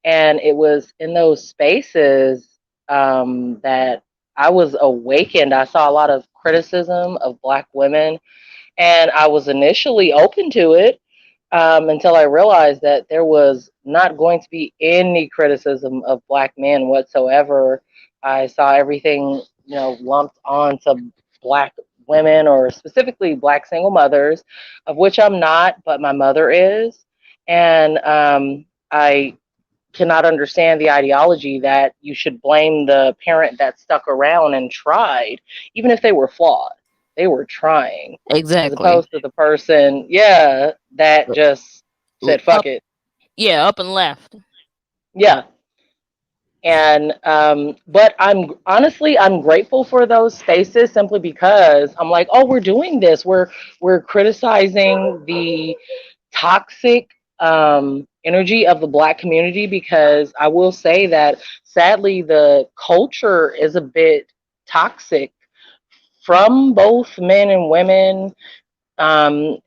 and it was in those spaces that I was awakened. I saw a lot of criticism of black women, and I was initially open to it until I realized that there was not going to be any criticism of black men whatsoever. I saw everything, lumped onto black women or specifically black single mothers, of which I'm not, but my mother is. And I cannot understand the ideology that you should blame the parent that stuck around and tried, even if they were flawed. They were trying, as Exactly. opposed to the person, yeah, that just said, fuck Up, it. yeah, up and left. Yeah. And, but I'm grateful for those spaces simply because I'm like, oh, we're doing this. We're criticizing the toxic energy of the black community, because I will say that sadly the culture is a bit toxic from both men and women, um,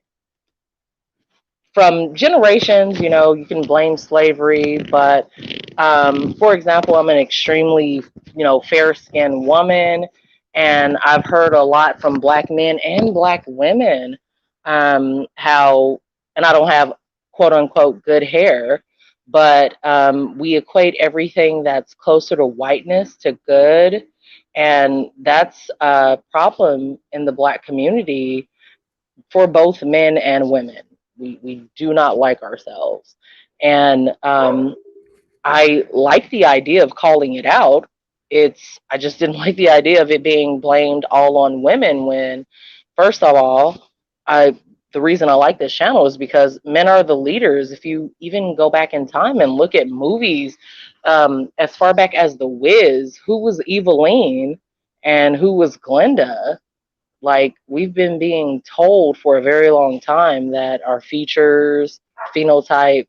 from generations. You can blame slavery, but for example, I'm an extremely, fair skinned woman, and I've heard a lot from black men and black women, how, and I don't have quote unquote good hair, but we equate everything that's closer to whiteness to good. And that's a problem in the black community for both men and women. We do not like ourselves. And I like the idea of calling it out. I just didn't like the idea of it being blamed all on women when, first of all, I the reason I like this channel is because men are the leaders. If you even go back in time and look at movies, as far back as The Wiz, who was Eveline and who was Glenda? Like, we've been being told for a very long time that our features, phenotype,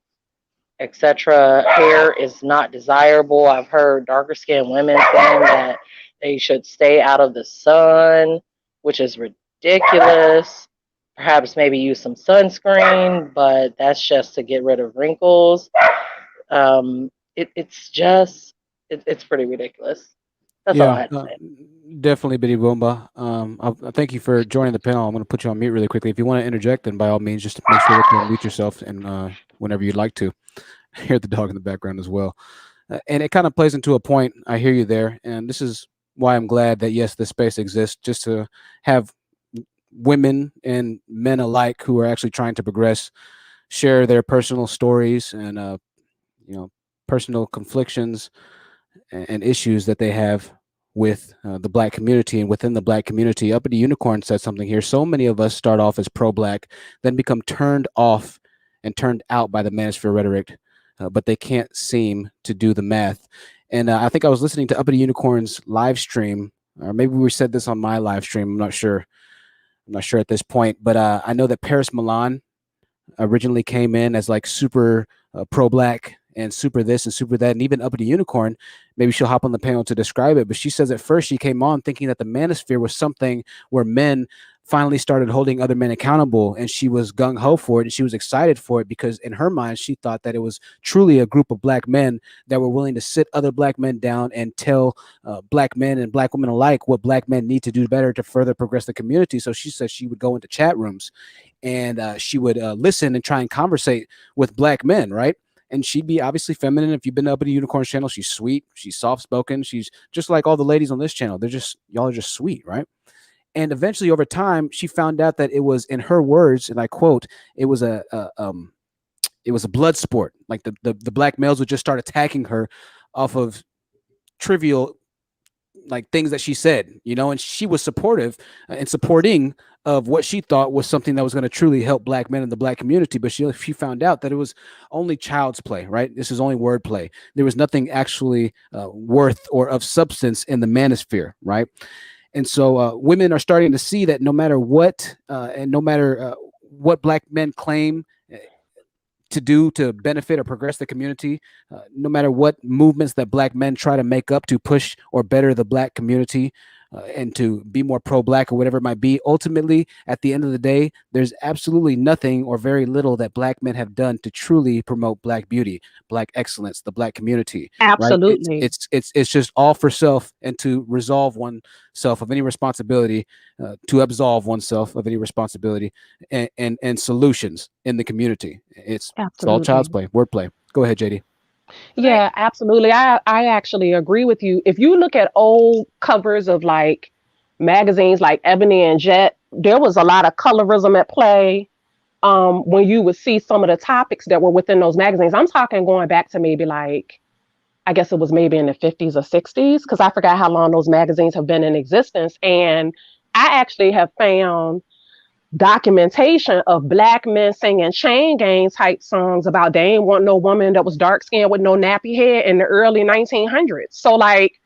etc., hair is not desirable. I've heard darker skinned women saying that they should stay out of the sun, which is ridiculous. Perhaps maybe use some sunscreen, but that's just to get rid of wrinkles. It's just, it's pretty ridiculous. That's all I Yeah, had to say. definitely, Biddy Boomba. I thank you for joining the panel. I'm going to put you on mute really quickly. If you want to interject, then by all means, just make sure that you unmute yourself and whenever you'd like to. Hear the dog in the background as well. And it kind of plays into a point. I hear you there. And this is why I'm glad that, yes, this space exists, just to have women and men alike who are actually trying to progress share their personal stories and, personal conflictions and issues that they have with the black community. And within the black community, Uppity Unicorn said something here. So many of us start off as pro-black, then become turned off and turned out by the manosphere rhetoric, but they can't seem to do the math. And I think I was listening to Uppity Unicorn's live stream, or maybe we said this on my live stream. I'm not sure. I'm not sure at this point, but I know that Paris Milan originally came in as like super pro-black and super this and super that, and even Uppity Unicorn, maybe she'll hop on the panel to describe it, but she says at first she came on thinking that the manosphere was something where men finally started holding other men accountable, and she was gung-ho for it, and she was excited for it because in her mind she thought that it was truly a group of black men that were willing to sit other black men down and tell black men and black women alike what black men need to do better to further progress the community. So she said she would go into chat rooms and she would listen and try and conversate with black men, right? And she'd be obviously feminine. If you've been up at the Unicorn's channel, she's sweet, she's soft-spoken, she's just like all the ladies on this channel. Y'all are just sweet, right? And eventually over time, she found out that it was, in her words, and I quote, it was it was a blood sport. Like the black males would just start attacking her off of trivial like things that she said, and she was supportive and supporting of what she thought was something that was going to truly help black men in the black community. But she found out that it was only child's play, right? This is only wordplay. There was nothing actually worth or of substance in the manosphere, right? And so women are starting to see that no matter what, and no matter what black men claim to do to benefit or progress the community, no matter what movements that black men try to make up to push or better the black community, and to be more pro-black or whatever it might be, ultimately, at the end of the day, there's absolutely nothing or very little that black men have done to truly promote black beauty, black excellence, the black community, right? Absolutely. It's just all for self and to resolve oneself of any responsibility, to absolve oneself of any responsibility, and solutions in the community. It's all child's Absolutely. play, wordplay. Go ahead, JD. Yeah, absolutely. I actually agree with you. If you look at old covers of like magazines like Ebony and Jet, there was a lot of colorism at play. When you would see some of the topics that were within those magazines. I'm talking going back to maybe like, I guess it was maybe in the 50s or 60s, because I forgot how long those magazines have been in existence. And I actually have found documentation of black men singing chain gang type songs about they ain't want no woman that was dark skinned with no nappy head in the early 1900s. So like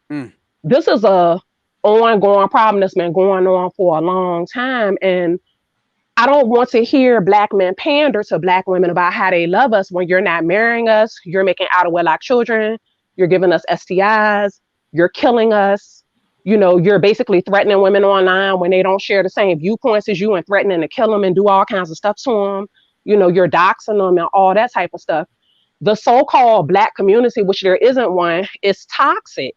this is a ongoing problem that's been going on for a long time. And I don't want to hear black men pander to black women about how they love us when you're not marrying us, you're making out of wedlock children, you're giving us STIs, you're killing us. You're basically threatening women online when they don't share the same viewpoints as you and threatening to kill them and do all kinds of stuff to them. You're doxing them and all that type of stuff. The so-called black community, which there isn't one, is toxic.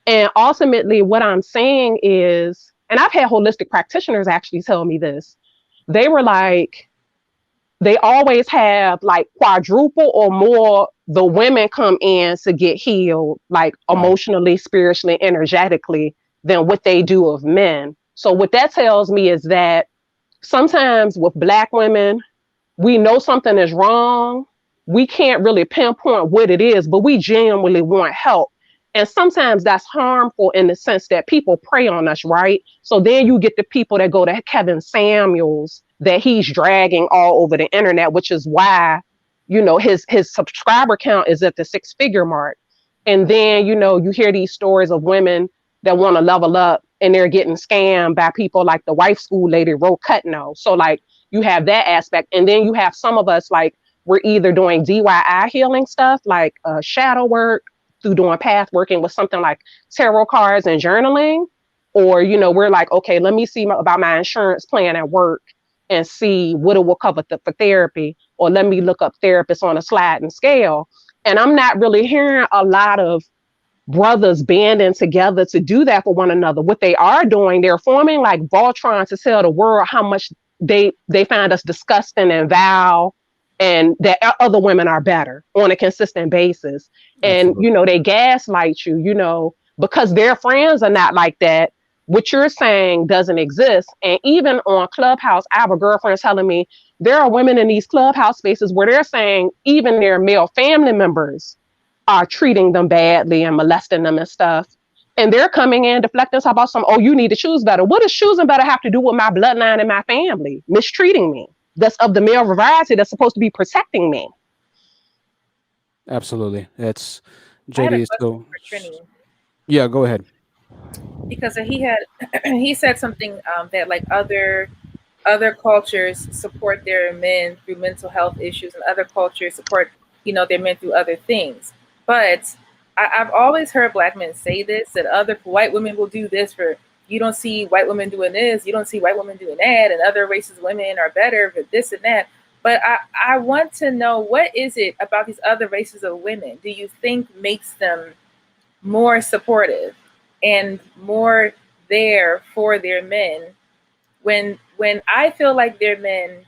And ultimately what I'm saying is, and I've had holistic practitioners actually tell me this, they were like, they always have like quadruple or more the women come in to get healed, like emotionally, spiritually, energetically, than what they do of men. So what that tells me is that sometimes with black women, we know something is wrong. We can't really pinpoint what it is, but we genuinely want help. And sometimes that's harmful in the sense that people prey on us, right? So then you get the people that go to Kevin Samuels that he's dragging all over the internet, which is why, his subscriber count is at the 6-figure mark. And then, you hear these stories of women that want to level up and they're getting scammed by people like the wife school lady, Ro Cutno. So like you have that aspect. And then you have some of us like we're either doing DIY healing stuff like shadow work, through doing path working with something like tarot cards and journaling, or we're like, okay, let me see about my insurance plan at work and see what it will cover for therapy, or let me look up therapists on a sliding scale. And I'm not really hearing a lot of brothers banding together to do that for one another. What they are doing, they're forming like Voltron to tell the world how much they find us disgusting and vile, and that other women are better on a consistent basis. And Absolutely. they gaslight you, because their friends are not like that. What you're saying doesn't exist. And even on Clubhouse, I have a girlfriend telling me there are women in these Clubhouse spaces where they're saying even their male family members are treating them badly and molesting them and stuff. And they're coming in deflecting talk about some, oh, you need to choose better. What does choosing better have to do with my bloodline and my family mistreating me? That's of the male variety that's supposed to be protecting me. Absolutely. That's I had a JD is question so. for Trini. Yeah, go ahead. Because he said something that like other cultures support their men through mental health issues, and other cultures support their men through other things. But I've always heard black men say this, that other white women will do this for you. Don't see white women doing this, you don't see white women doing that, and other races women are better for this and that. But I want to know, what is it about these other races of women do you think makes them more supportive and more there for their men, when I feel like their men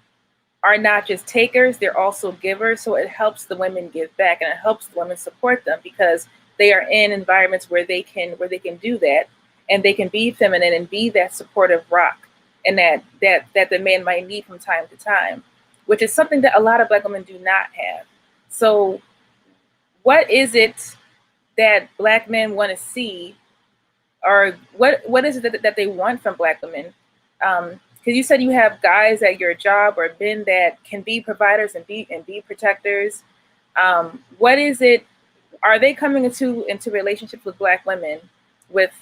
are not just takers, they're also givers. So it helps the women give back, and it helps the women support them, because they are in environments where they can do that, and they can be feminine and be that supportive rock, and that the man might need from time to time. which is something that a lot of Black women do not have. So what is it that Black men want to see, or what is it that they want from Black women? Because you said you have guys at your job or men that can be providers and be protectors. What is it? Are they coming into relationships with Black women with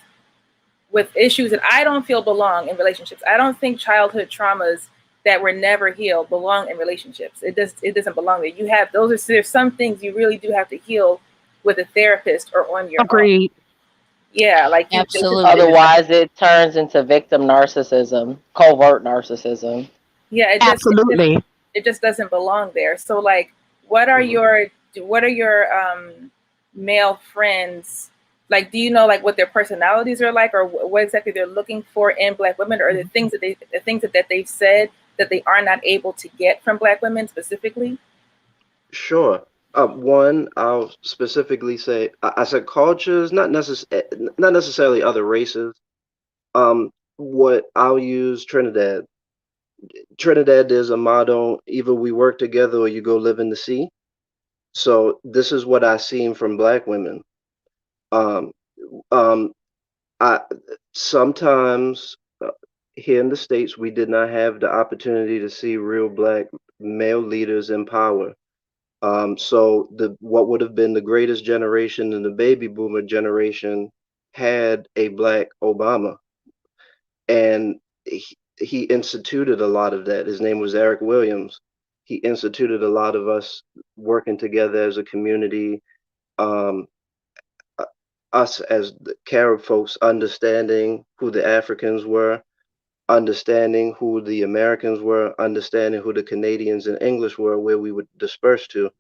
issues that I don't feel belong in relationships? I don't think childhood traumas that were never healed belong in relationships. It doesn't belong there. There's some things you really do have to heal with a therapist or on your own. Agreed. Yeah, like Absolutely. Otherwise, it turns into victim narcissism, covert narcissism. Yeah, Absolutely. it just doesn't belong there. So like, what are your male friends like? Do you know like what their personalities are like, or what exactly they're looking for in Black women, or the things that they've said that they are not able to get from Black women specifically? Sure. One, I'll specifically say, I said cultures, not necessarily other races. What I'll use Trinidad. Trinidad, there's a motto: either we work together or you go live in the sea. So this is what I seen from Black women. Um, um, I sometimes here in the States, we did not have the opportunity to see real Black male leaders in power. So what would have been the greatest generation in the baby boomer generation had a Black Obama, and he instituted a lot of that. His name was Eric Williams. He instituted a lot of us working together as a community, um, us as the Carib folks understanding who the Africans were, understanding who the Americans were, understanding who the Canadians and English were, where we would disperse to,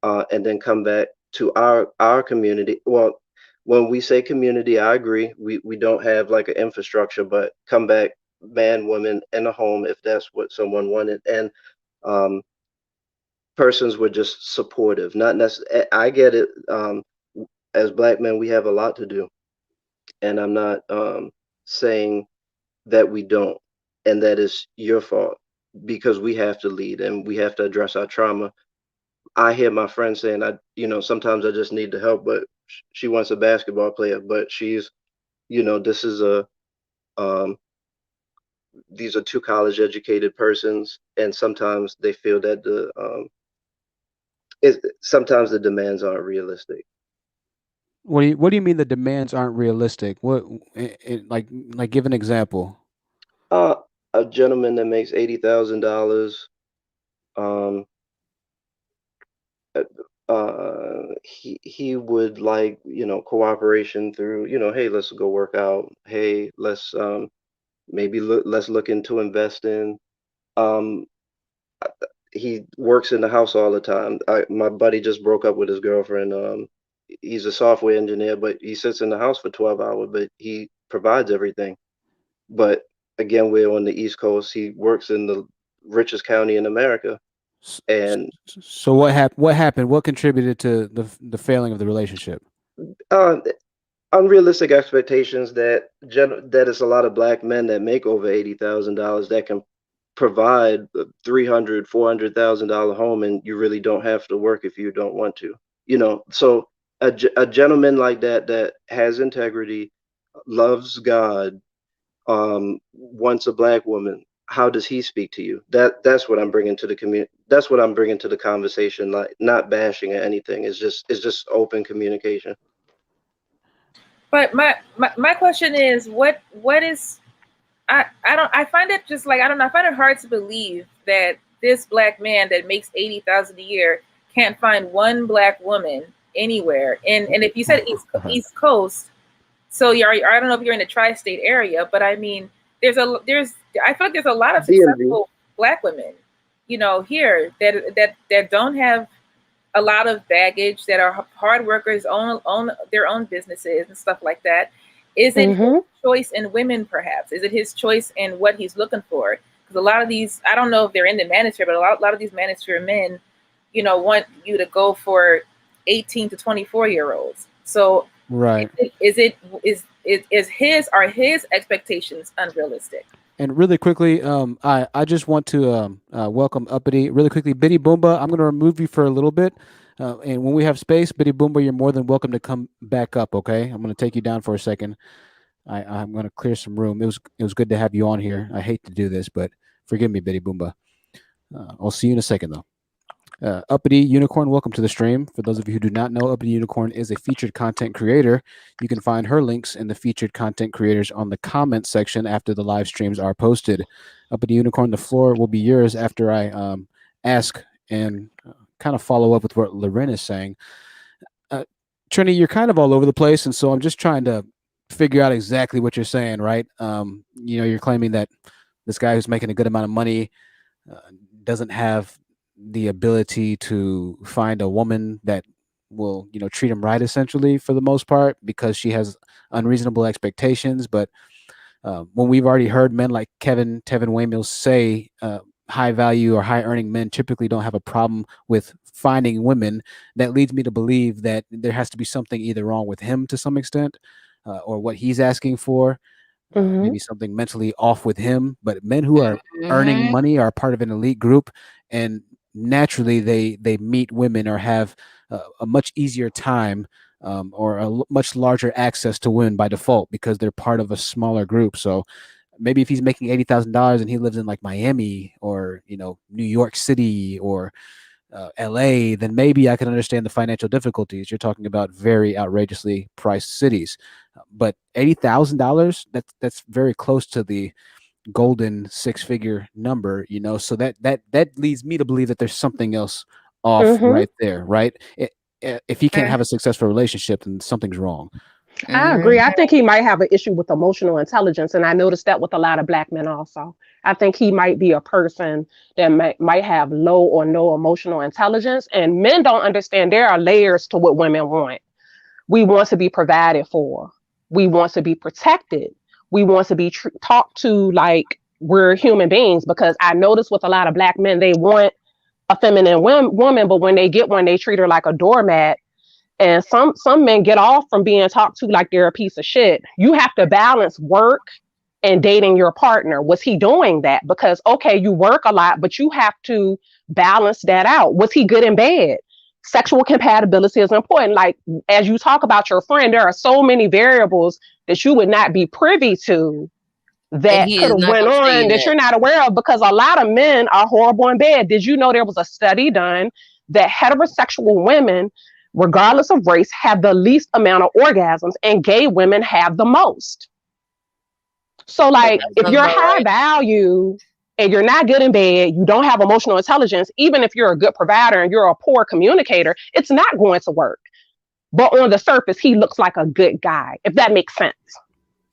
and then come back to our community. Well, when we say community, I agree. We don't have like an infrastructure, but come back, man, woman, and a home if that's what someone wanted. And um, persons were just supportive. Not necessarily. I get it. As Black men, we have a lot to do, and I'm not saying that we don't, and that is your fault, because we have to lead and we have to address our trauma. I hear my friend saying, sometimes I just need the help, but she wants a basketball player, but she's, this is um, these are two college educated persons, and sometimes they feel that sometimes the demands aren't realistic. What do you mean the demands aren't realistic? Like give an example. Uh, a gentleman that makes $80,000, um, he would like, cooperation through, hey, let's go work out. Hey, let's let's look into investing. Um, he works in the house all the time. My buddy just broke up with his girlfriend. He's a software engineer, but he sits in the house for 12 hours, but he provides everything. But again, we're on the East Coast. He works in the richest county in America. And So what happened? What happened? What contributed to the failing of the relationship? uh, unrealistic expectations that is a lot of Black men that make over $80,000 that can provide a $300,000-$400,000 home, and you really don't have to work if you don't want to. So a gentleman like that has integrity, loves God, wants a Black woman. How does he speak to you? That's what I'm bringing to the community. That's what I'm bringing to the conversation. Like, not bashing or anything. It's just open communication. But my question is, what is, I find it just like, I don't know, I find it hard to believe that this Black man that makes 80,000 a year can't find one Black woman anywhere. And if you said East Coast, so I don't know if you're in the tri-state area, but I mean, I feel like there's a lot of successful Black women, here that don't have a lot of baggage, that are hard workers, own their own businesses and stuff like that. Is it his choice in women, perhaps? Is it his choice in what he's looking for? Because a lot of these, I don't know if they're in the Manosphere, but a lot of these Manosphere men, want you to go for 18 to 24-year-olds. So right, are his expectations unrealistic? And really quickly, I just want to welcome Uppity. Really quickly, Biddy Boomba, I'm going to remove you for a little bit. And when we have space, Biddy Boomba, you're more than welcome to come back up, okay? I'm going to take you down for a second. I'm going to clear some room. It was good to have you on here. I hate to do this, but forgive me, Biddy Boomba. I'll see you in a second, though. Uppity Unicorn, welcome to the stream. For those of you who do not know, Uppity Unicorn is a featured content creator. You can find her links in the featured content creators on the comment section after the live streams are posted. Uppity Unicorn, the floor will be yours after I ask and kind of follow up with what Loren is saying. Trini, you're kind of all over the place, and so I'm just trying to figure out exactly what you're saying, right? You're claiming that this guy who's making a good amount of money uh, doesn't have the ability to find a woman that will treat him right, essentially, for the most part, because she has unreasonable expectations. But when we've already heard men like Tevin Waymills say, high value or high earning men typically don't have a problem with finding women, that leads me to believe that there has to be something either wrong with him to some extent, or what he's asking for, Hmm. maybe something mentally off with him. But men who are earning Mhm. money are part of an elite group, and naturally they meet women or have a much easier time, or much larger access to women by default because they're part of a smaller group. So maybe if he's making $80,000 and he lives in like Miami or New York City or LA, then maybe I can understand the financial difficulties. You're talking about very outrageously priced cities, but $80,000, that's very close to the golden six-figure number. So that leads me to believe that there's something else off Hmm. right there, right? If he can't have a successful relationship, then something's wrong. I Mhm. agree. I think he might have an issue with emotional intelligence, and I noticed that with a lot of black men also. I think he might be a person that might have low or no emotional intelligence, and men don't understand there are layers to what women want. We want to be provided for. We want to be protected. We want to be talked to like we're human beings, because I notice with a lot of black men, they want a feminine woman, but when they get one, they treat her like a doormat. And some men get off from being talked to like they're a piece of shit. You have to balance work and dating your partner. Was he doing that? Because okay, you work a lot, but you have to balance that out. Was he good in bed? Sexual compatibility is important. Like as you talk about your friend, there are so many variables that you would not be privy to And that he could is have not went gonna tell on you that that. you're not aware of, because a lot of men are horrible in bed. Did you know there was a study done that heterosexual women, regardless of race, have the least amount of orgasms and gay women have the most? So like That if sounds you're about high right. value and you're not good in bed, you don't have emotional intelligence, even if you're a good provider and you're a poor communicator, it's not going to work. But on the surface, he looks like a good guy, if that makes sense.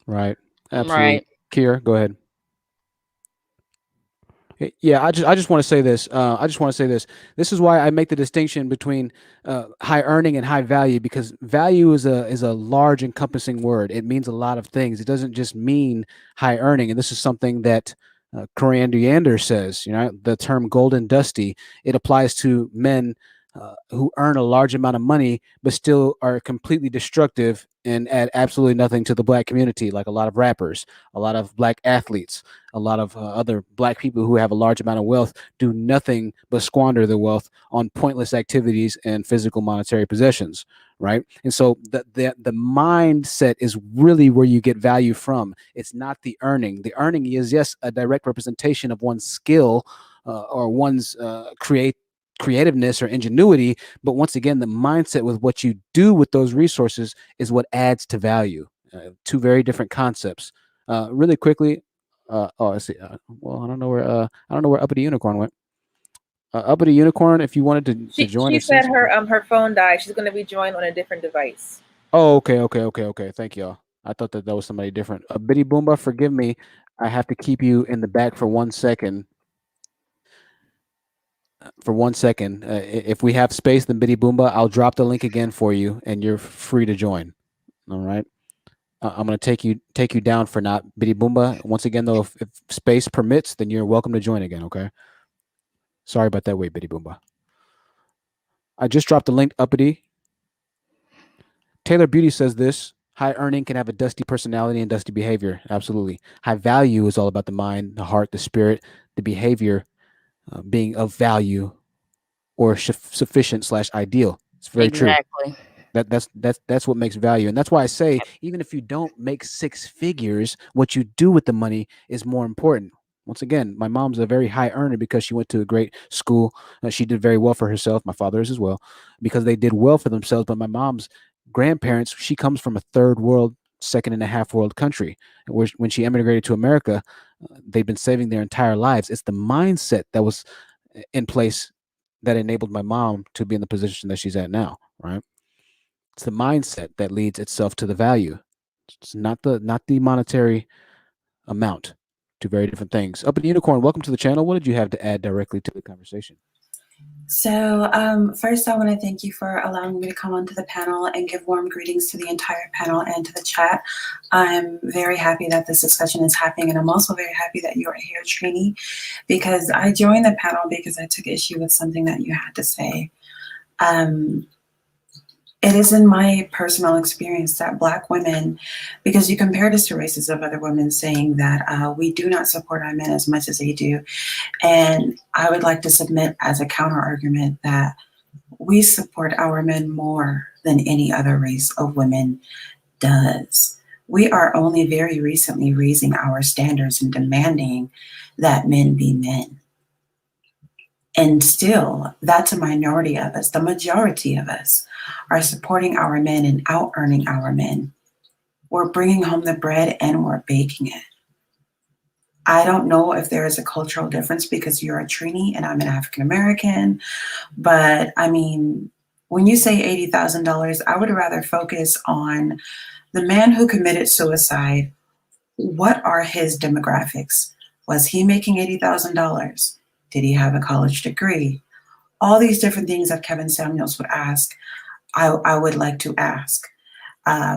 Right. Absolutely. Right. Kier, go ahead. Yeah, I just want to say this. I just want to say this. This is why I make the distinction between high earning and high value, because value is a large encompassing word. It means a lot of things. It doesn't just mean high earning. And this is something that Coriander Yander says. The term golden dusty. It applies to men who earn a large amount of money but still are completely destructive and add absolutely nothing to the black community, like a lot of rappers, a lot of black athletes, a lot of other black people who have a large amount of wealth do nothing but squander their wealth on pointless activities and physical monetary possessions, right? And so the mindset is really where you get value from. It's not the earning. The earning is, yes, a direct representation of one's skill, or one's creativeness or ingenuity, but once again, the mindset with what you do with those resources is what adds to value. Two very different concepts. Really quickly, I see. Well, I don't know where Uppity Unicorn went. Uppity Unicorn, if you wanted to join She or say said something. her phone died. She's going to be joined on a different device. Oh, okay. Thank y'all. I thought that was somebody different. Biddy Boomba, forgive me. I have to keep you in the back for 1 second. For 1 second, if we have space, then Biddy Boomba, I'll drop the link again for you, and you're free to join. All right. I'm gonna take you down for not Biddy Boomba. Once again, though, if space permits, then you're welcome to join again. Okay. Sorry about that. Wait, Biddy Boomba. I just dropped the link, Uppity. Taylor Beauty says this. High earning can have a dusty personality and dusty behavior. Absolutely. High value is all about the mind, the heart, the spirit, the behavior being of value or sufficient slash ideal. It's very true. Exactly. That's what makes value, and that's why I say even if you don't make six figures, what you do with the money is more important. Once again, my mom's a very high earner because she went to a great school. She did very well for herself. My father is as well, because they did well for themselves. But my mom's grandparents, she comes from a third world, second and a half world country. Where when she emigrated to America, they've been saving their entire lives. It's the mindset that was in place that enabled my mom to be in the position that she's at now. Right. It's the mindset that leads itself to the value. It's not the monetary amount. Two very different things. Up in Unicorn, welcome to the channel. What did you have to add directly to the conversation? So first, I want to thank you for allowing me to come onto the panel and give warm greetings to the entire panel and to the chat. I'm very happy that this discussion is happening, and I'm also very happy that you are here, Trini, because I joined the panel because I took issue with something that you had to say. It is in my personal experience that Black women, because you compared us to races of other women saying that we do not support our men as much as they do. And I would like to submit as a counter argument that we support our men more than any other race of women does. We are only very recently raising our standards and demanding that men be men. And still, that's a minority of us. The majority of us are supporting our men and out earning our men. We're bringing home the bread and we're baking it. I don't know if there is a cultural difference because you're a Trini and I'm an African American, but I mean, when you say $80,000, I would rather focus on the man who committed suicide. What are his demographics? Was he making $80,000? Did he have a college degree? All these different things that Kevin Samuels would ask, I would like to ask.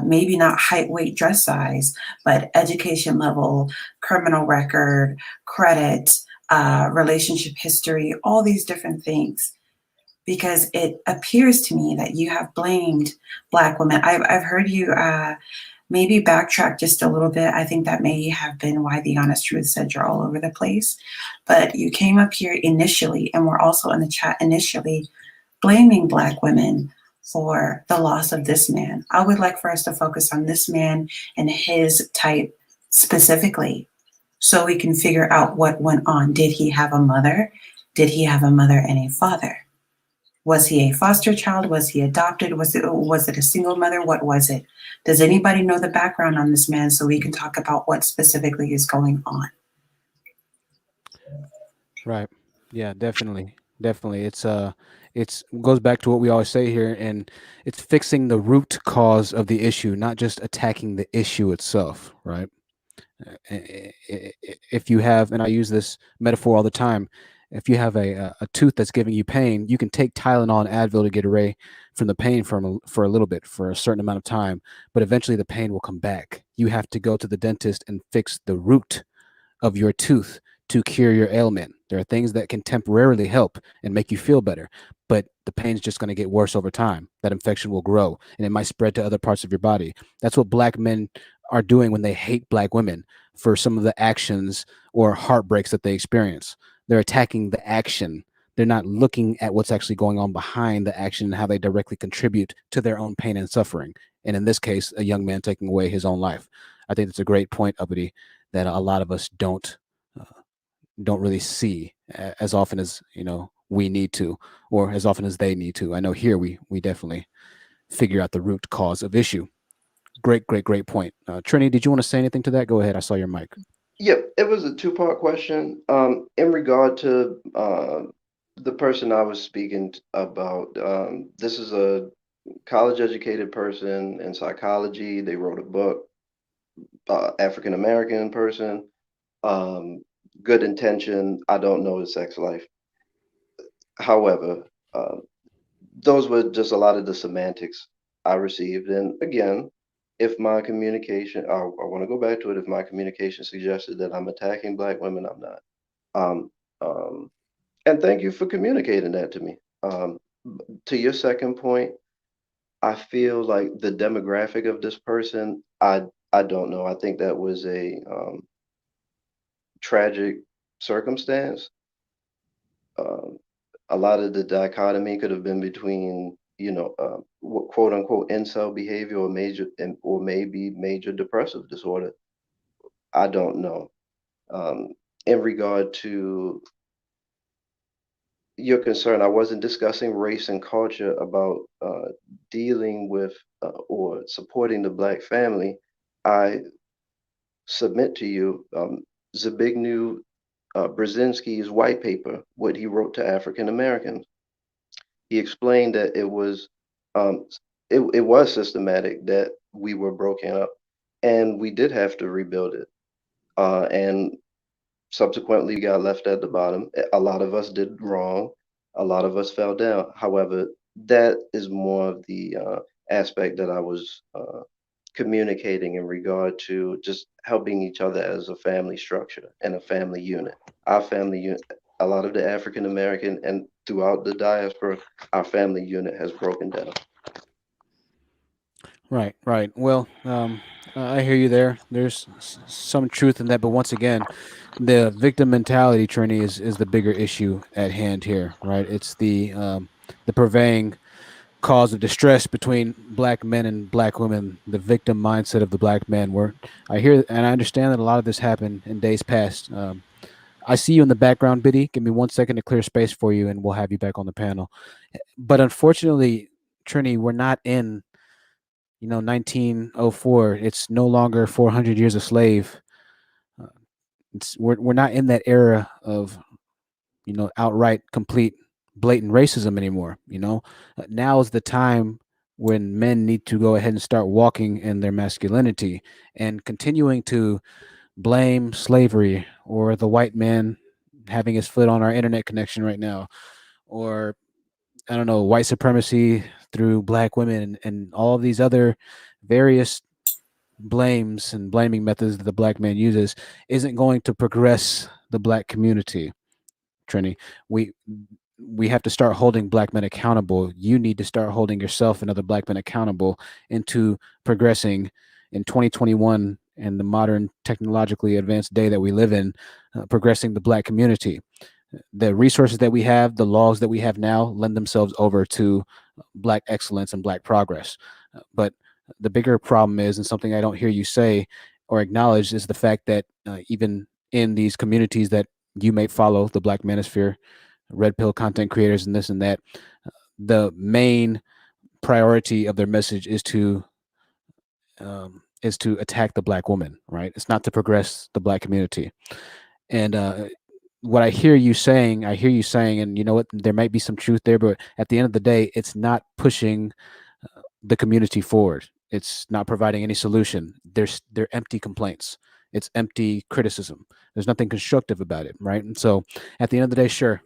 Maybe not height, weight, dress size, but education level, criminal record, credit, relationship history, all these different things. Because it appears to me that you have blamed Black women. I've heard you maybe backtrack just a little bit. I think that may have been why The Honest Truth said you're all over the place. But you came up here initially, and we're also in the chat initially, blaming Black women for the loss of this man. I would like for us to focus on this man and his type specifically so we can figure out what went on. Did he have a mother? Did he have a mother and a father? Was he a foster child? Was he adopted? Was it a single mother? What was it? Does anybody know the background on this man so we can talk about what specifically is going on? Right. Yeah, definitely. Definitely. It's goes back to what we always say here, and it's fixing the root cause of the issue, not just attacking the issue itself, right? If you have, and I use this metaphor all the time, if you have a tooth that's giving you pain, you can take Tylenol and Advil to get away from the pain for a little bit, for a certain amount of time, but eventually the pain will come back. You have to go to the dentist and fix the root of your tooth to cure your ailment. There are things that can temporarily help and make you feel better, but the pain's just going to get worse over time. That infection will grow and it might spread to other parts of your body. That's what Black men are doing when they hate Black women for some of the actions or heartbreaks that they experience. They're attacking the action. They're not looking at what's actually going on behind the action and how they directly contribute to their own pain and suffering. And in this case, a young man taking away his own life. I think that's a great point, Uppity, that a lot of us don't really see as often as we need to, or as often as they need to. I know here we definitely figure out the root cause of issue. Great point. Trini, did you want to say anything to that? Go ahead. I saw your mic. Yep, it was a two-part question. In regard to the person I was speaking about, this is a college-educated person in psychology. They wrote a book, African American person, good intention. I don't know his sex life. However, those were just a lot of the semantics I received. And again, if my communication, I want to go back to it. If my communication suggested that I'm attacking Black women, I'm not. Um, and thank you for communicating that to me. To your second point, I feel like the demographic of this person, I don't know. I think that was a tragic circumstance. Um, a lot of the dichotomy could have been between, quote unquote incel behavior or or maybe major depressive disorder. I don't know. Um, in regard to your concern, I wasn't discussing race and culture about dealing with or supporting the Black family. I submit to you Zbigniew Brzezinski's white paper, what he wrote to African Americans. He explained that um, it was systematic, that we were broken up, and we did have to rebuild it. And subsequently, we got left at the bottom. A lot of us did wrong. A lot of us fell down. However, that is more of the aspect that I was communicating in regard to just helping each other as a family structure and a family unit. Our family unit, a lot of the African American and throughout the diaspora, our family unit has broken down. Right, right. Well, I hear you there. There's some truth in that, but once again, the victim mentality, Trini, is the bigger issue at hand here, right? It's the purveying cause of distress between black men and black women, the victim mindset of the black man. Where I hear and I understand that a lot of this happened in days past. I see you in the background, Biddy. Give me 1 second to clear space for you, and we'll have you back on the panel. But unfortunately, Trini, we're not in 1904. It's no longer 400 years a slave. Uh, we're not in that era of outright, complete, blatant racism anymore. Now is the time when men need to go ahead and start walking in their masculinity, and continuing to blame slavery or the white man having his foot on our internet connection right now, or I don't know, white supremacy through black women, and all of these other various blames and blaming methods that the black man uses, isn't going to progress the black community. Trini, we we have to start holding black men accountable. You need to start holding yourself and other black men accountable into progressing in 2021 and the modern technologically advanced day that we live in, progressing the black community. The resources that we have, the laws that we have now, lend themselves over to black excellence and black progress. But the bigger problem is, and something I don't hear you say or acknowledge, is the fact that even in these communities that you may follow, the Black Manosphere, red pill content creators, and this and that, the main priority of their message is to attack the black woman. Right? It's not to progress the black community. And what I hear you saying, and you know what, there might be some truth there, but at the end of the day, it's not pushing the community forward. It's not providing any solution. They're empty complaints. It's empty criticism. There's nothing constructive about it, right? And so, at the end of the day, sure,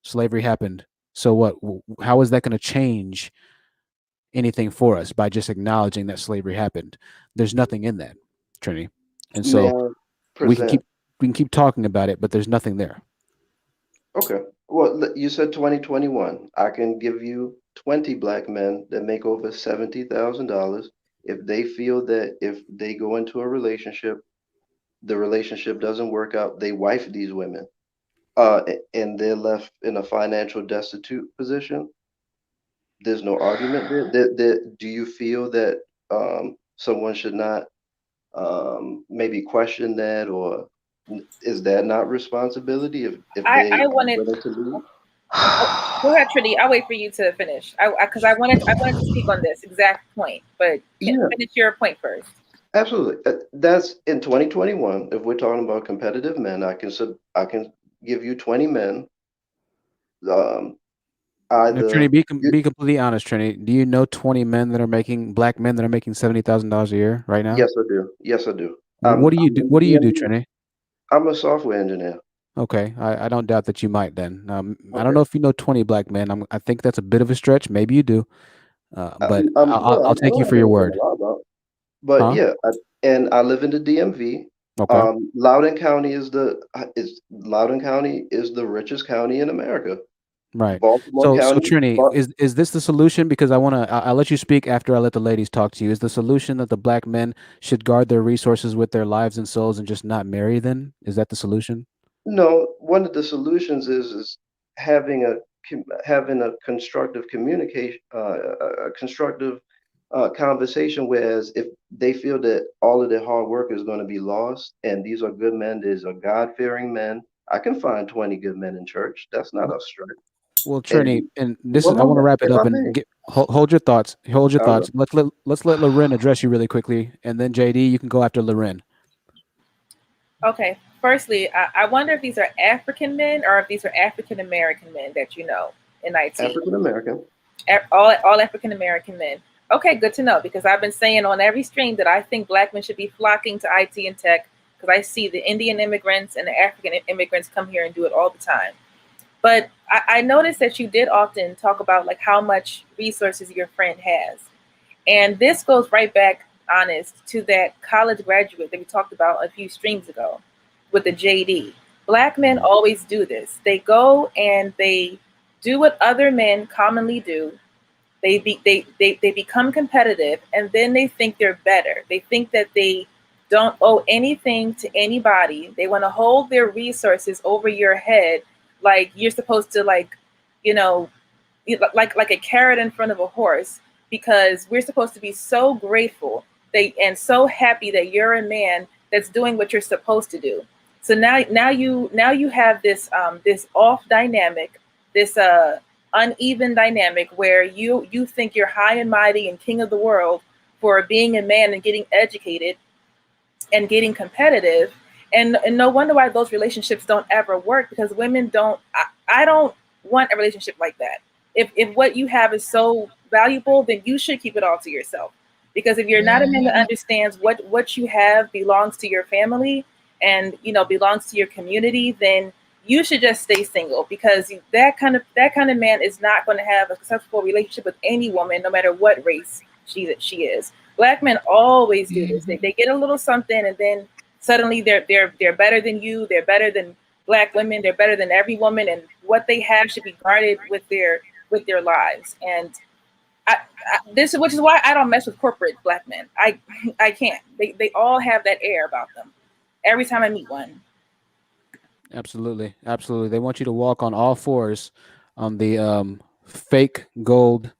slavery happened. So what? How is that going to change anything for us by just acknowledging that slavery happened? There's nothing in that, Trini. And May so I we can present? keep we can keep talking about it, but there's nothing there. Okay. Well, you said 2021. I can give you 20 black men that make over $70,000. If they feel that if they go into a relationship, the relationship doesn't work out, they wife these women, and they're left in a financial destitute position. There's no argument there. Do you feel that someone should not maybe question that, or is that not responsibility if they I are wanted. willing to leave? Oh, go ahead, Trinity. I'll wait for you to finish. Because I wanted to speak on this exact point, but Yeah, finish your point first. absolutely. That's in 2021. If we're talking about competitive men, I can give you 20 men. Um, Now, either Trini, be completely honest, Trini. Do you know 20 men that are making black men that are making $70,000 a year right now? Yes, I do. Yes, I do. What do you I'm do? in What do you do, DMV. Trini? I'm a software engineer. Okay, I don't doubt that you might. Then I don't Okay. know if you know 20 black men. I think that's a bit of a stretch. Maybe you do, but I'll I take you don't for know your anything word. about. But Huh? yeah, and I live in the DMV. Okay. Loudoun County is the richest county in America. Right. Baltimore So County. Trini, is this the solution? Because I'll let you speak after I let the ladies talk to you. Is the solution that the black men should guard their resources with their lives and souls and just not marry then? Is that the solution? No, one of the solutions is having having a constructive communication, a constructive conversation. Whereas if they feel that all of their hard work is going to be lost, and these are good men, these are God-fearing men, I can find 20 good men in church. That's not a stretch. Well, Trini, And and this is one I want to moment, wrap it if up I and may, hold your thoughts. Hold your I will. thoughts. Let's let Loren address you really quickly, and then JD, you can go after Loren. Okay. Firstly, I wonder if these are African men or if these are African American men that you know in IT. African American. All African American men. Okay, good to know because I've been saying on every stream that I think black men should be flocking to IT and tech because I see the Indian immigrants and the African immigrants come here and do it all the time. But I noticed that you did often talk about like how much resources your friend has. And this goes right back, honest, to that college graduate that we talked about a few streams ago with the JD. Black men always do this. They go and they do what other men commonly do. They become competitive and then they think they're better. They think that they don't owe anything to anybody. They want to hold their resources over your head like you're supposed to you know, like a carrot in front of a horse because we're supposed to be so grateful and so happy that you're a man that's doing what you're supposed to do. So now you have this off dynamic, this uneven dynamic where you think you're high and mighty and king of the world for being a man and getting educated and getting competitive. And no wonder why those relationships don't ever work because women don't. I don't want a relationship like that. If what you have is so valuable, then you should keep it all to yourself. Because if you're not a man that understands what you have belongs to your family and belongs to your community, then you should just stay single because that kind of man is not going to have a successful relationship with any woman, no matter what race she is. Black men always do this. They get a little something and then suddenly they're better than you. They're better than black women. They're better than every woman, and what they have should be guarded with their lives. And this which is why I don't mess with corporate black men. I can't. They all have that air about them. Every time I meet one. Absolutely, absolutely. They want you to walk on all fours on the fake gold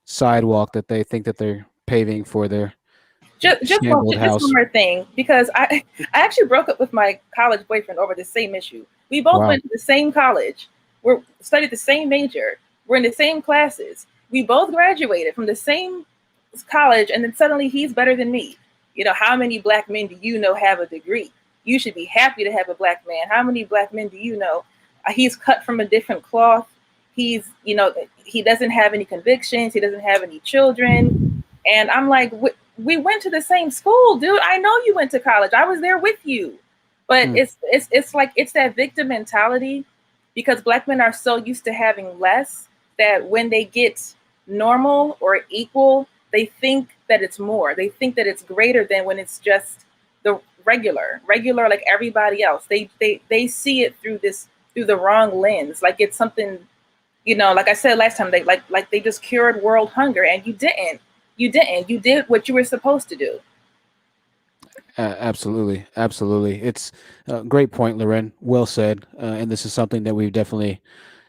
sidewalk that they think that they're paving for their shambled Just one house. more thing, because I actually broke up with my college boyfriend over the same issue. We both Wow. went to the same college. We studied the same major. We're in the same classes. We both graduated from the same college, and then suddenly he's better than me. How many black men do you know have a degree? You should be happy to have a black man. How many black men do you know? He's cut from a different cloth. He doesn't have any convictions. He doesn't have any children. And I'm like, we went to the same school, dude. I know you went to college. I was there with you. But it's like it's that victim mentality because black men are so used to having less that when they get normal or equal, they think that it's more. They think that it's greater than when it's just the regular like everybody else. They see it through the wrong lens. Like it's something, like I said last time, they they just cured world hunger, and you didn't. You didn't. You did what you were supposed to do. Absolutely, absolutely. It's a great point, Loren. Well said. And this is something that we've definitely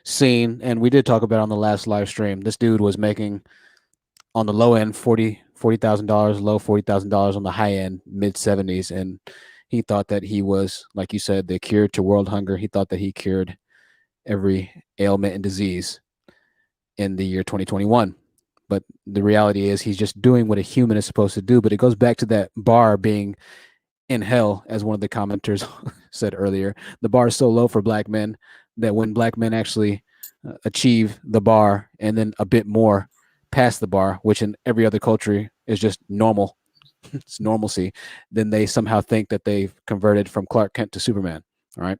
seen, and we did talk about on the last live stream. This dude was making on the low end $40,000, low $40,000 on the high end, mid 70s, and he thought that he was, like you said, the cure to world hunger. He thought that he cured every ailment and disease in the year 2021. But the reality is he's just doing what a human is supposed to do. But it goes back to that bar being in hell, as one of the commenters said earlier. The bar is so low for black men that when black men actually achieve the bar and then a bit more past the bar, which in every other culture is just normal, it's normalcy, then they somehow think that they've converted from Clark Kent to Superman. All right.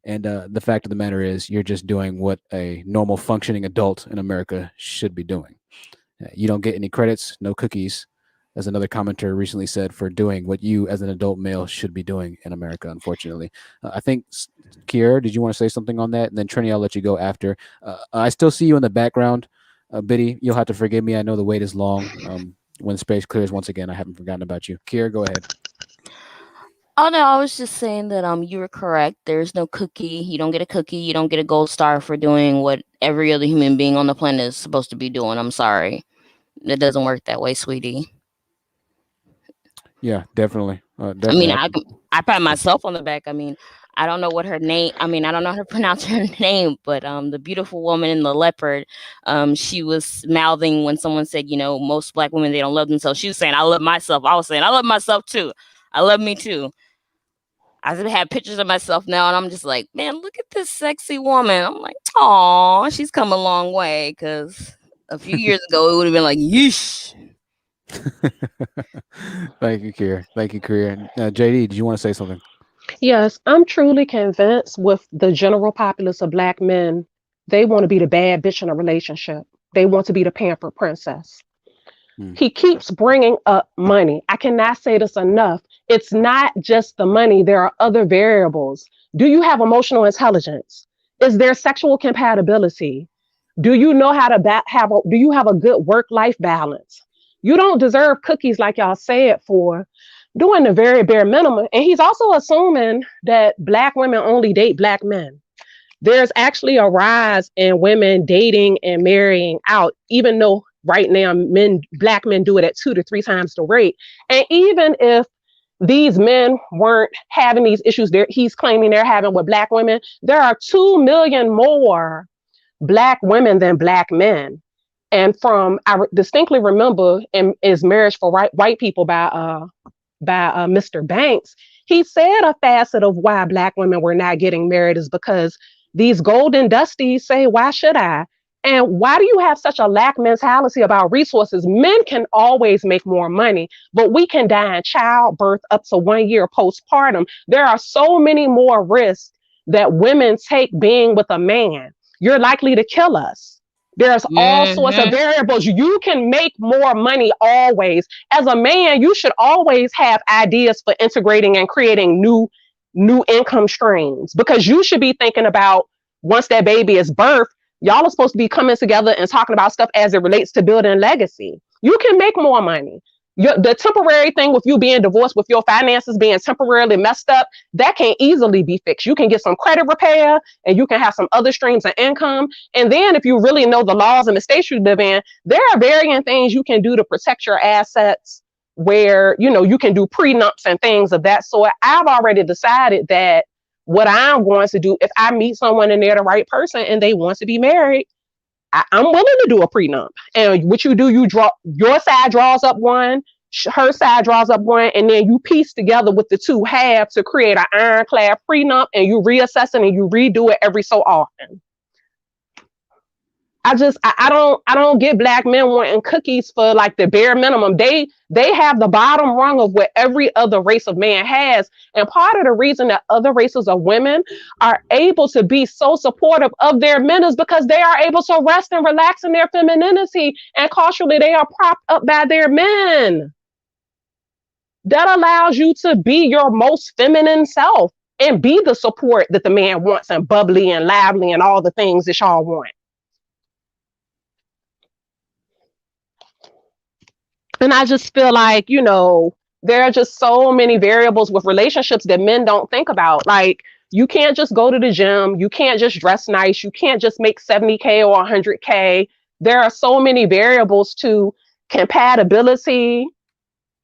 And the fact of the matter is, you're just doing what a normal functioning adult in America should be doing. You don't get any credits, no cookies, as another commenter recently said, for doing what you as an adult male should be doing in America, unfortunately. I think, Kiera, did you want to say something on that? And then Trini, I'll let you go after. I still see you in the background. Biddy, you'll have to forgive me. I know the wait is long. When space clears once again, I haven't forgotten about you. Kiera, go ahead. Oh no, I was just saying that you were correct. There's no cookie. You don't get a cookie. You don't get a gold star for doing what every other human being on the planet is supposed to be doing. I'm sorry. It doesn't work that way, sweetie. Yeah, definitely. I Definitely. mean, I pat myself on the back. I mean, I don't know what her name. I mean, I don't know how to pronounce her name, but the beautiful woman in the leopard, she was mouthing when someone said, you know, most black women, they don't love themselves. She was saying, I love myself. I was saying, I love myself too. I love me too. I have pictures of myself now, and I'm just like, man, look at this sexy woman. I'm like, aw, she's come a long way. Because a few years ago, it would have been like, yeesh. Thank you, Kiera. Thank you, Kiera. JD, did you want to say something? Yes, I'm truly convinced with the general populace of black men, they want to be the bad bitch in a relationship. They want to be the pampered princess. Hmm. He keeps bringing up money. I cannot say this enough. It's not just the money, there are other variables. Do you have emotional intelligence? Is there sexual compatibility? Do you know how to do you have a good work life balance? You don't deserve cookies like y'all said for doing the very bare minimum. And he's also assuming that black women only date black men. There's actually a rise in women dating and marrying out, even though right now black men do it at 2 to 3 times the rate. And even if these men weren't having these issues he's claiming they're having with black women, there are 2 million more black women than black men. And I distinctly remember in is Marriage for White People by Mr. Banks, he said a facet of why black women were not getting married is because these golden dusties say, why should I? And why do you have such a lack mentality about resources? Men can always make more money, but we can die in childbirth up to 1 year postpartum. There are so many more risks that women take being with a man. You're likely to kill us. There's all sorts of Mm-hmm. variables. You can make more money always. As a man, you should always have ideas for integrating and creating new income streams, because you should be thinking about once that baby is birthed, y'all are supposed to be coming together and talking about stuff as it relates to building legacy. You can make more money. The temporary thing with you being divorced, with your finances being temporarily messed up, that can easily be fixed. You can get some credit repair and you can have some other streams of income. And then if you really know the laws and the states you live in, there are varying things you can do to protect your assets, where, you know, you can do prenups and things of that sort. I've already decided that what I'm going to do, if I meet someone and they're the right person and they want to be married, I'm willing to do a prenup. And what you do, you draw, your side draws up one, her side draws up one, and then you piece together with the two halves to create an ironclad prenup, and you reassess it and you redo it every so often. I don't get black men wanting cookies for like the bare minimum. They have the bottom rung of what every other race of man has. And part of the reason that other races of women are able to be so supportive of their men is because they are able to rest and relax in their femininity, and culturally they are propped up by their men. That allows you to be your most feminine self and be the support that the man wants, and bubbly and lively and all the things that y'all want. And I just feel like, you know, there are just so many variables with relationships that men don't think about. Like, you can't just go to the gym. You can't just dress nice. You can't just make 70K or 100K. There are so many variables to compatibility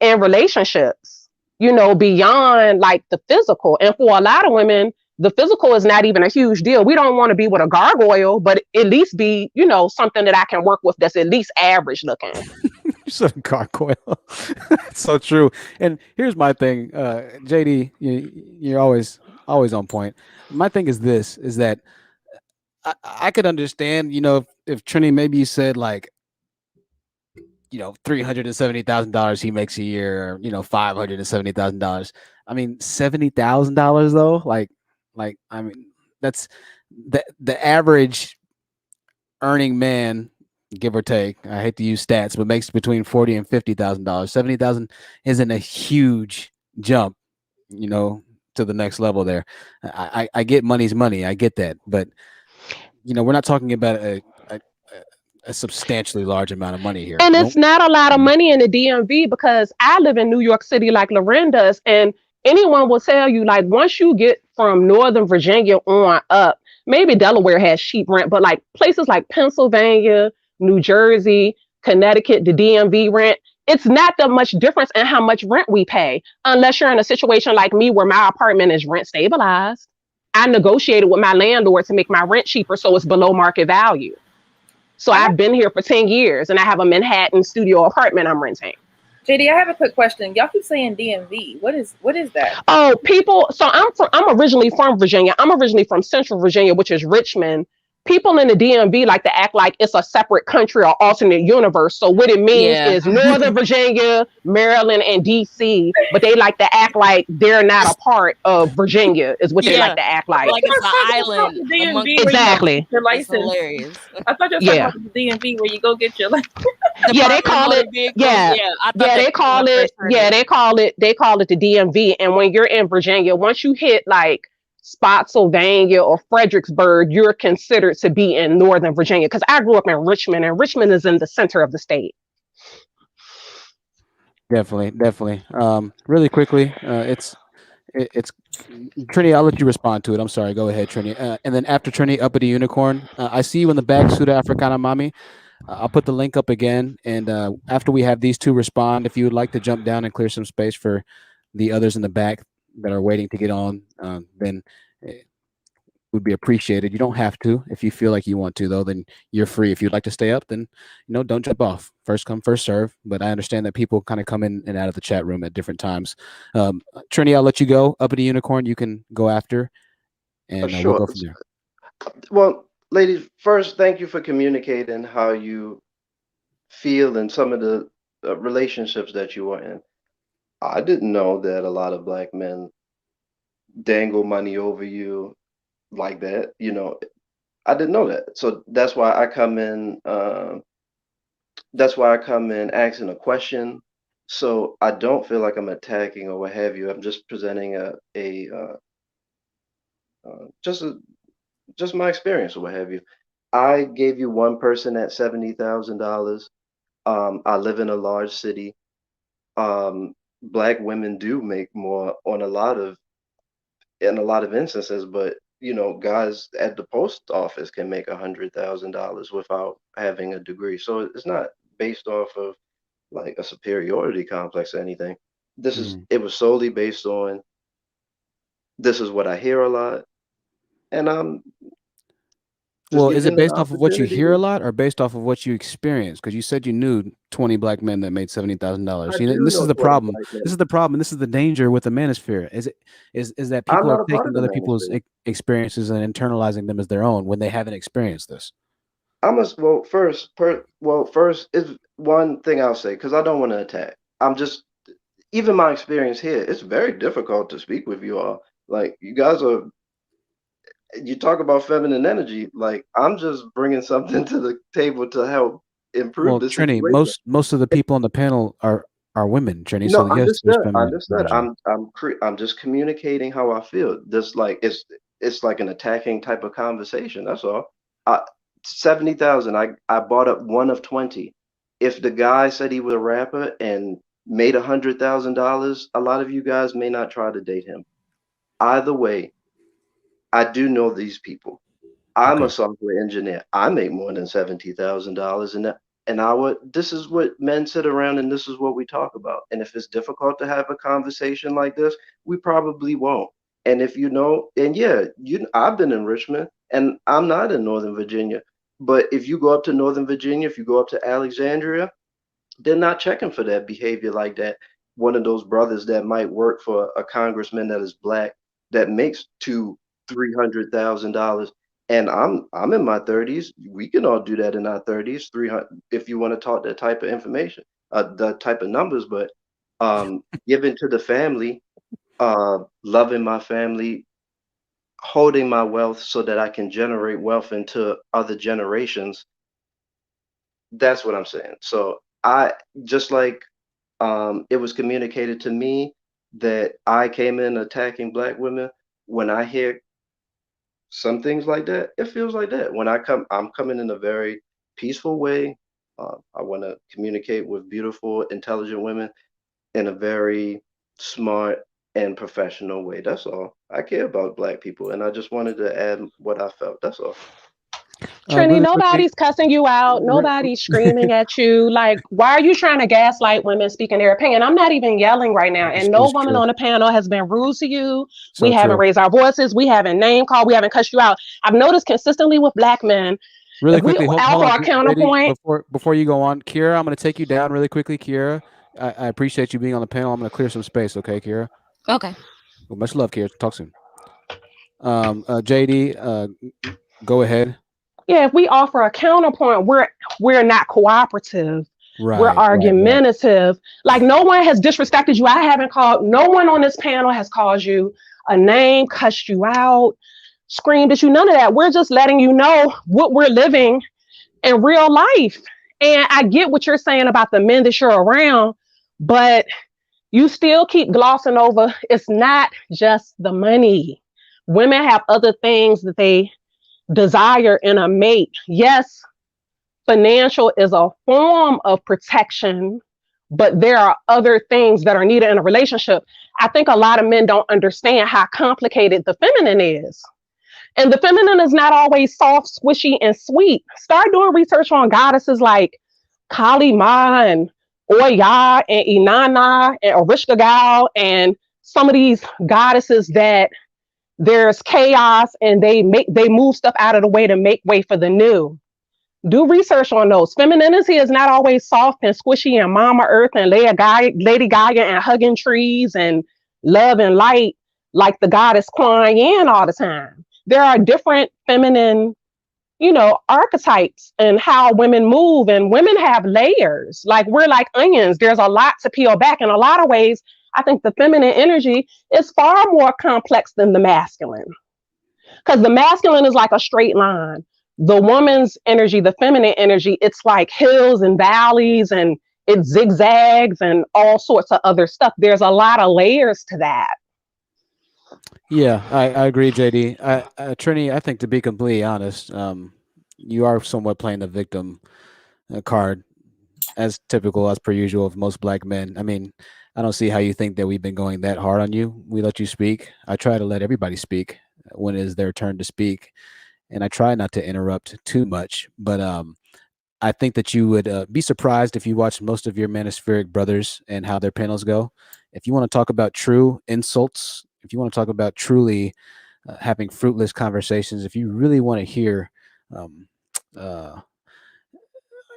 in relationships, you know, beyond like the physical. And for a lot of women, the physical is not even a huge deal. We don't want to be with a gargoyle, but at least be, you know, something that I can work with that's at least average looking. You said gargoyle. It's so true. And here's my thing, JD. You're always on point. My thing is this: is that I could understand, you know, if Trini, maybe you said like, you know, $370,000 he makes a year, or, you know, $570,000. I mean, $70,000 though, I mean, that's the average earning man give or take. I hate to use stats, but makes between $40,000 and $50,000. 70,000 isn't a huge jump, to the next level there. I get money's money. I get that, but we're not talking about a substantially large amount of money here. And Nope. it's not a lot of money in the DMV because I live in New York City like Loren does. And anyone will tell you, like, once you get from Northern Virginia on up, maybe Delaware has cheap rent, but like places like Pennsylvania, New Jersey, Connecticut, the DMV rent, it's not that much difference in how much rent we pay, unless you're in a situation like me where my apartment is rent stabilized. I negotiated with my landlord to make my rent cheaper so it's below market value. So I've been here for 10 years and I have a Manhattan studio apartment I'm renting. JD, I have a quick question. Y'all keep saying DMV. What is that? Oh, people. So I'm originally from Virginia. I'm originally from Central Virginia, which is Richmond. People in the DMV like to act like it's a separate country or alternate universe. So what it means Yeah. is Northern Virginia, Maryland, and DC, but they like to act like they're not a part of Virginia, is what they Yeah. like to act like. Like it's an island. DMV amongst- Exactly. your It's license. hilarious. I thought you were talking about the DMV where you go get your license. Yeah, they Department of call Motor it. Vehicles. Yeah, I thought yeah, that they when I call it. first heard Yeah, it. they call it. They call it the DMV. And when you're in Virginia, once you hit like Spotsylvania or Fredericksburg, you're considered to be in Northern Virginia. Because I grew up in Richmond, and Richmond is in the center of the state. Definitely. Really quickly, it's Trini. I'll let you respond to it. I'm sorry. Go ahead, Trini. And then after Trini, Uppity Unicorn. I see you in the back, Suda Africana Mami. I'll put the link up again, and after we have these two respond, if you would like to jump down and clear some space for the others in the back that are waiting to get on, then it would be appreciated. You don't have to. If you feel like you want to, though, then you're free. If you'd like to stay up, then don't jump off. First come, first serve. But I understand that people kind of come in and out of the chat room at different times. Trini, I'll let you go. Uppity Unicorn, you can go after, and we'll Sure. go from there. Well, ladies, first, thank you for communicating how you feel in some of the relationships that you are in. I didn't know that a lot of black men dangle money over you like that. I didn't know that. So that's why I come in. That's why I come in asking a question. So I don't feel like I'm attacking or what have you. I'm just presenting just just my experience or what have you. I gave you one person at $70,000. I live in a large city. Black women do make more on in a lot of instances, but guys at the post office can make $100,000 without having a degree. So it's not based off of like a superiority complex or anything. It was solely based on this is what I hear a lot, and I'm just Well, is it given an based off of what you opportunity hear a to. lot, or based off of what you experience? Because you said you knew 20 black men that made $70,000. I See, and do this is know the 20 problem. black men. This is the problem. This is the danger with the manosphere. Is that I'm people are not a part of taking the other people's manosphere. experiences and internalizing them as their own when they haven't experienced this. I must first is one thing I'll say because I don't want to attack. I'm just even my experience here. It's very difficult to speak with you all. Like you guys are. You talk about feminine energy. Like I'm just bringing something to the table to help improve Well, the Trini, situation. most of the people on the panel are women, Trini. So No, yes, there's understood. feminine Understood. energy. I'm just communicating how I feel. Just like it's like an attacking type of conversation. That's all. I 70,000. I bought up one of 20. If the guy said he was a rapper and made $100,000, a lot of you guys may not try to date him. Either way, I do know these people. I'm a Okay. software engineer. I make more than $70,000 an hour. This is what men sit around and this is what we talk about. And if it's difficult to have a conversation like this, we probably won't. And if and yeah, I've been in Richmond and I'm not in Northern Virginia. But if you go up to Northern Virginia, if you go up to Alexandria, they're not checking for that behavior like that. One of those brothers that might work for a congressman that is black that makes $300,000, and I'm in my 30s. We can all do that in our 30s. 300 if you want to talk that type of information, the type of numbers. But giving to the family, loving my family, holding my wealth so that I can generate wealth into other generations That's what I'm saying. So I just like it was communicated to me that I came in attacking black women. When I hear some things like that, it feels like that. When I'm coming in a very peaceful way. I want to communicate with beautiful, intelligent women in a very smart and professional way. That's all. I care about black people, and I just wanted to add what I felt. That's all. Trini, Really quickly, nobody's cussing you out. re- Nobody's screaming at you. Like, why are you trying to gaslight women speaking their opinion? I'm not even yelling right now. And no it's woman true. on the panel has been rude to you. We So haven't true. raised our voices. We haven't name called. We haven't cussed you out. I've noticed consistently with black men, Really if we quickly, hold offer on, a JD, counterpoint, before you go on, Kira, I'm going to take you down really quickly, Kira. I appreciate you being on the panel. I'm going to clear some space, okay, Kira? Okay. Well, much love, Kira. Talk soon. JD, go ahead. yeah, if we offer a counterpoint, we're not cooperative. We're Right. argumentative. Like no one has disrespected you. I haven't called. No one on this panel has called you a name, cussed you out, screamed at you. None of that. We're just letting you know what we're living in real life. And I get what you're saying about the men that you're around, but you still keep glossing over. It's not just the money. Women have other things that they desire in a mate. Yes, financial is a form of protection, but there are other things that are needed in a relationship. I think a lot of men don't understand how complicated the feminine is. And the feminine is not always soft, squishy, and sweet. Start doing research on goddesses like Kali Ma and Oya and Inanna and Orishka Gal and some of these goddesses that there's chaos and they move stuff out of the way to make way for the new. Do research on those. Femininity is not always soft and squishy and mama earth and Lady Gaga and hugging trees and love and light like the goddess Kuan Yin all the time. There are different feminine, archetypes and how women move, and women have layers. Like we're like onions. There's a lot to peel back. In a lot of ways, I think the feminine energy is far more complex than the masculine. Because the masculine is like a straight line. The woman's energy, the feminine energy, it's like hills and valleys and it zigzags and all sorts of other stuff. There's a lot of layers to that. Yeah, I agree, JD. Trini, I think to be completely honest, you are somewhat playing the victim card, as typical as per usual of most black men. I mean, I don't see how you think that we've been going that hard on you. We let you speak. I try to let everybody speak when it is their turn to speak, and I try not to interrupt too much. But I think that you would be surprised if you watch most of your Manospheric brothers and how their panels go. If you want to talk about true insults, if you want to talk about truly having fruitless conversations, if you really want to hear, um, uh,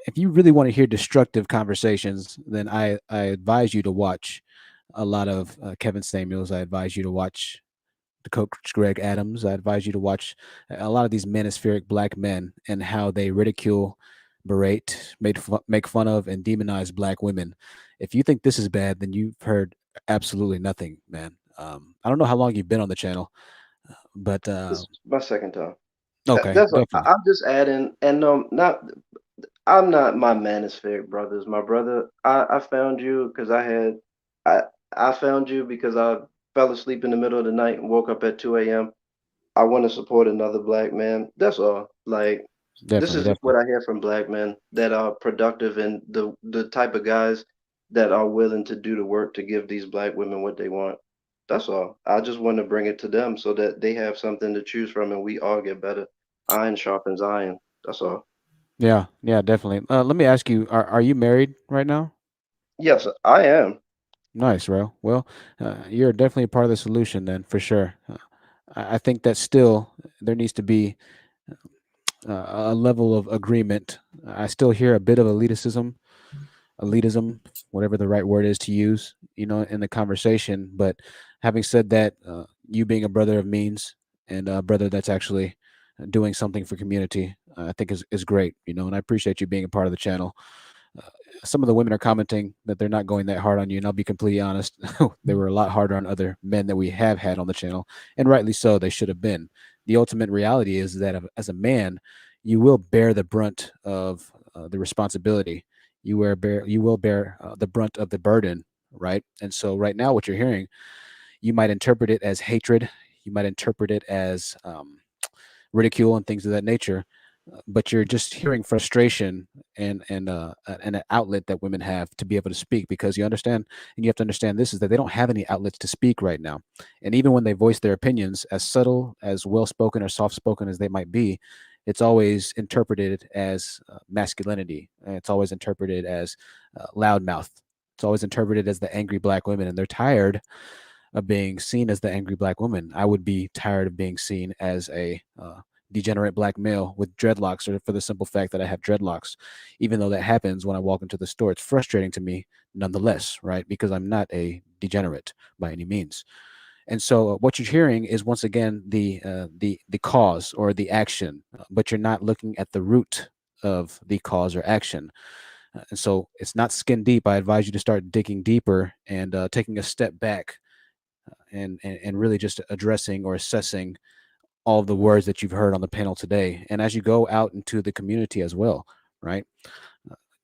if you really want to hear destructive conversations, then I advise you to watch a lot of Kevin Samuels. I advise you to watch the coach Greg Adams. I advise you to watch a lot of these manospheric black men and how they ridicule, berate, make fun of, and demonize black women. If you think this is bad, then you've heard absolutely nothing, man. I don't know how long you've been on the channel, but This is my second time. okay, That's definitely, I'm just adding, and not I'm not my Manosphere brothers. My brother, I found you because I I found you because I fell asleep in the middle of the night and woke up at 2 a.m. I want to support another black man. That's all. Like this definitely, is just what definitely. I hear from black men that are productive and the type of guys that are willing to do the work to give these black women what they want. That's all. I just want to bring it to them so that they have something to choose from and we all get better. Iron sharpens iron. That's all. Yeah, definitely. Let me ask you: Are you married right now? Yes, I am. Nice, bro. Well, you're definitely a part of the solution, then, for sure. I think that still there needs to be a level of agreement. I still hear a bit of elitism, whatever the right word is to use, in the conversation. But having said that, you being a brother of means and a brother that's actually doing something for community, I think is great, and I appreciate you being a part of the channel. Uh, some of the women are commenting that they're not going that hard on you, and I'll be completely honest. They were a lot harder on other men that we have had on the channel, and rightly so. They should have been. The ultimate reality is that as a man, you will bear the brunt of the responsibility. You will bear the brunt of the burden, right? And so, right now, what you're hearing, you might interpret it as hatred. You might interpret it as ridicule and things of that nature, but you're just hearing frustration and an outlet that women have to be able to speak, because you understand, and you have to understand this, is that they don't have any outlets to speak right now. And even when they voice their opinions, as subtle, as well spoken or soft spoken as they might be, it's always interpreted as masculinity, and it's always interpreted as loudmouth. It's always interpreted as the angry black women, and they're tired of being seen as the angry black woman. I would be tired of being seen as a degenerate black male with dreadlocks, or for the simple fact that I have dreadlocks. Even though that happens when I walk into the store, it's frustrating to me nonetheless, right? Because I'm not a degenerate by any means. And so, what you're hearing is, once again, the cause or the action, but you're not looking at the root of the cause or action. And so, it's not skin deep. I advise you to start digging deeper and taking a step back, and really just addressing or assessing all of the words that you've heard on the panel today. And as you go out into the community as well, right?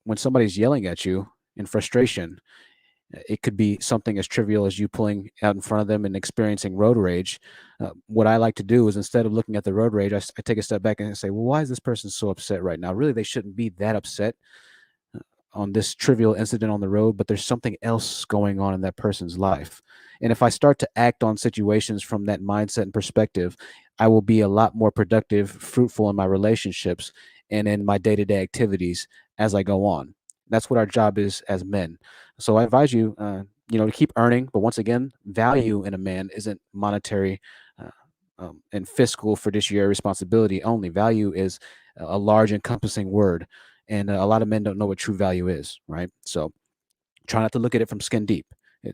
When somebody's yelling at you in frustration, it could be something as trivial as you pulling out in front of them and experiencing road rage. What I like to do is, instead of looking at the road rage, I take a step back and say, well, why is this person so upset right now? Really, they shouldn't be that upset on this trivial incident on the road, but there's something else going on in that person's life. And if I start to act on situations from that mindset and perspective, I will be a lot more productive, fruitful in my relationships and in my day-to-day activities as I go on. That's what our job is as men. So I advise you, to keep earning. But once again, value in a man isn't monetary and fiscal fiduciary responsibility only. Value is a large, encompassing word, and a lot of men don't know what true value is, right? So try not to look at it from skin deep.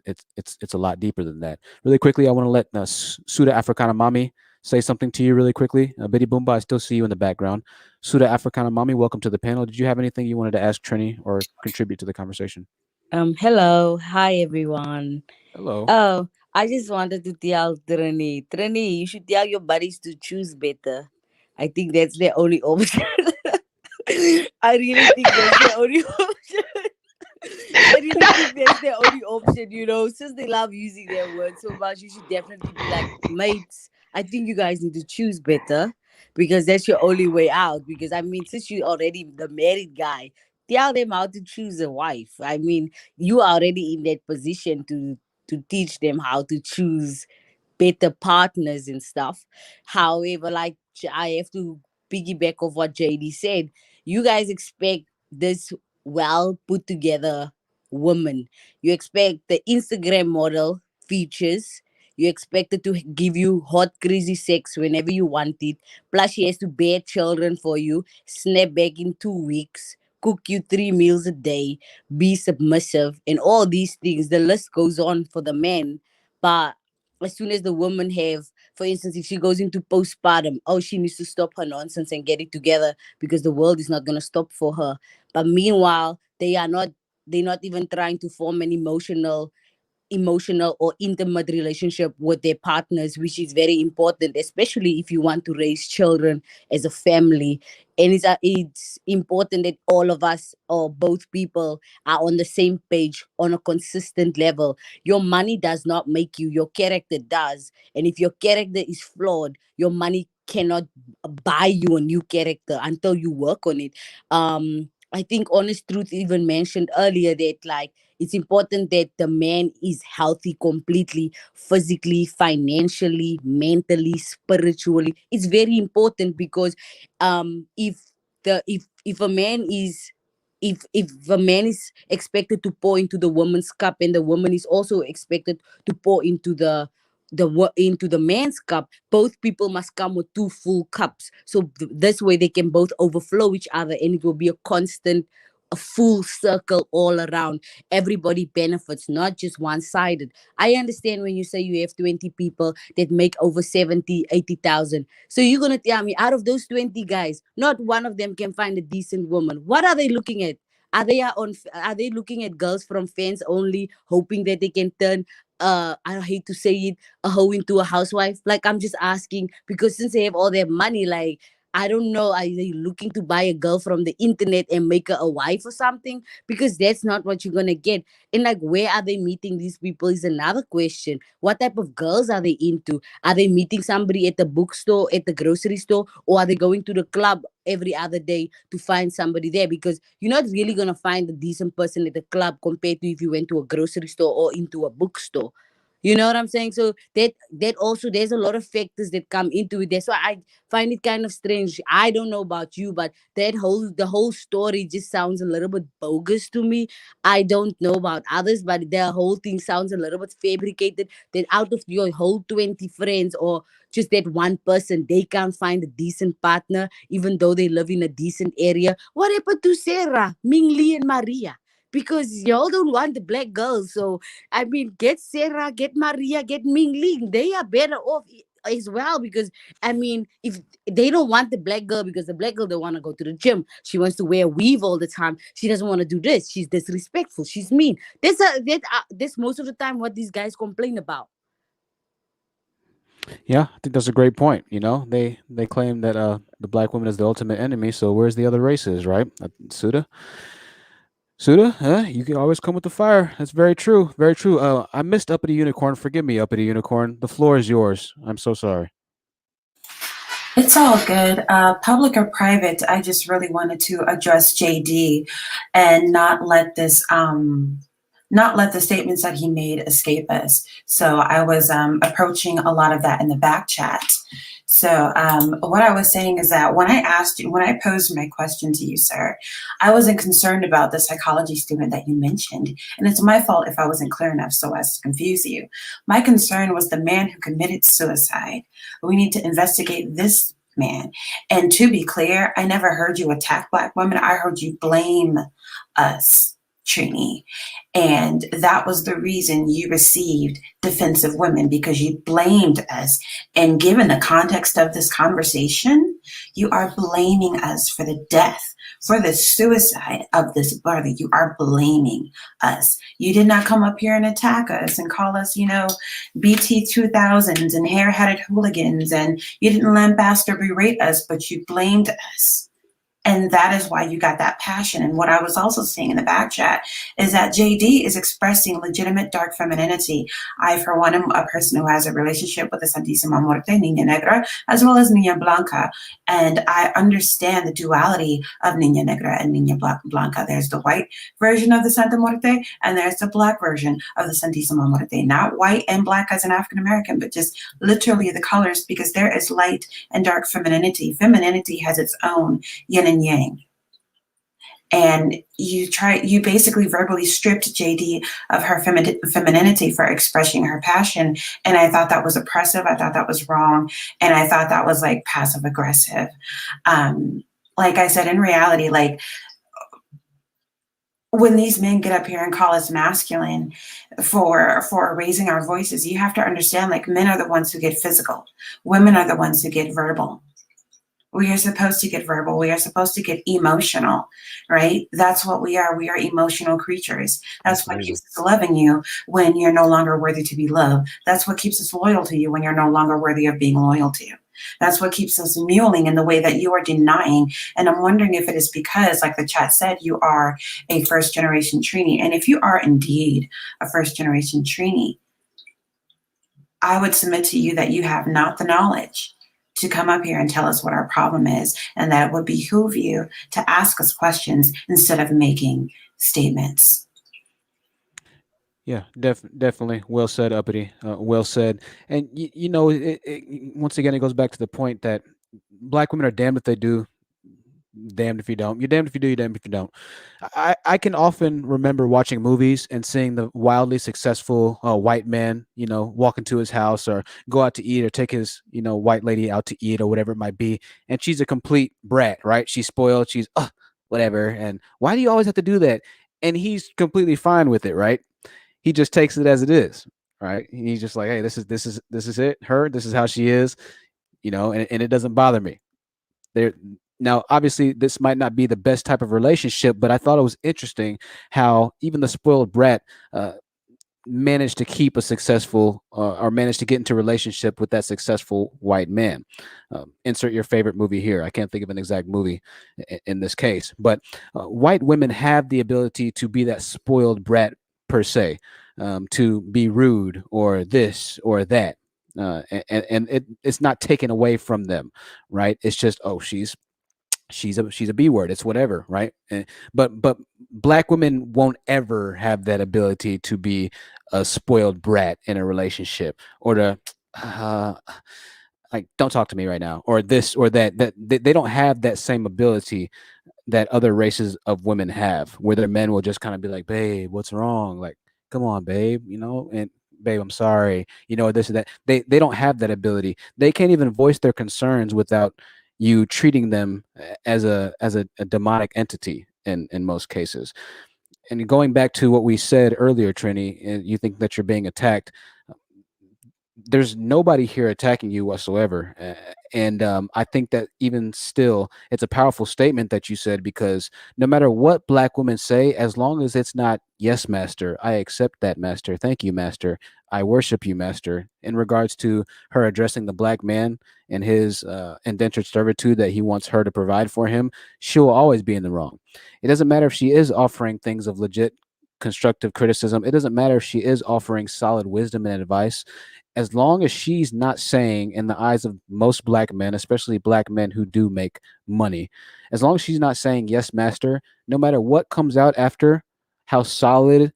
It's a lot deeper than that. Really quickly, I want to let Suda Africana Mami say something to you really quickly. Biddy Boomba, I still see you in the background. Suda Africana Mami, welcome to the panel. Did you have anything you wanted to ask Trini or contribute to the conversation? Hello. Hi, everyone. Hello. Oh, I just wanted to tell Trini. Trini, you should tell your buddies to choose better. I think that's their only option. I really think that's their only option. I really think that's their only option, since they love using their words so much, you should definitely be like, mates, I think you guys need to choose better, because that's your only way out. Because I mean, since you're already the married guy, tell them how to choose a wife. I mean, you are already in that position to teach them how to choose better partners and stuff. However, like I have to piggyback of what JD said. You guys expect this well put together woman. You expect the Instagram model features. You expect it to give you hot, crazy sex whenever you want it. Plus, she has to bear children for you, snap back in 2 weeks, cook you 3 meals a day, be submissive, and all these things. The list goes on for the man. But as soon as the woman have, for instance, if she goes into postpartum, oh, she needs to stop her nonsense and get it together, because the world is not going to stop for her. But meanwhile, they're not even trying to form an emotional or intimate relationship with their partners, which is very important, especially if you want to raise children as a family. And it's important that all of us, or both people, are on the same page on a consistent level. Your money does not make you, your character does. And if your character is flawed, your money cannot buy you a new character until you work on it. I think Honest Truth even mentioned earlier that, like, it's important that the man is healthy completely, physically, financially, mentally, spiritually. It's very important, because if a man is, if a man is expected to pour into the woman's cup, and the woman is also expected to pour into into the man's cup, both people must come with two full cups, so this way they can both overflow each other, and it will be a full circle all around. Everybody benefits, not just one-sided. I understand when you say you have 20 people that make over 70, 80,000. So you're going to tell me, out of those 20 guys, not one of them can find a decent woman. What are they looking at? Are they looking at girls from fans only, hoping that they can turn, I hate to say it, a hoe into a housewife? Like, I'm just asking, because since they have all their money, like, I don't know, are they looking to buy a girl from the internet and make her a wife or something? Because that's not what you're gonna get. And like, where are they meeting these people is another question. What type of girls are they into? Are they meeting somebody at the bookstore, at the grocery store, or are they going to the club every other day to find somebody there? Because you're not really gonna find a decent person at the club compared to if you went to a grocery store or into a bookstore. You know what I'm saying? So that also, there's a lot of factors that come into it. That's why I find it kind of strange. I don't know about you, but the whole story just sounds a little bit bogus to me. I don't know about others, but the whole thing sounds a little bit fabricated. That out of your whole 20 friends or just that one person, they can't find a decent partner, even though they live in a decent area. What happened to Sarah, Ming Lee, and Maria? Because y'all don't want the black girls. So, I mean, get Sarah, get Maria, get Ming Ling. They are better off as well. Because, I mean, if they don't want the black girl, because the black girl don't want to go to the gym, she wants to wear weave all the time. She doesn't want to do this. She's disrespectful. She's mean. That's most of the time what these guys complain about. Yeah, I think that's a great point. They claim that the black woman is the ultimate enemy. So where's the other races, right? Suda, huh? You can always come with the fire. That's very true. Very true. I missed Uppity Unicorn. Forgive me, Uppity Unicorn. The floor is yours. I'm so sorry. It's all good. Public or private, I just really wanted to address JD and not let the statements that he made escape us. So I was approaching a lot of that in the back chat. So what I was saying is that when I posed my question to you, sir, I wasn't concerned about the psychology student that you mentioned. And it's my fault if I wasn't clear enough so as to confuse you. My concern was the man who committed suicide. We need to investigate this man. And to be clear, I never heard you attack Black women. I heard you blame us, Trini. And that was the reason you received defensive women, because you blamed us. And given the context of this conversation, you are blaming us for the death, for the suicide of this brother. You are blaming us. You did not come up here and attack us and call us, BT 2000s and hair-headed hooligans. And you didn't lambaste or berate us, but you blamed us. And that is why you got that passion. And what I was also saying in the back chat is that JD is expressing legitimate dark femininity. I, for one, am a person who has a relationship with the Santísima Muerte, Niña Negra, as well as Niña Blanca. And I understand the duality of Niña Negra and Niña Blanca. There's the white version of the Santa Muerte, and there's the black version of the Santísima Muerte. Not white and black as an African American, but just literally the colors, because there is light and dark femininity. Femininity has its own yin and yang. And you basically verbally stripped JD of her femininity for expressing her passion. And I thought that was oppressive. I thought that was wrong. And I thought that was like passive aggressive. Like I said, in reality, like when these men get up here and call us masculine for raising our voices, you have to understand, like, men are the ones who get physical. Women are the ones who get verbal. We are supposed to get verbal. We are supposed to get emotional, right? That's what we are. We are emotional creatures. That's what keeps us loving you when you're no longer worthy to be loved. That's what keeps us loyal to you when you're no longer worthy of being loyal to you. That's what keeps us muling in the way that you are denying. And I'm wondering if it is because, like the chat said, you are a first generation Trini. And if you are indeed a first generation Trini, I would submit to you that you have not the knowledge to come up here and tell us what our problem is, and that it would behoove you to ask us questions instead of making statements. Yeah, definitely. Well said, Uppity. Well said. And once again, it goes back to the point that black women are damned if they do, damned if you don't. You're damned if you do, you're damned if you don't. I can often remember watching movies and seeing the wildly successful white man, walk into his house or go out to eat or take his, white lady out to eat or whatever it might be. And she's a complete brat, right? She's spoiled. She's whatever. And why do you always have to do that? And he's completely fine with it, right? He just takes it as it is, right? He's just like, hey, this is it. This is how she is, and it doesn't bother me. Now, obviously, this might not be the best type of relationship, but I thought it was interesting how even the spoiled brat manage to keep a successful or manage to get into a relationship with that successful white man. Insert your favorite movie here. I can't think of an exact movie in this case, but white women have the ability to be that spoiled brat per se, to be rude or this or that. It's not taken away from them, right? It's just, oh, she's a B word. It's whatever, right? But black women won't ever have that ability to be a spoiled brat in a relationship, or to uh, like, don't talk to me right now, or this or that. That they don't have that same ability that other races of women have, where their men will just kind of be like, babe, what's wrong? Like, come on, babe, and babe, I'm sorry, this and that. They don't have that ability. They can't even voice their concerns without you treating them as a demonic entity in most cases. And going back to what we said earlier, Trini, you think that you're being attacked. There's nobody here attacking you whatsoever. And I think that even still, it's a powerful statement that you said, because no matter what black women say, as long as it's not, yes, master, I accept that, master, thank you, master, I worship you, master, in regards to her addressing the black man and his indentured servitude that he wants her to provide for him, she'll always be in the wrong. It doesn't matter if she is offering things of legit constructive criticism. It doesn't matter if she is offering solid wisdom and advice, as long as she's not saying, in the eyes of most black men, especially black men who do make money, as long as she's not saying, yes, master, no matter what comes out after, how solid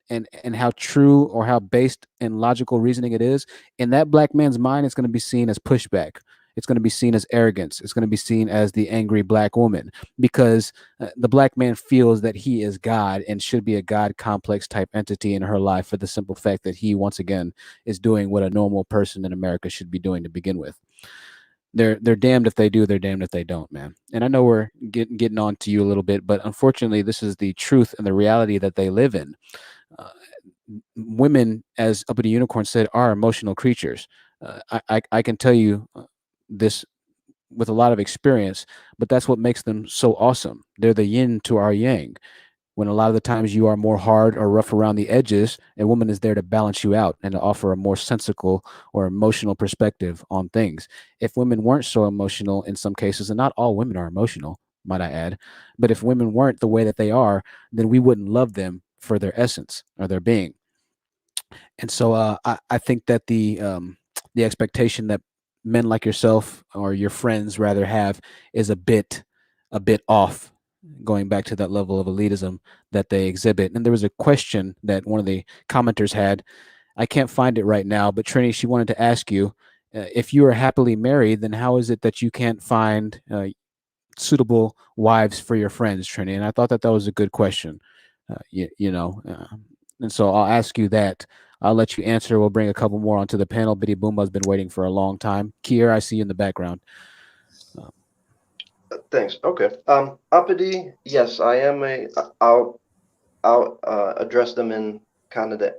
and how true or how based in logical reasoning it is, in that black man's mind, it's going to be seen as pushback. It's going to be seen as arrogance. It's going to be seen as the angry black woman, because the black man feels that he is God and should be a God complex type entity in her life, for the simple fact that he, once again, is doing what a normal person in America should be doing to begin with. They're damned if they do, they're damned if they don't, man. And I know we're getting on to you a little bit, but unfortunately, this is the truth and the reality that they live in. Uh, Women, as Uppity Unicorn said, are emotional creatures. I can tell you this with a lot of experience, but that's what makes them so awesome. They're the yin to our yang. When a lot of the times you are more hard or rough around the edges, a woman is there to balance you out and to offer a more sensical or emotional perspective on things. If women weren't so emotional in some cases, and not all women are emotional, might I add, but if women weren't the way that they are, then we wouldn't love them for their essence or their being. And so I think that the expectation that men like yourself, or your friends rather, have is a bit off, going back to that level of elitism that they exhibit. And there was a question that one of the commenters had. I can't find it right now, but Trini, she wanted to ask you, if you are happily married, then how is it that you can't find suitable wives for your friends, Trini? And I thought that that was a good question. And so I'll ask you that. I'll let you answer. We'll bring a couple more onto the panel. Biddy Boomba's been waiting for a long time. Kier, I see you in the background. Thanks. Okay. Uppity, yes, I am a. I'll address them in kind of the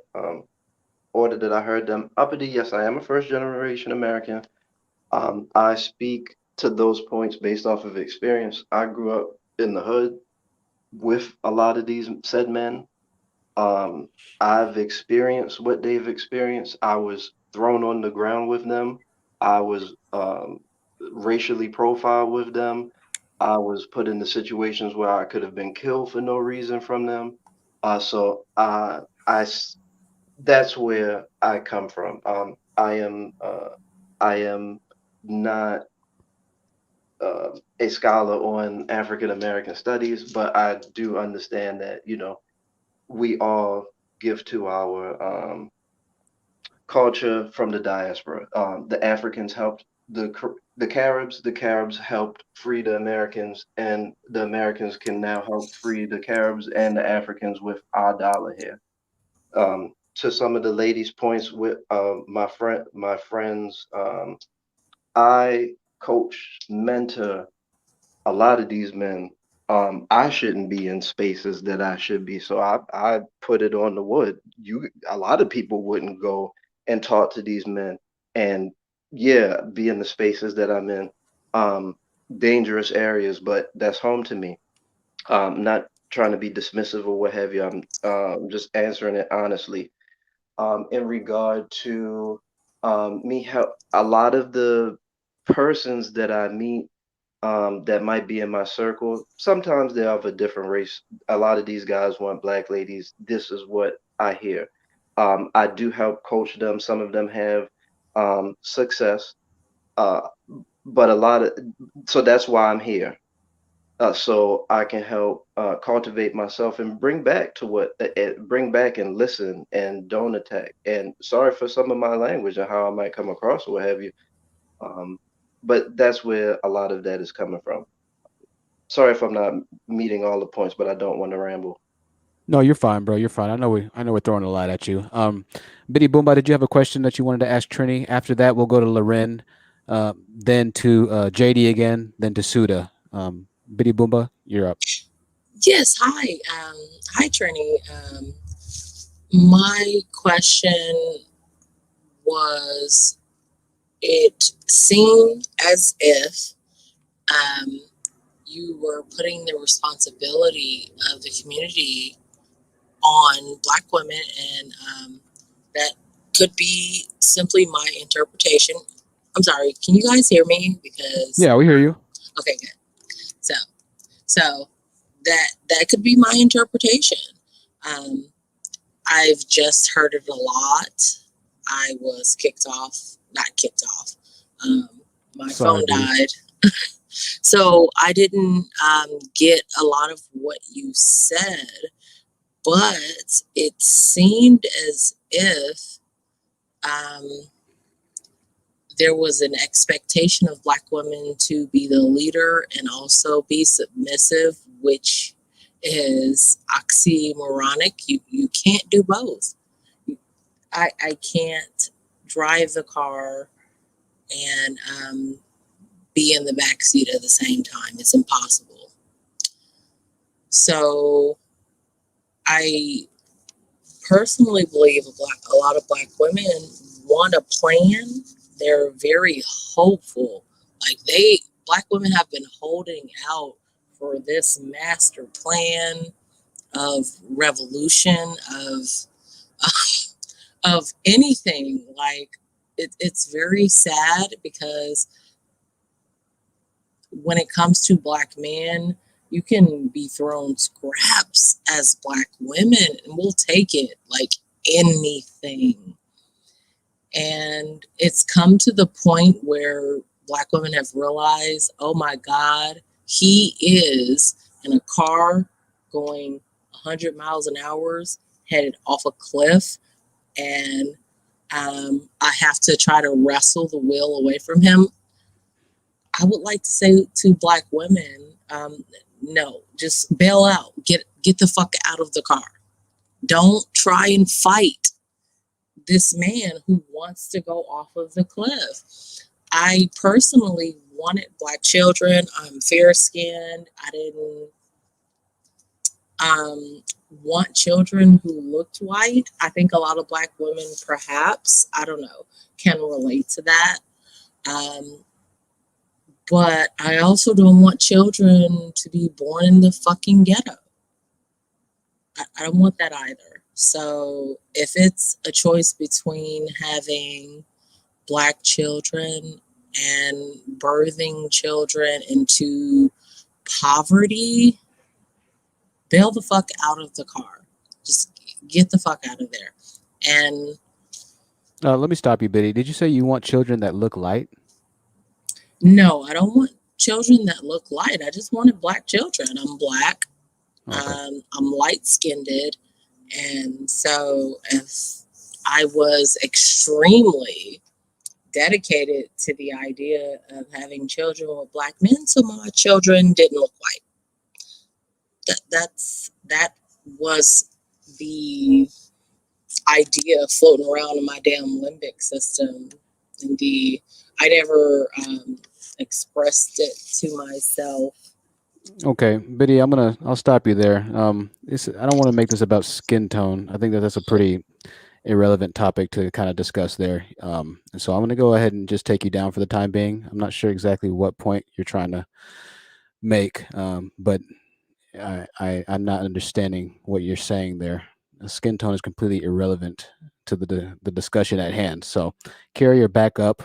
order that I heard them. Uppity, yes, I am a first generation American. I speak to those points based off of experience. I grew up in the hood with a lot of these said men. Um, I've experienced what they've experienced. I was thrown on the ground with them. I was racially profiled with them. I was put into situations where I could have been killed for no reason from them. That's where I come from. I am not a scholar on African American studies, but I do understand that, we all give to our culture from the diaspora. The Africans helped the Caribs. The Caribs helped free the Americans, and the Americans can now help free the Caribs and the Africans with our dollar here. To some of the ladies' points with my friends, I coach, mentor a lot of these men. I shouldn't be in spaces that I should be, so I put it on the wood. A lot of people wouldn't go and talk to these men, and yeah, be in the spaces that I'm in. Um, Dangerous areas, but that's home to me. Not trying to be dismissive or what have you. I'm just answering it honestly. in regard to me help a lot of the persons that I meet that might be in my circle. Sometimes they're of a different race. A lot of these guys want black ladies. This is what I hear. I do help coach them. Some of them have success, uh, but a lot of so that's why I'm here. So I can help cultivate myself and bring back to what bring back and listen and don't attack. And sorry for some of my language and how I might come across or what have you. Um, but that's where a lot of that is coming from. Sorry if I'm not meeting all the points, but I don't want to ramble. No, you're fine, bro. You're fine. I know we're throwing a lot at you. Biddy Boomba, did you have a question that you wanted to ask Trini? After that, we'll go to Loren, then to JD again, then to Suda. Biddy Boomba, you're up. Yes, hi. Hi, Trini. My question was, it seemed as if um, you were putting the responsibility of the community on Black women, and that could be simply my interpretation. I'm sorry, can you guys hear me? Because Yeah, we hear you. okay, good. So, so that could be my interpretation. Um, I've just heard it a lot. I was not kicked off. My Sorry, phone Biddy. died. So I didn't get a lot of what you said, but it seemed as if um, there was an expectation of Black women to be the leader and also be submissive, which is oxymoronic. You can't do both. I can't drive the car and be in the back seat at the same time. It's impossible. So I personally believe a lot of Black women want a plan. They're very hopeful. Like Black women have been holding out for this master plan of revolution, of anything. Like it's very sad because when it comes to Black men, you can be thrown scraps as Black women and we'll take it like anything. And it's come to the point where Black women have realized, oh my God, he is in a car going 100 miles an hour, headed off a cliff, and I have to try to wrestle the wheel away from him. I would like to say to Black women, no, just bail out. Get the fuck out of the car. Don't try and fight this man who wants to go off of the cliff. I personally wanted Black children. I'm fair skinned. I didn't want children who looked white. I think a lot of Black women, perhaps, I don't know, can relate to that. But I also don't want children to be born in the fucking ghetto. I don't want that either. So if it's a choice between having Black children and birthing children into poverty, bail the fuck out of the car. Just get the fuck out of there. And Let me stop you, Biddy. Did you say you want children that look light? no, I don't want children that look light. I just wanted Black children. I'm Black. Okay. I'm light-skinned, and so if I was extremely dedicated to the idea of having children with Black men, so my children didn't look white. That was the idea floating around in my damn limbic system, and I never expressed it to myself. Okay, Biddy, I'll stop you there. I don't want to make this about skin tone. I think that's a pretty irrelevant topic to kind of discuss there. And so I'm going to go ahead and just take you down for the time being. I'm not sure exactly what point you're trying to make, but I'm not understanding what you're saying there. skin tone is completely irrelevant to the discussion at hand. So, Carrie, you're back up.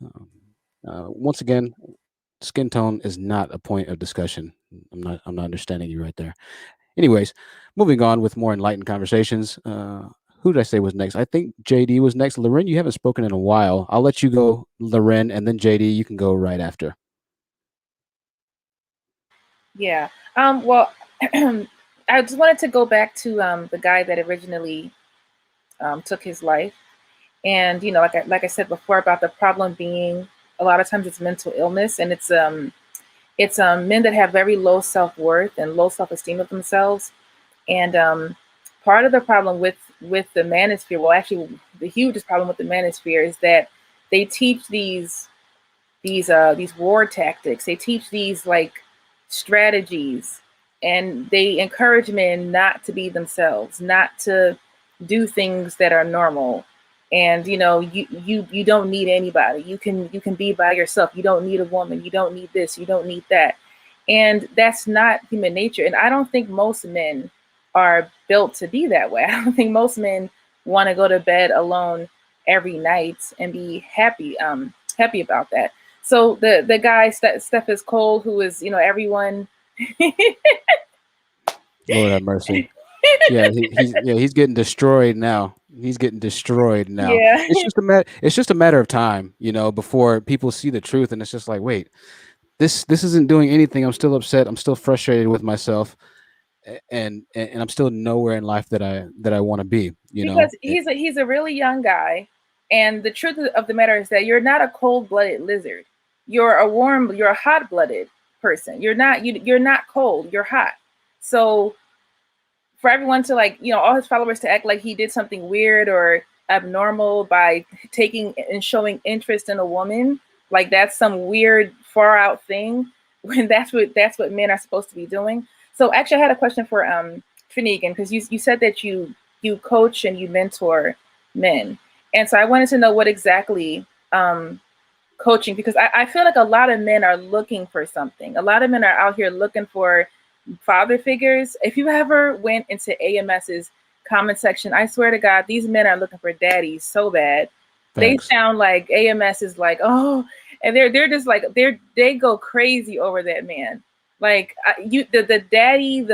Um, once again, skin tone is not a point of discussion. I'm not understanding you right there. Anyways, moving on with more enlightened conversations. Who did I say was next? I think JD was next. Loren, you haven't spoken in a while. I'll let you go, Loren, and then JD, you can go right after. Yeah. Well, I just wanted to go back to the guy that originally took his life, and like I said before about the problem being a lot of times it's mental illness, and it's men that have very low self worth and low self esteem of themselves, and part of the problem with the manosphere, well, actually, the hugest problem with the manosphere is that they teach these war tactics. They teach these like strategies, and they encourage men not to be themselves, not to do things that are normal. And you don't need anybody. You can be by yourself. You don't need a woman. You don't need this. You don't need that. And that's not human nature. And I don't think most men are built to be that way. I don't think most men want to go to bed alone every night and be happy about that. So the guy Steph is Cole, who is everyone. Lord have mercy. Yeah, he's getting destroyed now. He's getting destroyed now. Yeah. It's just a matter of time, before people see the truth, and it's just like, wait, this isn't doing anything. I'm still upset. I'm still frustrated with myself, and I'm still nowhere in life that I want to be. Because he's a really young guy, and the truth of the matter is that you're not a cold-blooded lizard. You're a hot-blooded person. You're not cold, you're hot. So for everyone to all his followers to act like he did something weird or abnormal by taking and showing interest in a woman, like that's some weird far out thing, when that's what men are supposed to be doing. So actually I had a question for Trinigan, because you said that you coach and you mentor men. And so I wanted to know what exactly coaching, because I feel like a lot of men are looking for something. A lot of men are out here looking for father figures. If you ever went into AMS's comment section, I swear to God, these men are looking for daddies so bad. They Facts. sound like AMS is like, oh, and they're just like they go crazy over that man. Like the daddy,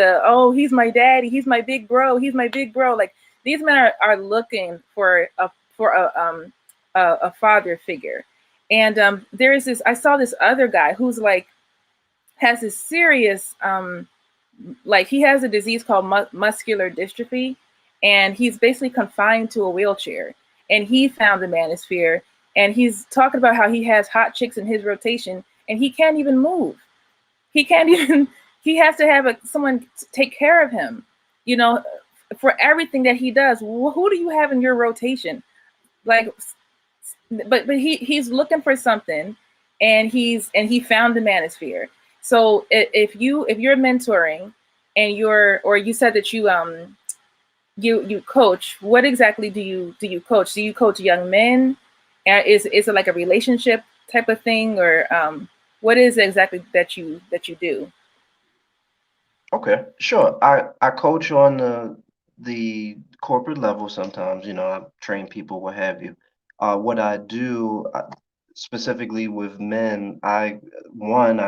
he's my daddy, he's my big bro, he's my big bro. Like these men are looking for a father figure. And there is this. I saw this other guy who's like has this serious like he has a disease called muscular dystrophy, and he's basically confined to a wheelchair. And he found the manosphere, and he's talking about how he has hot chicks in his rotation, and he can't even move. He can't even. He has to have someone take care of him. For everything that he does. Who do you have in your rotation? Like, but he's looking for something, and he found the manosphere. So if you're mentoring, and you said that you coach, what exactly do you coach? Do you coach young men? Is it like a relationship type of thing, or what is it exactly that you do? Okay, sure. I coach on the corporate level sometimes, I train people, what have you. What I do specifically with men, I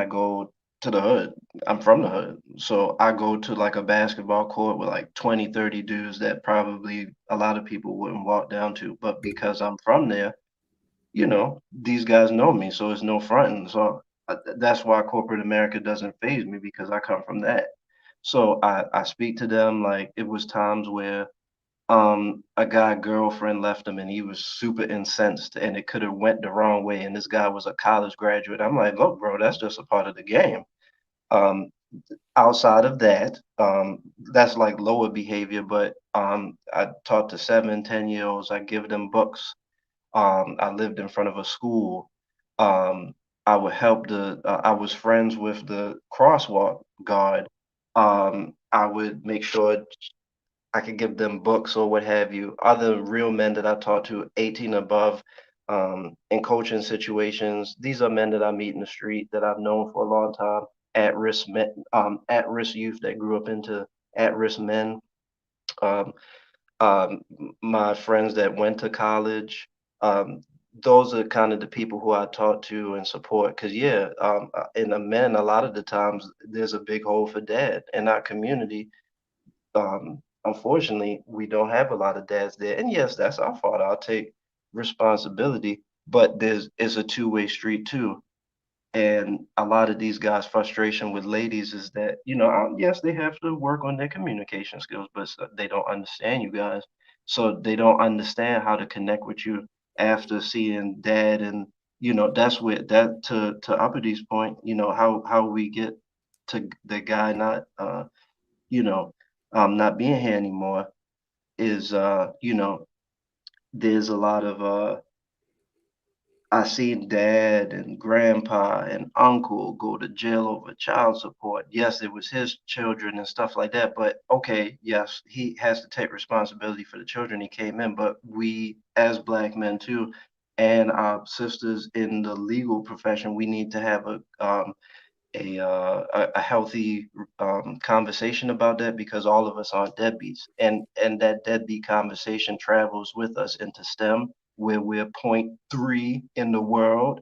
go to the hood. I'm from the hood. So I go to like a basketball court with like 20, 30 dudes that probably a lot of people wouldn't walk down to. But because I'm from there, these guys know me, so it's no fronting. So that's why corporate America doesn't faze me, because I come from that. So I speak to them. Like it was times where a guy girlfriend left him and he was super incensed, and it could have went the wrong way, and this guy was a college graduate. I'm like, look, bro, that's just a part of the game. Um Outside of that, that's like lower behavior, but I talk to 7, 10 year olds. I give them books. I lived in front of a school. Um, I would help I was friends with the crosswalk guard. I would make sure I could give them books or what have you. Other real men that I talk to, 18 above, in coaching situations. These are men that I meet in the street that I've known for a long time. At risk men, at risk youth that grew up into at risk men. My friends that went to college, um, those are kind of the people who I talk to and support. Because yeah, in the men, a lot of the times there's a big hole for dad in our community. Unfortunately, we don't have a lot of dads there, and yes, that's our fault. I'll take responsibility, but there's it's a two-way street too. And a lot of these guys' frustration with ladies is that, yes, they have to work on their communication skills, but they don't understand you guys. So they don't understand how to connect with you after seeing dad. And, that's where that to Uppity point, how we get to the guy not, you know, not being here anymore is, there's a lot of, I seen dad and grandpa and uncle go to jail over child support. Yes, it was his children and stuff like that, but okay, yes, he has to take responsibility for the children he came in, but we as black men too, and our sisters in the legal profession, we need to have a healthy conversation about that because all of us aren't deadbeats, and that deadbeat conversation travels with us into STEM, where we're point 0.3 in the world,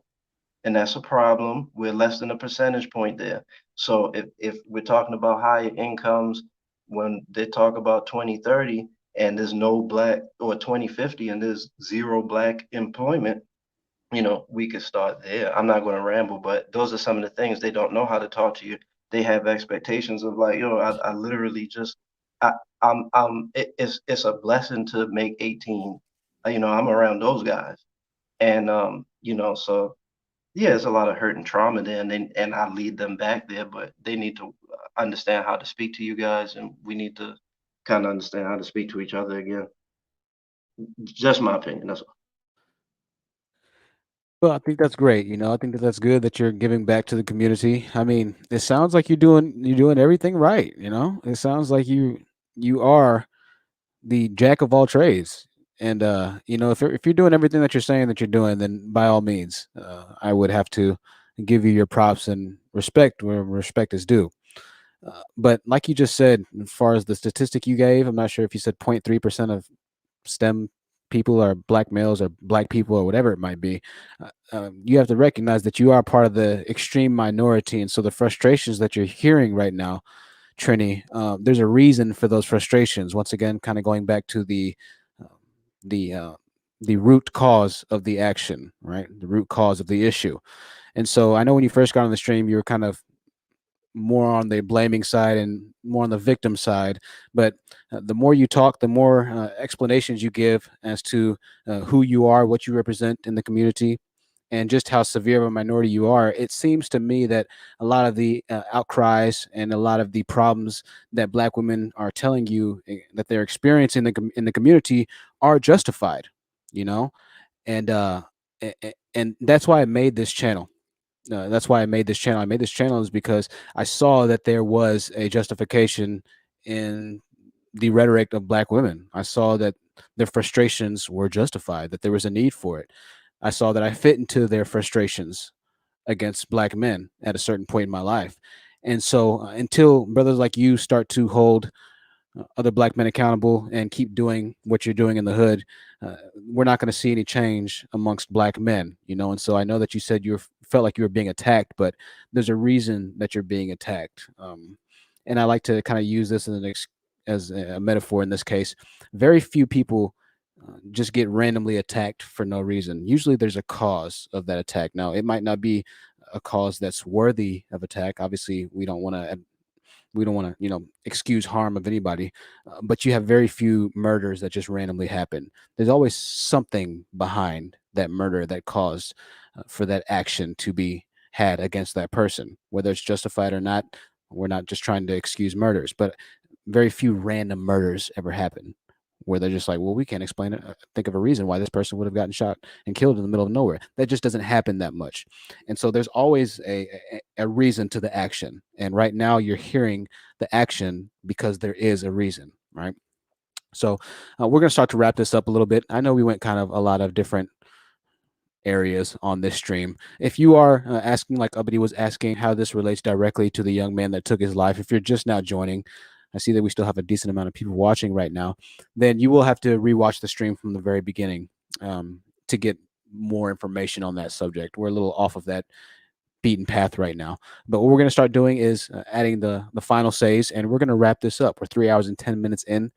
and that's a problem. We're less than a percentage point there. So if we're talking about higher incomes, when they talk about 2030 and there's no black, or 2050 and there's zero black employment, we could start there. I'm not going to ramble, but those are some of the things. They don't know how to talk to you. They have expectations of like, I literally just, I, it's a blessing to make 18. I'm around those guys, and so yeah, it's a lot of hurt and trauma there, and I lead them back there, but they need to understand how to speak to you guys, and we need to kind of understand how to speak to each other again. Just my opinion. That's all. Well, I think that's great. I think that that's good that you're giving back to the community. I mean, it sounds like you're doing everything right. It sounds like you are the jack of all trades. And if you're doing everything that you're saying that you're doing, then by all means, I would have to give you your props and respect where respect is due. But like you just said, as far as the statistic you gave, I'm not sure if you said 0.3% of STEM people are black males or black people or whatever it might be. You have to recognize that you are part of the extreme minority, and so the frustrations that you're hearing right now, Trini, there's a reason for those frustrations. Once again, kind of going back to uh, the uh, the root cause of the action, right? The root cause of the issue. And so I know when you first got on the stream, you were kind of more on the blaming side and more on the victim side. But the more you talk, the more explanations you give as to who you are, what you represent in the community, and just how severe of a minority you are. It seems to me that a lot of the outcries and a lot of the problems that Black women are telling you that they're experiencing in the community are justified. You know, and and that's why I made this channel. That's why I made this channel. I made this channel is because I saw that there was a justification in the rhetoric of Black women. I saw that their frustrations were justified, that there was a need for it. I saw that I fit into their frustrations against Black men at a certain point in my life. And so until brothers like you start to hold other Black men accountable and keep doing what you're doing in the hood, we're not going to see any change amongst Black men, And so I know that you said you felt like you were being attacked, but there's a reason that you're being attacked. And I like to kind of use this as a metaphor in this case. Very few people just get randomly attacked for no reason. Usually there's a cause of that attack. Now, it might not be a cause that's worthy of attack. Obviously, we don't want to excuse harm of anybody, but you have very few murders that just randomly happen. There's always something behind that murder that caused for that action to be had against that person, whether it's justified or not. We're not just trying to excuse murders, but very few random murders ever happen where they're just like, well, we can't explain it, think of a reason why this person would have gotten shot and killed in the middle of nowhere. That just doesn't happen that much. And so there's always a reason to the action. And right now you're hearing the action because there is a reason, right? So we're going to start to wrap this up a little bit. I know we went kind of a lot of different areas on this stream. If you are asking, like Abdi was asking, how this relates directly to the young man that took his life, if you're just now joining, I see that we still have a decent amount of people watching right now, then you will have to rewatch the stream from the very beginning to get more information on that subject. We're a little off of that beaten path right now. But what we're going to start doing is adding the final says, and we're going to wrap this up. We're 3 hours and 10 minutes in.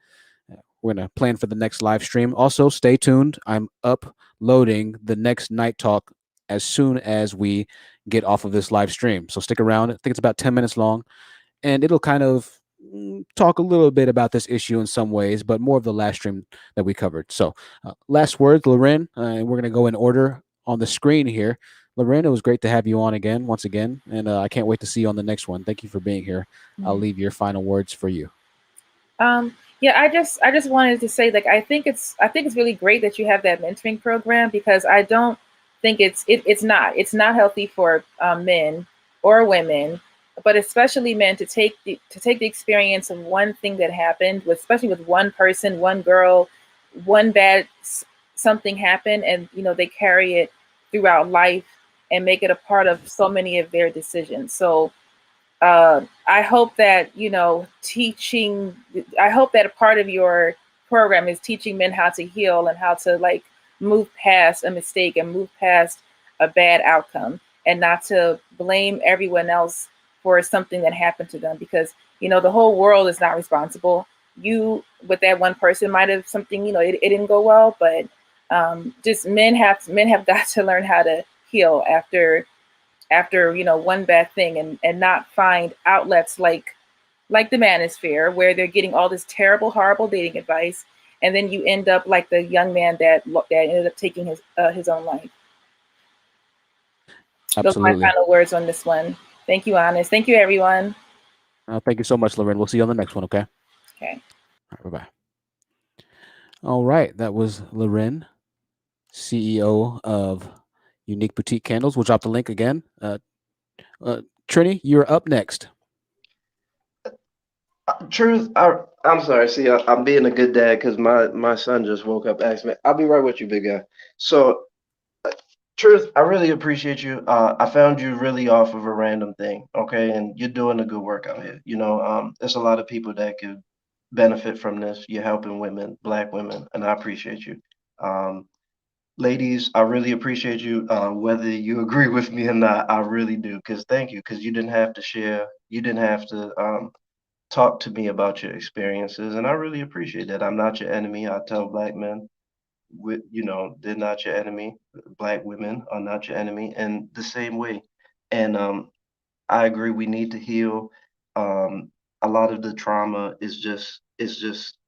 We're going to plan for the next live stream. Also, stay tuned. I'm uploading the next night talk as soon as we get off of this live stream. So stick around. I think it's about 10 minutes long, and it'll kind of talk a little bit about this issue in some ways, but more of the last stream that we covered. So last words, Loren, and we're going to go in order on the screen here. Loren, it was great to have you on again, once again, and I can't wait to see you on the next one. Thank you for being here. I'll leave your final words for you. Yeah, I just wanted to say, like, I think it's really great that you have that mentoring program, because I don't think it's not healthy for men or women, but especially men, to take the experience of one thing that happened, especially with one person, one girl, one bad something happened, and they carry it throughout life and make it a part of so many of their decisions. So I hope that I hope that a part of your program is teaching men how to heal and how to, like, move past a mistake and move past a bad outcome, and not to blame everyone else for something that happened to them, because the whole world is not responsible. You, with that one person, might have something, it didn't go well, but just men have got to learn how to heal after one bad thing, and not find outlets like the Manosphere, where they're getting all this terrible, horrible dating advice, and then you end up like the young man that ended up taking his own life. Absolutely. Those are my final words on this one. Thank you, Honest. Thank you, everyone. Thank you so much, Loren. We'll see you on the next one, okay? Okay. All right, bye-bye. All right, that was Loren, CEO of Unique Boutique Candles. We'll drop the link again. Trini, you're up next. Truth, I'm sorry. See, I'm being a good dad because my son just woke up asking me. I'll be right with you, big guy. So, Truth, I really appreciate you. I found you really off of a random thing, okay? And you're doing a good work out here. There's a lot of people that could benefit from this. You're helping women, Black women, and I appreciate you. Ladies, I really appreciate you. Whether you agree with me or not, I really do. Because thank you, because you didn't have to share. You didn't have to talk to me about your experiences, and I really appreciate that. I'm not your enemy. I tell Black men, they're not your enemy. Black women are not your enemy, and the same way. And I agree. We need to heal. A lot of the trauma is just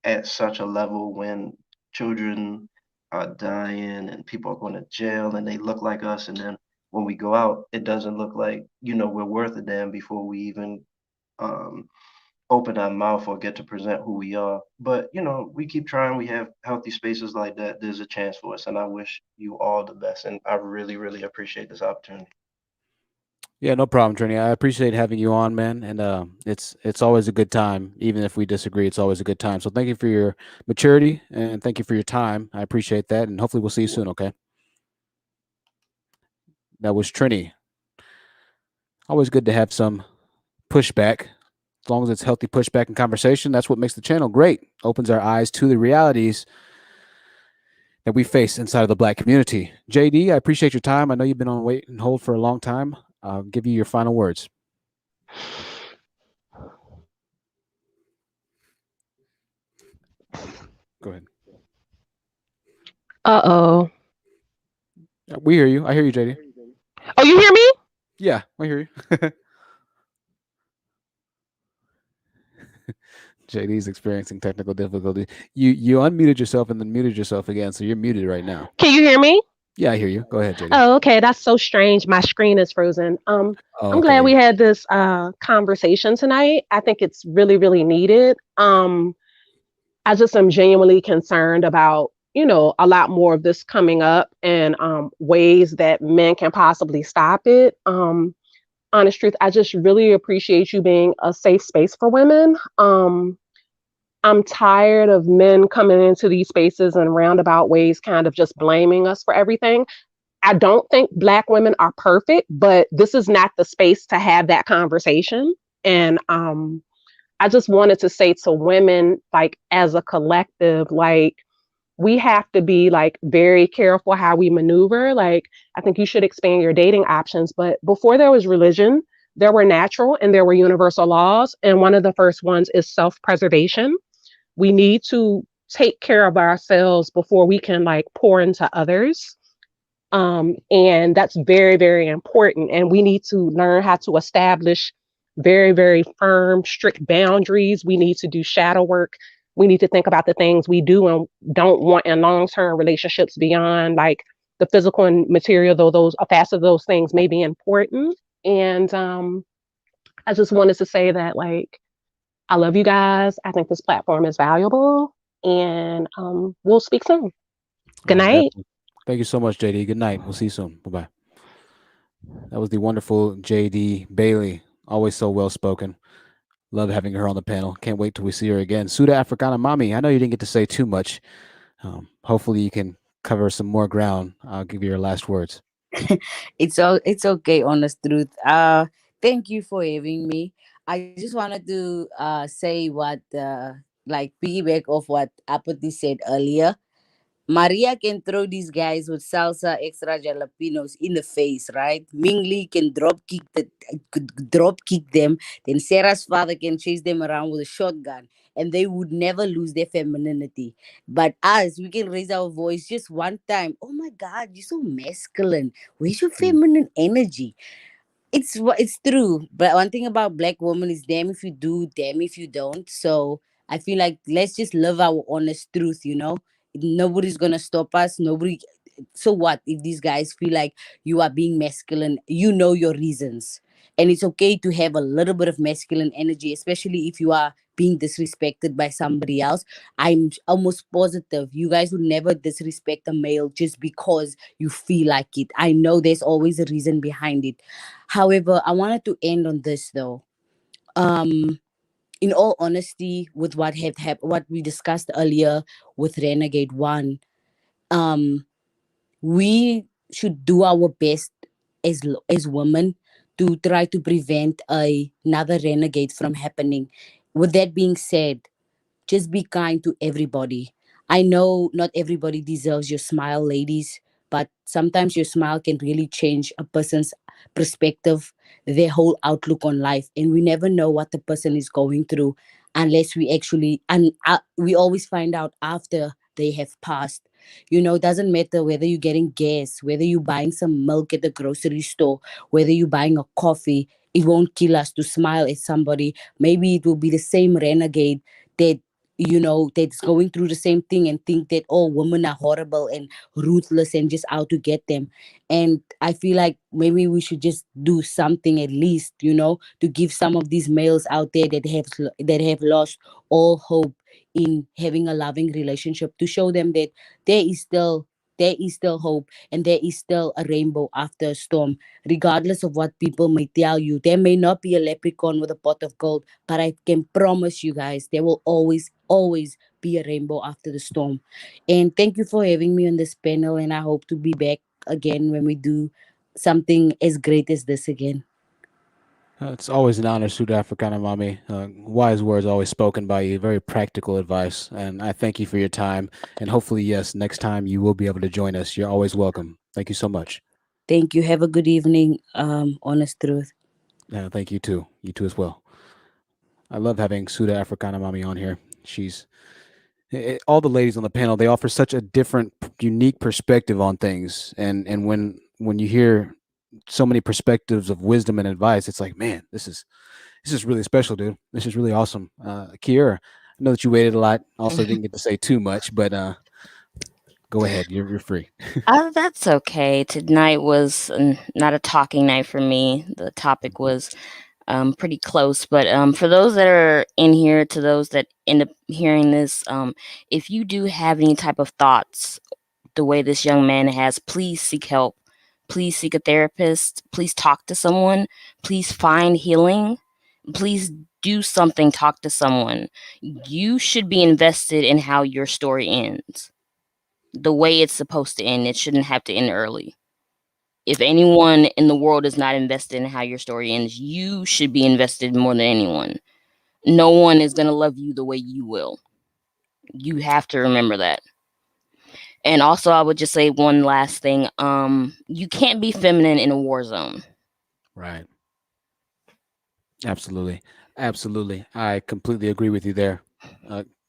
at such a level when children are dying and people are going to jail and they look like us, and then when we go out, it doesn't look like we're worth a damn before we even open our mouth or get to present who we are. But we keep trying. We have healthy spaces like that. There's a chance for us, and I wish you all the best. And I really, really appreciate this opportunity. Yeah, no problem, Trini. I appreciate having you on, man. And it's always a good time, even if we disagree. It's always a good time. So thank you for your maturity and thank you for your time. I appreciate that, and hopefully we'll see you soon. Okay. That was Trini. Always good to have some pushback. As long as it's healthy pushback and conversation, that's what makes the channel great. Opens our eyes to the realities that we face inside of the Black community. JD, I appreciate your time. I know you've been on wait and hold for a long time. I'll give you your final words. Go ahead. Uh-oh. We hear you. I hear you, JD. Oh, you hear me? Yeah, I hear you. JD's experiencing technical difficulty. You unmuted yourself and then muted yourself again, so you're muted right now. Can you hear me? Yeah, I hear you. Go ahead, JD. Oh, okay. That's so strange. My screen is frozen. I'm glad we had this conversation tonight. I think it's really, really needed. I just am genuinely concerned about, a lot more of this coming up and ways that men can possibly stop it. Honest truth, I just really appreciate you being a safe space for women. I'm tired of men coming into these spaces in roundabout ways, kind of just blaming us for everything. I don't think Black women are perfect, but this is not the space to have that conversation. And I just wanted to say to women, like as a collective, like we have to be like very careful how we maneuver. Like I think you should expand your dating options. But before there was religion, there were natural and there were universal laws. And one of the first ones is self-preservation. We need to take care of ourselves before we can like pour into others. And that's very, very important. And we need to learn how to establish very, very firm, strict boundaries. We need to do shadow work. We need to think about the things we do and don't want in long term relationships beyond like the physical and material, though those a facet of those things may be important. And I just wanted to say that like I love you guys. I think this platform is valuable. And we'll speak soon. Good night. Definitely. Thank you so much, JD. Good night. We'll see you soon. Bye bye. That was the wonderful JD Bailey. Always so well spoken. Love having her on the panel. Can't wait till we see her again. Suda Africana Mami, I know you didn't get to say too much. Hopefully you can cover some more ground. I'll give you your last words. It's okay, honest truth. Thank you for having me. I just wanted to say what like piggyback of what Apathy said earlier. Maria can throw these guys with salsa extra jalapenos in the face, right? Ming Lee can drop kick them. Then Sarah's father can chase them around with a shotgun, and they would never lose their femininity. But us, we can raise our voice just one time. Oh my God, you're so masculine. Where's your feminine energy? It's true, but one thing about black women is damn if you do, damn if you don't. So I feel like let's just live our honest truth, you know. Nobody's gonna stop us. Nobody. So what if these guys feel like you are being masculine? You know your reasons, and it's okay to have a little bit of masculine energy, especially if you are being disrespected by somebody else. I'm almost positive you guys would never disrespect a male just because you feel like it. I know there's always a reason behind it. However, I wanted to end on this though. Um, in all honesty, with what we discussed earlier with Renegade One, um, we should do our best as women to try to prevent another renegade from happening. With that being said, just be kind to everybody. I know not everybody deserves your smile, ladies, but sometimes your smile can really change a person's perspective, their whole outlook on life. And we never know what the person is going through unless we actually, and we always find out after they have passed. You know, it doesn't matter whether you're getting gas, whether you're buying some milk at the grocery store, whether you're buying a coffee. It won't kill us to smile at somebody. Maybe it will be the same renegade that that's going through the same thing and think that all women are horrible and ruthless and just out to get them. And I feel like maybe we should just do something at least, to give some of these males out there that have lost all hope in having a loving relationship, to show them that there is still there is still hope, and there is still a rainbow after a storm. Regardless of what people may tell you, there may not be a leprechaun with a pot of gold, but I can promise you guys, there will always be a rainbow after the storm. And thank you for having me on this panel. And I hope to be back again when we do something as great as this again. It's always an honor, Suda Africana Mami. Wise words always spoken by you. Very practical advice. And I thank you for your time. And hopefully, yes, next time you will be able to join us. You're always welcome. Thank you so much. Thank you. Have a good evening. Honest truth. Thank you too. You too as well. I love having Suda Africana Mami on here. All the ladies on the panel, they offer such a different, unique perspective on things. And when you hear so many perspectives of wisdom and advice, it's like, man, this is really special, dude. This is really awesome. Kiera, I know that you waited a lot. Also didn't get to say too much, but go ahead. You're free. That's okay. Tonight was not a talking night for me. The topic was pretty close, but for those that are in here, to those that end up hearing this, if you do have any type of thoughts the way this young man has, please seek help. Please seek a therapist. Please talk to someone. Please find healing. Please do something. Talk to someone. You should be invested in how your story ends. The way it's supposed to end. It shouldn't have to end early. If anyone in the world is not invested in how your story ends, you should be invested more than anyone. No one is going to love you the way you will. You have to remember that. And also, I would just say one last thing. You can't be feminine in a war zone. Right. Absolutely. Absolutely. I completely agree with you there.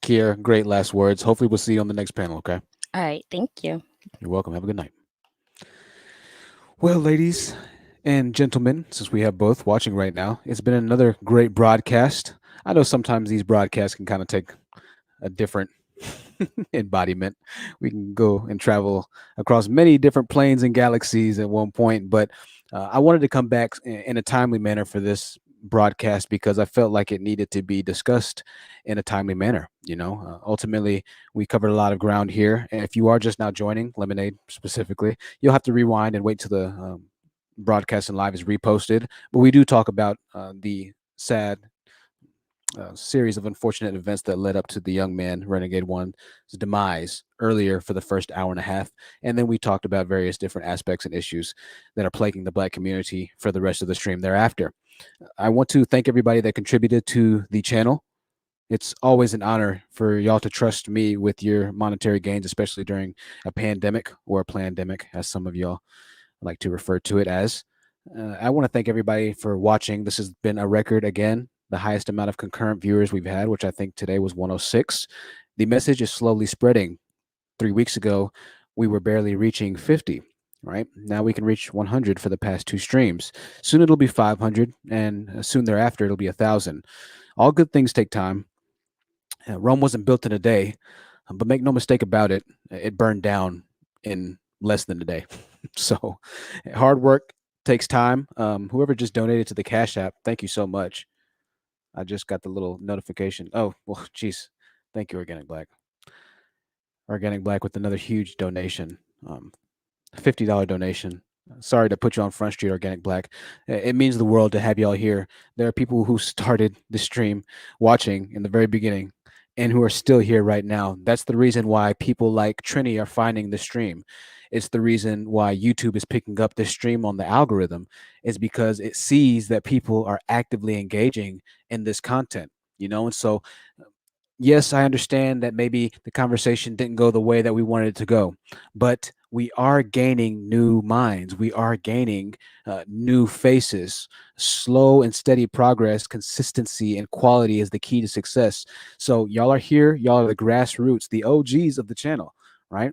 Kier, great last words. Hopefully, we'll see you on the next panel, okay? All right. Thank you. You're welcome. Have a good night. Well, ladies and gentlemen, since we have both watching right now, it's been another great broadcast. I know sometimes these broadcasts can kind of take a different embodiment. We can go and travel across many different planes and galaxies at one point, but I wanted to come back in a timely manner for this broadcast because I felt like it needed to be discussed in a timely manner. Ultimately, we covered a lot of ground here. And if you are just now joining, Lemonade specifically, you'll have to rewind and wait till the broadcast and live is reposted. But we do talk about the sad series of unfortunate events that led up to the young man, Renegade One's demise earlier for the first hour and a half. And then we talked about various different aspects and issues that are plaguing the Black community for the rest of the stream thereafter. I want to thank everybody that contributed to the channel. It's always an honor for y'all to trust me with your monetary gains, especially during a pandemic or a plandemic, as some of y'all like to refer to it as. I want to thank everybody for watching. This has been a record again, the highest amount of concurrent viewers we've had, which I think today was 106. The message is slowly spreading. 3 weeks ago, we were barely reaching 50, right? Now we can reach 100 for the past 2 streams. Soon it'll be 500, and soon thereafter it'll be 1,000. All good things take time. Rome wasn't built in a day, but make no mistake about it, it burned down in less than a day. So hard work takes time. Whoever just donated to the Cash App, thank you so much. I just got the little notification. Oh, well, geez. Thank you, Organic Black. Organic Black with another huge donation, $50 donation. Sorry to put you on Front Street, Organic Black. It means the world to have y'all here. There are people who started the stream watching in the very beginning and who are still here right now. That's the reason why people like Trini are finding the stream. It's the reason why YouTube is picking up this stream on the algorithm, is because it sees that people are actively engaging in this content, and so yes, I understand that maybe the conversation didn't go the way that we wanted it to go, but we are gaining new minds. We are gaining new faces. Slow and steady progress, consistency, and quality is the key to success. So y'all are here. Y'all are the grassroots, the OGs of the channel, right?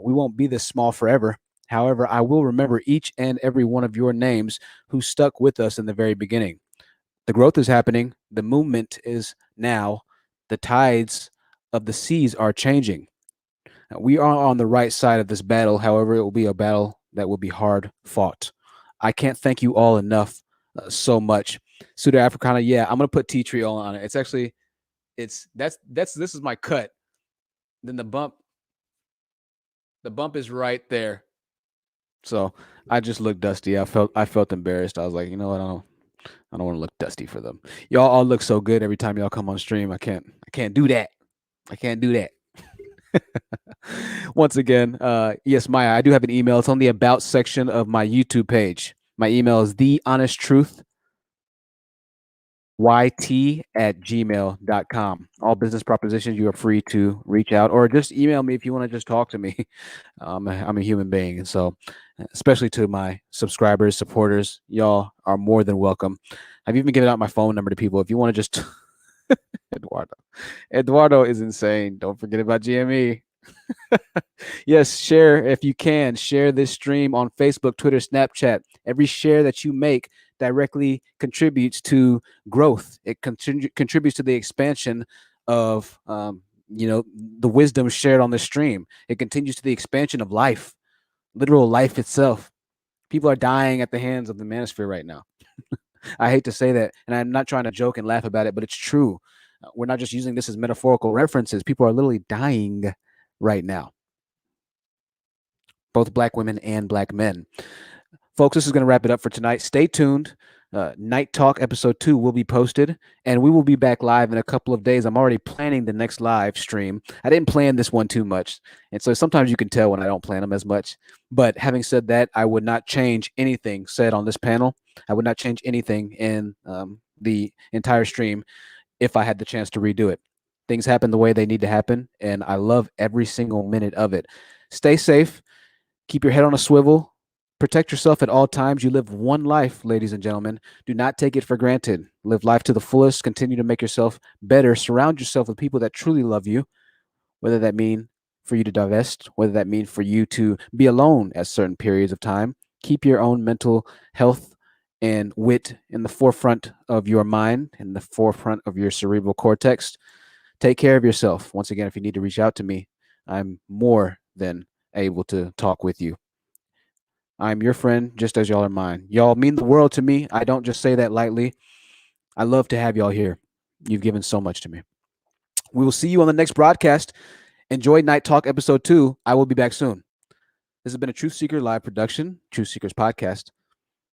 We won't be this small forever. However, I will remember each and every one of your names who stuck with us in the very beginning. The growth is happening. The movement is now. The tides of the seas are changing. We are on the right side of this battle. However, it will be a battle that will be hard fought. I can't thank you all enough so much. Pseudo Africana, yeah, I'm gonna put tea tree oil on it. It's actually, this is my cut. Then the bump is right there. So I just looked dusty. I felt embarrassed. I was like, you know what? I don't want to look dusty for them. Y'all all look so good every time y'all come on stream. I can't do that. I can't do that. Once again, yes, Maya, I do have an email. It's on the about section of my YouTube page. My email is thehonesttruthyt@gmail.com. All business propositions, you are free to reach out or just email me if you want to just talk to me. I'm a human being. And so, especially to my subscribers, supporters, y'all are more than welcome. I've even given out my phone number to people. If you want to just, Eduardo is insane. Don't forget about GME. Yes, share if you can. Share this stream on Facebook, Twitter, Snapchat. Every share that you make directly contributes to growth. It contributes to the expansion of the wisdom shared on the stream. It continues to the expansion of life, literal life itself. People are dying at the hands of the Manosphere right now. I hate to say that, and I'm not trying to joke and laugh about it, but it's true. We're not just using this as metaphorical references. People are literally dying right now. Both Black women and Black men. Folks, this is going to wrap it up for tonight. Stay tuned. Night Talk episode 2 will be posted, and we will be back live in a couple of days. I'm already planning the next live stream. I didn't plan this one too much, and so sometimes you can tell when I don't plan them as much. But having said that, I would not change anything said on this panel. I would not change anything in the entire stream. if I had the chance to redo it. Things happen the way they need to happen, and I love every single minute of it. Stay safe, keep your head on a swivel, protect yourself at all times. You live one life, ladies and gentlemen. Do not take it for granted. Live life to the fullest, continue to make yourself better, surround yourself with people that truly love you, whether that mean for you to divest, whether that mean for you to be alone at certain periods of time. Keep your own mental health and wit in the forefront of your mind, in the forefront of your cerebral cortex. Take care of yourself. Once again, if you need to reach out to me, I'm more than able to talk with you. I'm your friend, just as y'all are mine. Y'all mean the world to me. I don't just say that lightly. I love to have y'all here. You've given so much to me. We will see you on the next broadcast. Enjoy Night Talk episode 2. I will be back soon. This has been a Truth Seeker Live production, Truth Seekers Podcast.